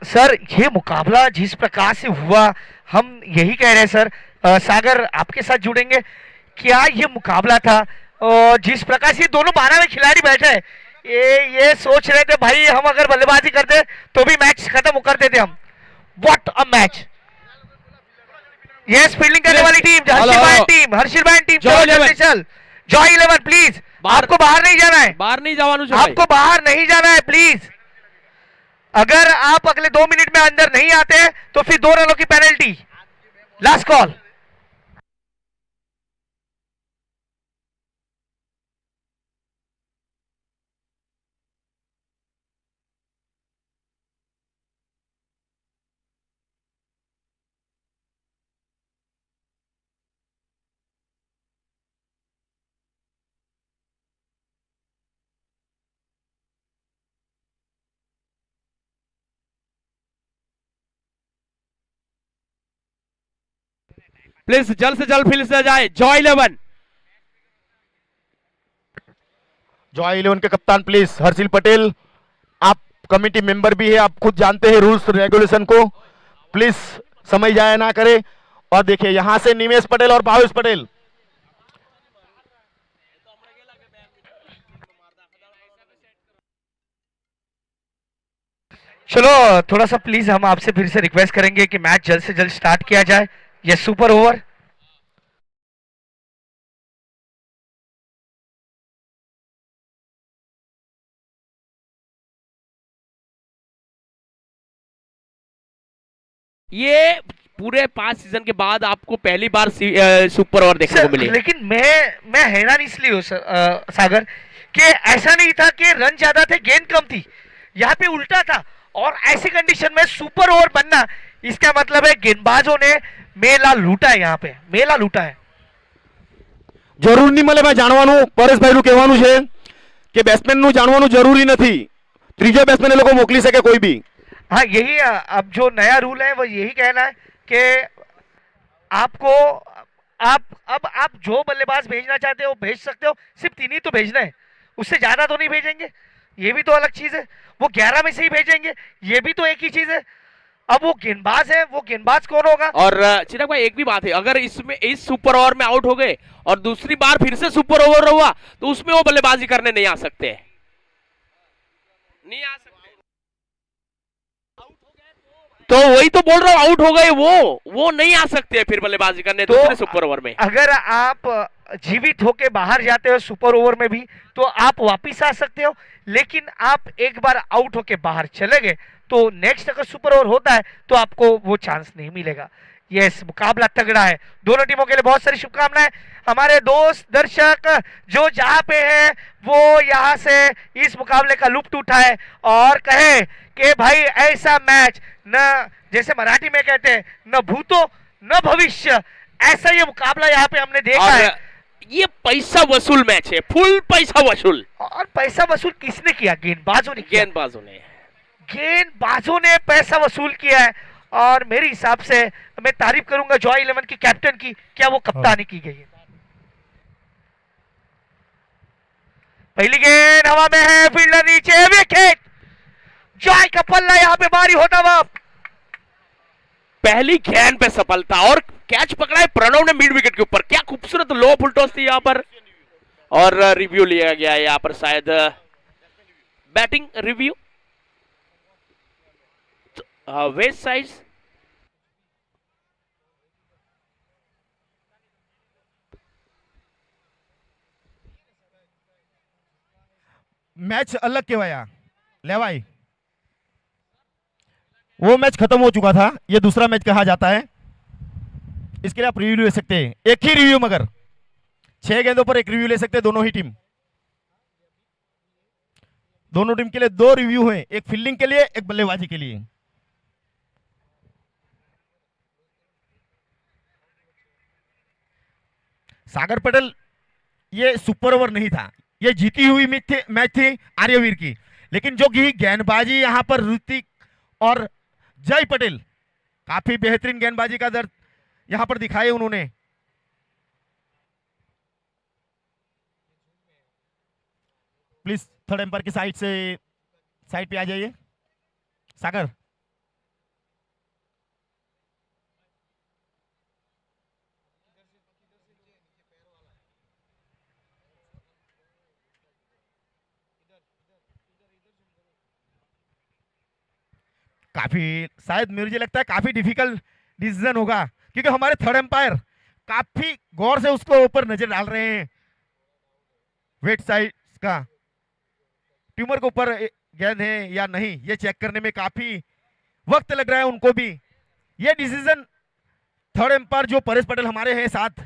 सर ये मुकाबला जिस प्रकार से हुआ, हम यही कह रहे हैं सर। सागर आपके साथ जुड़ेंगे, क्या ये मुकाबला था? और जिस प्रकार से दोनों 12वें खिलाड़ी बैठे हैं, ये सोच रहे थे भाई हम अगर बल्लेबाजी करते तो भी मैच खत्म कर देते हम। What a match! Yes fielding करने वाली team hello, Harshil hello. Team Harshil team Joy चलो जल्दी 11। चल जॉय 11 प्लीज बाहर- आपको बाहर नहीं जाना है बाहर नहीं जवानु છે ભાઈ आपको बाहर नहीं जाना है प्लीज अगर आप अगले 2 मिनट में अंदर नहीं आते तो फिर 2 रनों की पेनल्टी लास्ट कॉल प्लीज जल्द से जल्द फील्ड से जाए जॉय 11 जॉय 11 के कप्तान प्लीज हर्षिल पटेल, आप कमेटी मेंबर भी है, आप खुद जानते हैं रूल्स रेगुलेशन को, प्लीज समय जाया ना करें। और देखिए यहां से निमेश पटेल और भावेश पटेल, चलो थोड़ा सा प्लीज हम आपसे फिर से रिक्वेस्ट करेंगे कि मैच जल्द से जल्द स्टार्ट किया जाए ये सुपर ओवर ये पूरे 5 सीजन के बाद आपको पहली बार सुपर ओवर देखने को मिली। लेकिन मैं हैरान इसलिए हूँ सागर कि ऐसा नहीं था कि रन ज्यादा थे गेंद कम थी यहाँ पे उल्टा था और ऐसी कंडीशन में सुपर ओवर बनना इसका मतलब है गेंदबाजों ने मेला लूटा है यहाँ पे मेला लूटा है જરૂર નહીં મળે ભાઈ જાણવાનું, પરેશભાઈનું કહેવાનું છે કે બેટ્સમેનનું જાણવાનું જરૂરી નથી, ત્રીજો બેટ્સમેન એ લોકો મોકલી શકે કોઈ બી। हाँ यही अब जो नया रूल है वो यही कहना है कि आपको आप जो बल्लेबाज भेजना चाहते हो भेज सकते हो सिर्फ 3 ही तो भेजना है उससे ज्यादा तो नहीं भेजेंगे ये भी तो अलग चीज है वो 11 में से ही भेजेंगे ये भी तो एक ही चीज है अब वो गेंदबाज है वो गेंदबाज कौन होगा और चिराग भाई एक भी बात है, अगर इसमें इस सुपर ओवर में आउट हो गए और दूसरी बार फिर से सुपर ओवर हुआ तो उसमें वो बल्लेबाजी करने नहीं आ सकते, नहीं आ सकते। तो वही तो बोल रहा हूँ, आउट हो गए वो नहीं आ सकते फिर बल्लेबाजी करने तो दूसरे सुपर ओवर में। अगर आप जीवित होके बाहर जाते हो सुपर ओवर में भी तो आप वापिस आ सकते हो लेकिन आप एक बार आउट होके बाहर चले गए तो नेक्स्ट अगर सुपर ओवर होता है तो आपको वो चांस नहीं मिलेगा। यस मुकाबला तगड़ा है दोनों टीमों के लिए बहुत सारी शुभकामनाएं हमारे दोस्त दर्शक जो जहां पे हैं वो यहां से इस मुकाबले का लुत्फ उठाए और कहे कि भाई ऐसा मैच न जैसे मराठी में कहते हैं न भूतो न भविष्य ऐसा ये मुकाबला यहाँ पे हमने देखा है और ये पैसा वसूल मैच है, फुल पैसा वसूल। और पैसा वसूल किसने किया गेंदबाजों ने किया गेंदबाजों ने गेंदबाजों ने पैसा वसूल किया है और मेरे हिसाब से मैं तारीफ करूंगा जॉय 11 की कैप्टन की क्या वो कप्तानी की गई है पहली गेंद हवा में है फील्डर नीचे विकेट जॉय का पल्ला यहाँ पे भारी होता हुआ पहली गेंद पे सफलता और कैच पकड़ा है प्रणव ने मिड विकेट के ऊपर, क्या खूबसूरत लो फुल टॉस थी यहाँ पर और रिव्यू लिया गया है यहाँ पर शायद batting review west side match अलग केवाया लेवाई वो मैच खत्म हो चुका था, ये दूसरा मैच कहा जाता है, इसके लिए आप रिव्यू ले सकते हैं, एक ही रिव्यू मगर 6 गेंदों पर एक रिव्यू ले सकते हैं दोनों ही टीम, दोनों टीम के लिए 2 रिव्यू हैं, एक फील्डिंग के लिए एक बल्लेबाजी के लिए। सागर पटेल ये सुपर ओवर नहीं था, ये जीती हुई मैच थी आर्यवीर की, लेकिन जो की गेंदबाजी यहां पर ऋतिक और जय पटेल काफी बेहतरीन गेंदबाजी का दर्द यहां पर दिखाए उन्होंने। प्लीज थर्ड एम्पायर की साइड पे आ जाइए सागर। काफी शायद मुझे लगता है काफी डिफिकल्ट डिसीजन होगा, क्योंकि हमारे थर्ड एम्पायर काफी गौर से उसको ऊपर नजर डाल रहे हैं, वेट साइड का ट्यूमर के ऊपर गेंद है या नहीं ये चेक करने में काफी वक्त लग रहा है उनको भी। ये डिसीजन थर्ड एम्पायर जो परेश पटेल हमारे हैं साथ,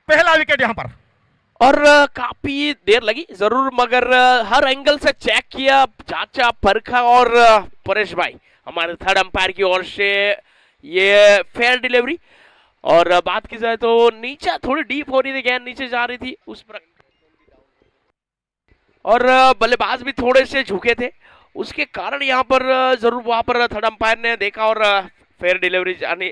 पहला विकेट यहां पर। और काफी देर लगी जरूर, मगर हर एंगल से चेक किया, जांचा, परखा, और परेश भाई हमारे थर्ड अंपायर की ओर से ये फेयर डिलीवरी। और बात की जाए तो नीचे थोड़ी डीप हो रही थी, गेंद नीचे जा रही थी उस पर, और बल्लेबाज भी थोड़े से झुके थे, उसके कारण यहाँ पर जरूर वहां पर थर्ड अंपायर ने देखा और फेयर डिलीवरी जानी।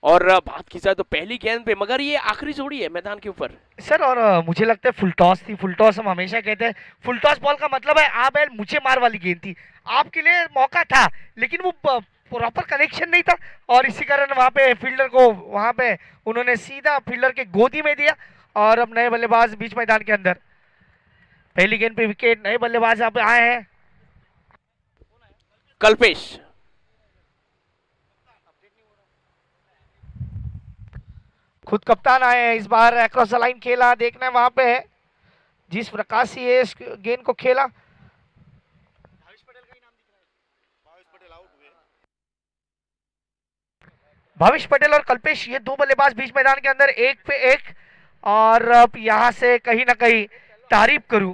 और बात की जाए तो पहली गेंद पे, मगर ये आखिरी जोड़ी है मैदान के ऊपर सर। और मुझे लगता है फुल टॉस थी। फुल टॉस हम हमेशा कहते हैं, फुल टॉस बॉल का मतलब है आ बैल मुझे मार वाली गेंद थी। आपके लिए मौका था लेकिन वो प्रॉपर कनेक्शन नहीं था, और इसी कारण वहां पे फील्डर को वहां पे उन्होंने सीधा फील्डर के गोदी में दिया। और अब नए बल्लेबाज बीच मैदान के अंदर, पहली गेंद पे विकेट, नए बल्लेबाज यहाँ पे आए हैं। कल्पेश। खुद कप्तान आए हैं इस बार, अक्रॉस द लाइन खेला, देखना है वहां पे है जिस प्रकार से ये इस गेंद को खेला। भाविश पटेल और कल्पेश, ये दो बल्लेबाज बीच मैदान के अंदर एक पे एक। और अब यहां से कहीं ना कहीं तारीफ करूं,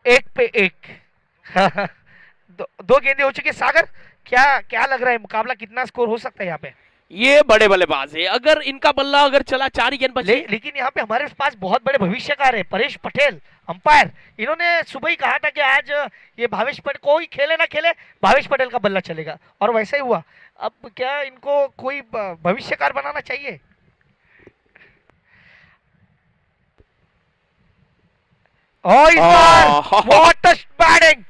एक पे एक। दो गेंदें हो चुकी है। सागर, क्या क्या लग रहा है मुकाबला कितना स्कोर हो सकता है यहाँ पे? ये बड़े बल्लेबाज है, अगर इनका बल्ला अगर चला 4 ही गेंद बची। लेकिन यहाँ पे हमारे पास बहुत बड़े भविष्यकार है, परेश पटेल अंपायर। इन्होंने सुबह ही कहा था कि आज ये भावेश पटेल कोई खेले ना खेले, भावेश पटेल का बल्ला चलेगा, और वैसा ही हुआ। अब क्या इनको कोई भविष्यकार बनाना चाहिए? और इस बार व्हाट अ बैटिंग!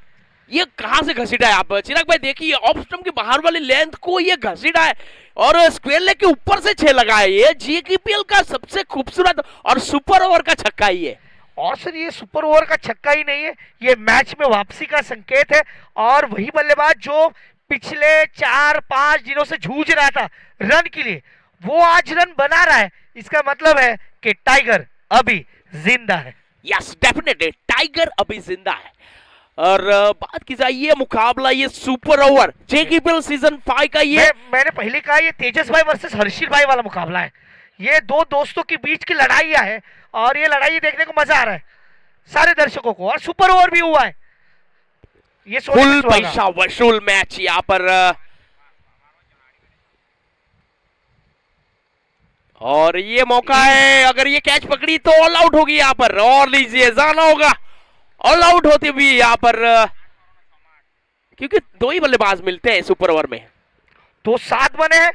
ये कहां से घसीटा है आप चिराग भाई? देखिए ऑफ स्टंप के बाहर वाली लेंथ को ये घसीटा है, और स्क्वेयर लेग के ऊपर से 6 लगा है। ये जीकेपीएल का सबसे खूबसूरत और सुपर ओवर का छक्का ही है। और सर ये सुपर ओवर का छक्का ही नहीं है, ये मैच में वापसी का संकेत है। और वही बल्लेबाज जो पिछले 4-5 दिनों से जूझ रहा था रन के लिए, वो आज रन बना रहा है। इसका मतलब है कि टाइगर अभी जिंदा है। यस डेफिनेटली, टाइगर अभी जिंदा है। और बात की जाए ये मुकाबला, ये सुपर ओवर जेकेपीएल सीजन 5 का ये मैंने पहले कहा, ये तेजस भाई वर्सेस हर्षिल भाई वाला मुकाबला है। ये दो दोस्तों के बीच की लड़ाई है, और ये लड़ाई देखने को मजा आ रहा है सारे दर्शकों को। और सुपर ओवर भी हुआ है, ये फुल पैसा वसूल मैच यहाँ पर। और ये मौका है, अगर ये कैच पकड़ी तो ऑल आउट होगी यहाँ पर। और लीजिए, जाना होगा ऑल आउट होते भी यहाँ पर, क्योंकि 2 ही बल्लेबाज मिलते हैं सुपर ओवर में। तो 7 बने हैं।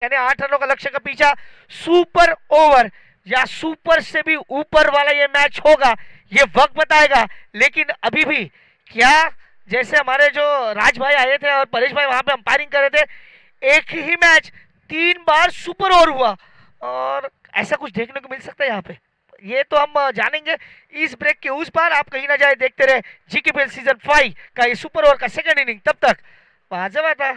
यानी 8 रनों का लक्ष्य का पीछा। सुपर ओवर या सुपर से भी ऊपर वाला ये मैच होगा, ये वक्त बताएगा। लेकिन अभी भी क्या, जैसे हमारे जो राज भाई आए थे और परेश भाई वहां पे अंपायरिंग कर रहे थे, एक ही मैच 3 बार सुपर ओवर हुआ, और ऐसा कुछ देखने को मिल सकता है यहाँ पे। ये तो हम जानेंगे इस ब्रेक के उस पार। आप कहीं ना जाए, देखते रहे जीकेपीएल सीजन 5 का ये सुपर ओवर का सेकंड इनिंग। तब तक वाजब था।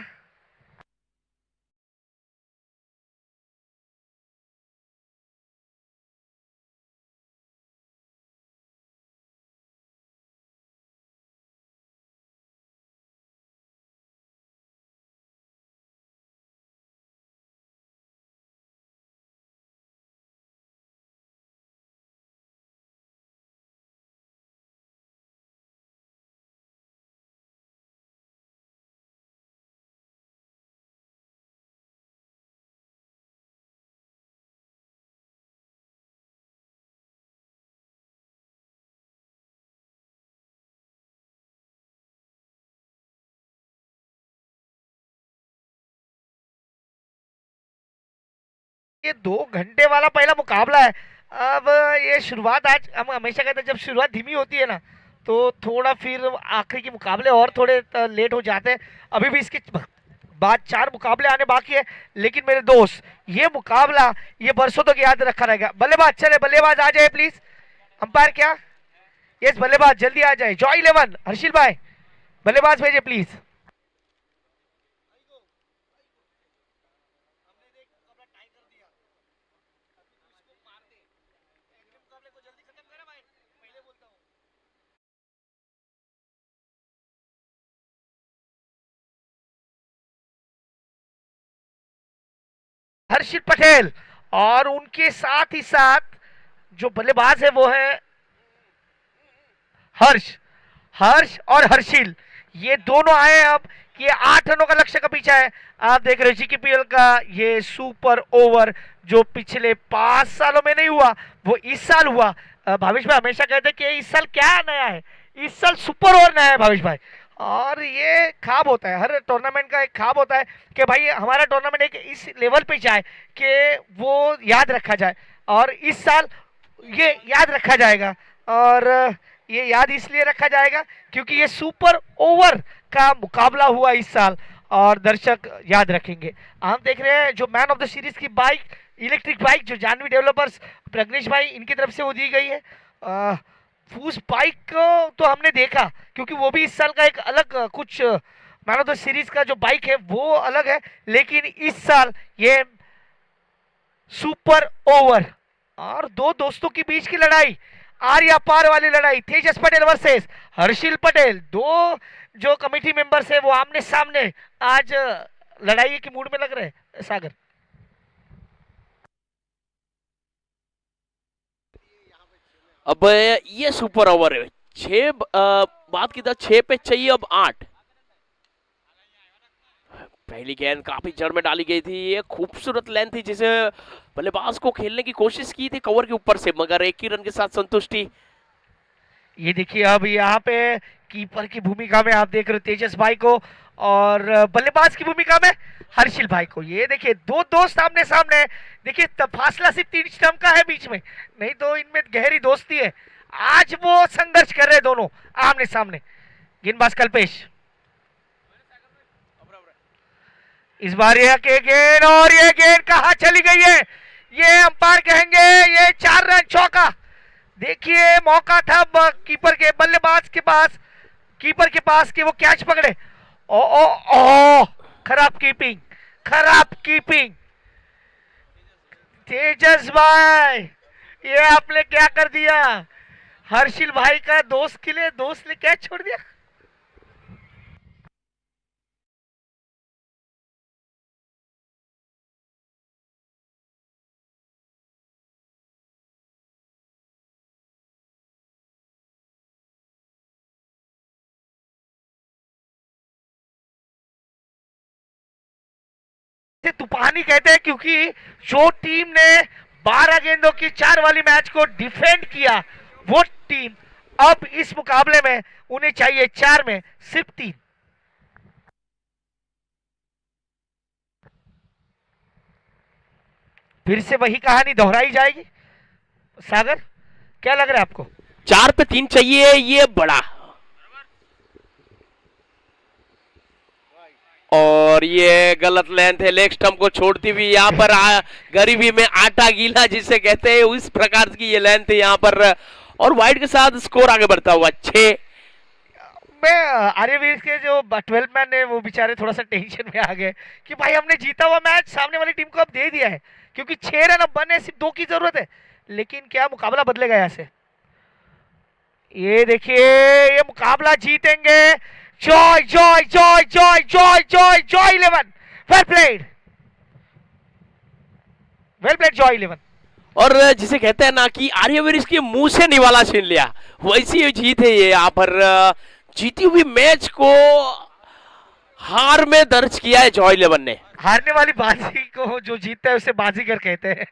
ये 2 घंटे वाला पहला मुकाबला है। अब ये शुरुआत, आज हम हमेशा कहते हैं जब शुरुआत धीमी होती है ना तो थोड़ा फिर आखिरी के मुकाबले और थोड़े लेट हो जाते हैं। अभी भी इसके बाद 4 मुकाबले आने बाकी है, लेकिन मेरे दोस्त ये मुकाबला ये बरसों तक याद रखा रहेगा। बल्लेबाज चले, बल्लेबाज आ जाए प्लीज। अंपायर क्या, यस बल्लेबाज जल्दी आ जाए। जॉय 11 हर्षिल भाई बल्लेबाज भेजे प्लीज। हर्षिल पटेल और उनके साथ ही साथ जो बल्लेबाज है वो है हर्ष और हर्षिल, ये दोनों आए। अब ये 8 रनों का लक्ष्य का पीछा है। आप देख रहे हो जीकेपीएल का ये सुपर ओवर जो पिछले 5 सालों में नहीं हुआ वो इस साल हुआ। भावेश भाई हमेशा कहते हैं कि इस साल क्या नया है, इस साल सुपर ओवर नया है भावेश भाई। और ये ख्वाब होता है, हर टूर्नामेंट का एक ख्वाब होता है कि भाई हमारा टूर्नामेंट एक इस लेवल पे जाए कि वो याद रखा जाए, और इस साल ये याद रखा जाएगा। और ये याद इसलिए रखा जाएगा क्योंकि ये सुपर ओवर का मुकाबला हुआ इस साल और दर्शक याद रखेंगे। हम देख रहे हैं जो मैन ऑफ द सीरीज की बाइक, इलेक्ट्रिक बाइक जो जानवी डेवलपर्स प्रज्ञेश भाई इनकी तरफ से वो दी गई है। उस बाइक को तो हमने देखा क्योंकि वो भी इस साल का एक अलग कुछ मैन ऑफ द सीरीज का जो बाइक है वो अलग है, लेकिन इस साल ये सुपर ओवर और 2 दोस्तों के बीच की लड़ाई, आर्या पार वाली लड़ाई, तेजस पटेल वर्सेस हर्षिल पटेल। 2 जो कमेटी मेंबर्स है वो आमने सामने आज लड़ाई के मूड में लग रहे हैं। सागर अब ये सुपर ओवर है, 6 बात की था 6 पे चाहिए अब 8। पहली गेंद काफी जड़ में डाली गई थी, ये खूबसूरत लेंथ थी जिसे बल्लेबाज को खेलने की कोशिश की थी कवर के ऊपर से, मगर 1 ही रन के साथ संतुष्टि। ये देखिए अब यहाँ पे कीपर की भूमिका में आप देख रहे हो तेजस भाई को और बल्लेबाज की भूमिका में हर्षिल भाई को। ये देखिए 2 दोस्त आमने सामने, देखिए फासला सिर्फ 3 स्टंप का है बीच में, नहीं तो इनमें गहरी दोस्ती है। आज वो संघर्ष कर रहे दोनों आमने सामने। गेंदबाज कल्पेश, इस बार यह के गेंद, और ये गेंद कहां चली गई है, ये अंपायर कहेंगे ये 4 रन चौका। देखिए मौका था कीपर के, बल्लेबाज के पास, कीपर के पास कि वो कैच पकड़े। ओ ओ ओ खराब कीपिंग, खराब कीपिंग। तेजस भाई ये आपने क्या कर दिया, हर्षिल भाई का दोस्त के लिए दोस्त ने कैच छोड़ दिया। तूफानी कहते हैं क्योंकि जो टीम ने 12 गेंदों की 4 वाली मैच को डिफेंड किया वो टीम अब इस मुकाबले में उन्हें चाहिए 4 में सिर्फ 3। फिर से वही कहानी दोहराई जाएगी। सागर क्या लग रहा है आपको? 4 पे 3 चाहिए, ये बड़ा, और ये गलत लेंथ है, लेग स्टंप को छोड़ती हुई यहाँ पर गरीबी में आटा गीला जिसे कहते हैं उस प्रकार की ये लेंथ है यहाँ पर, और वाइड के साथ स्कोर आगे बढ़ता हुआ 6। मैं आर्यवीर के जो 12 मैन है वो बेचारे थोड़ा सा टेंशन में आ गए कि भाई हमने जीता हुआ मैच सामने वाली टीम को अब दे दिया है, क्योंकि 6 रन अब बने, सिर्फ 2 की जरूरत है, लेकिन क्या मुकाबला बदलेगा यहाँ से। ये देखिए ये मुकाबला जीतेंगे Joy Joy Joy Joy Joy Joy Joy 11। Well played, well played Joy 11। और जिसे कहते हैं ना कि आर्यवीर इसके मुंह से निवाला छीन लिया, वैसी ही जीत है ये। यहाँ पर जीती हुई मैच को हार में दर्ज किया है जॉय 11 ने। हारने वाली बाजी को जो जीतता है उसे बाजीगर कहते हैं।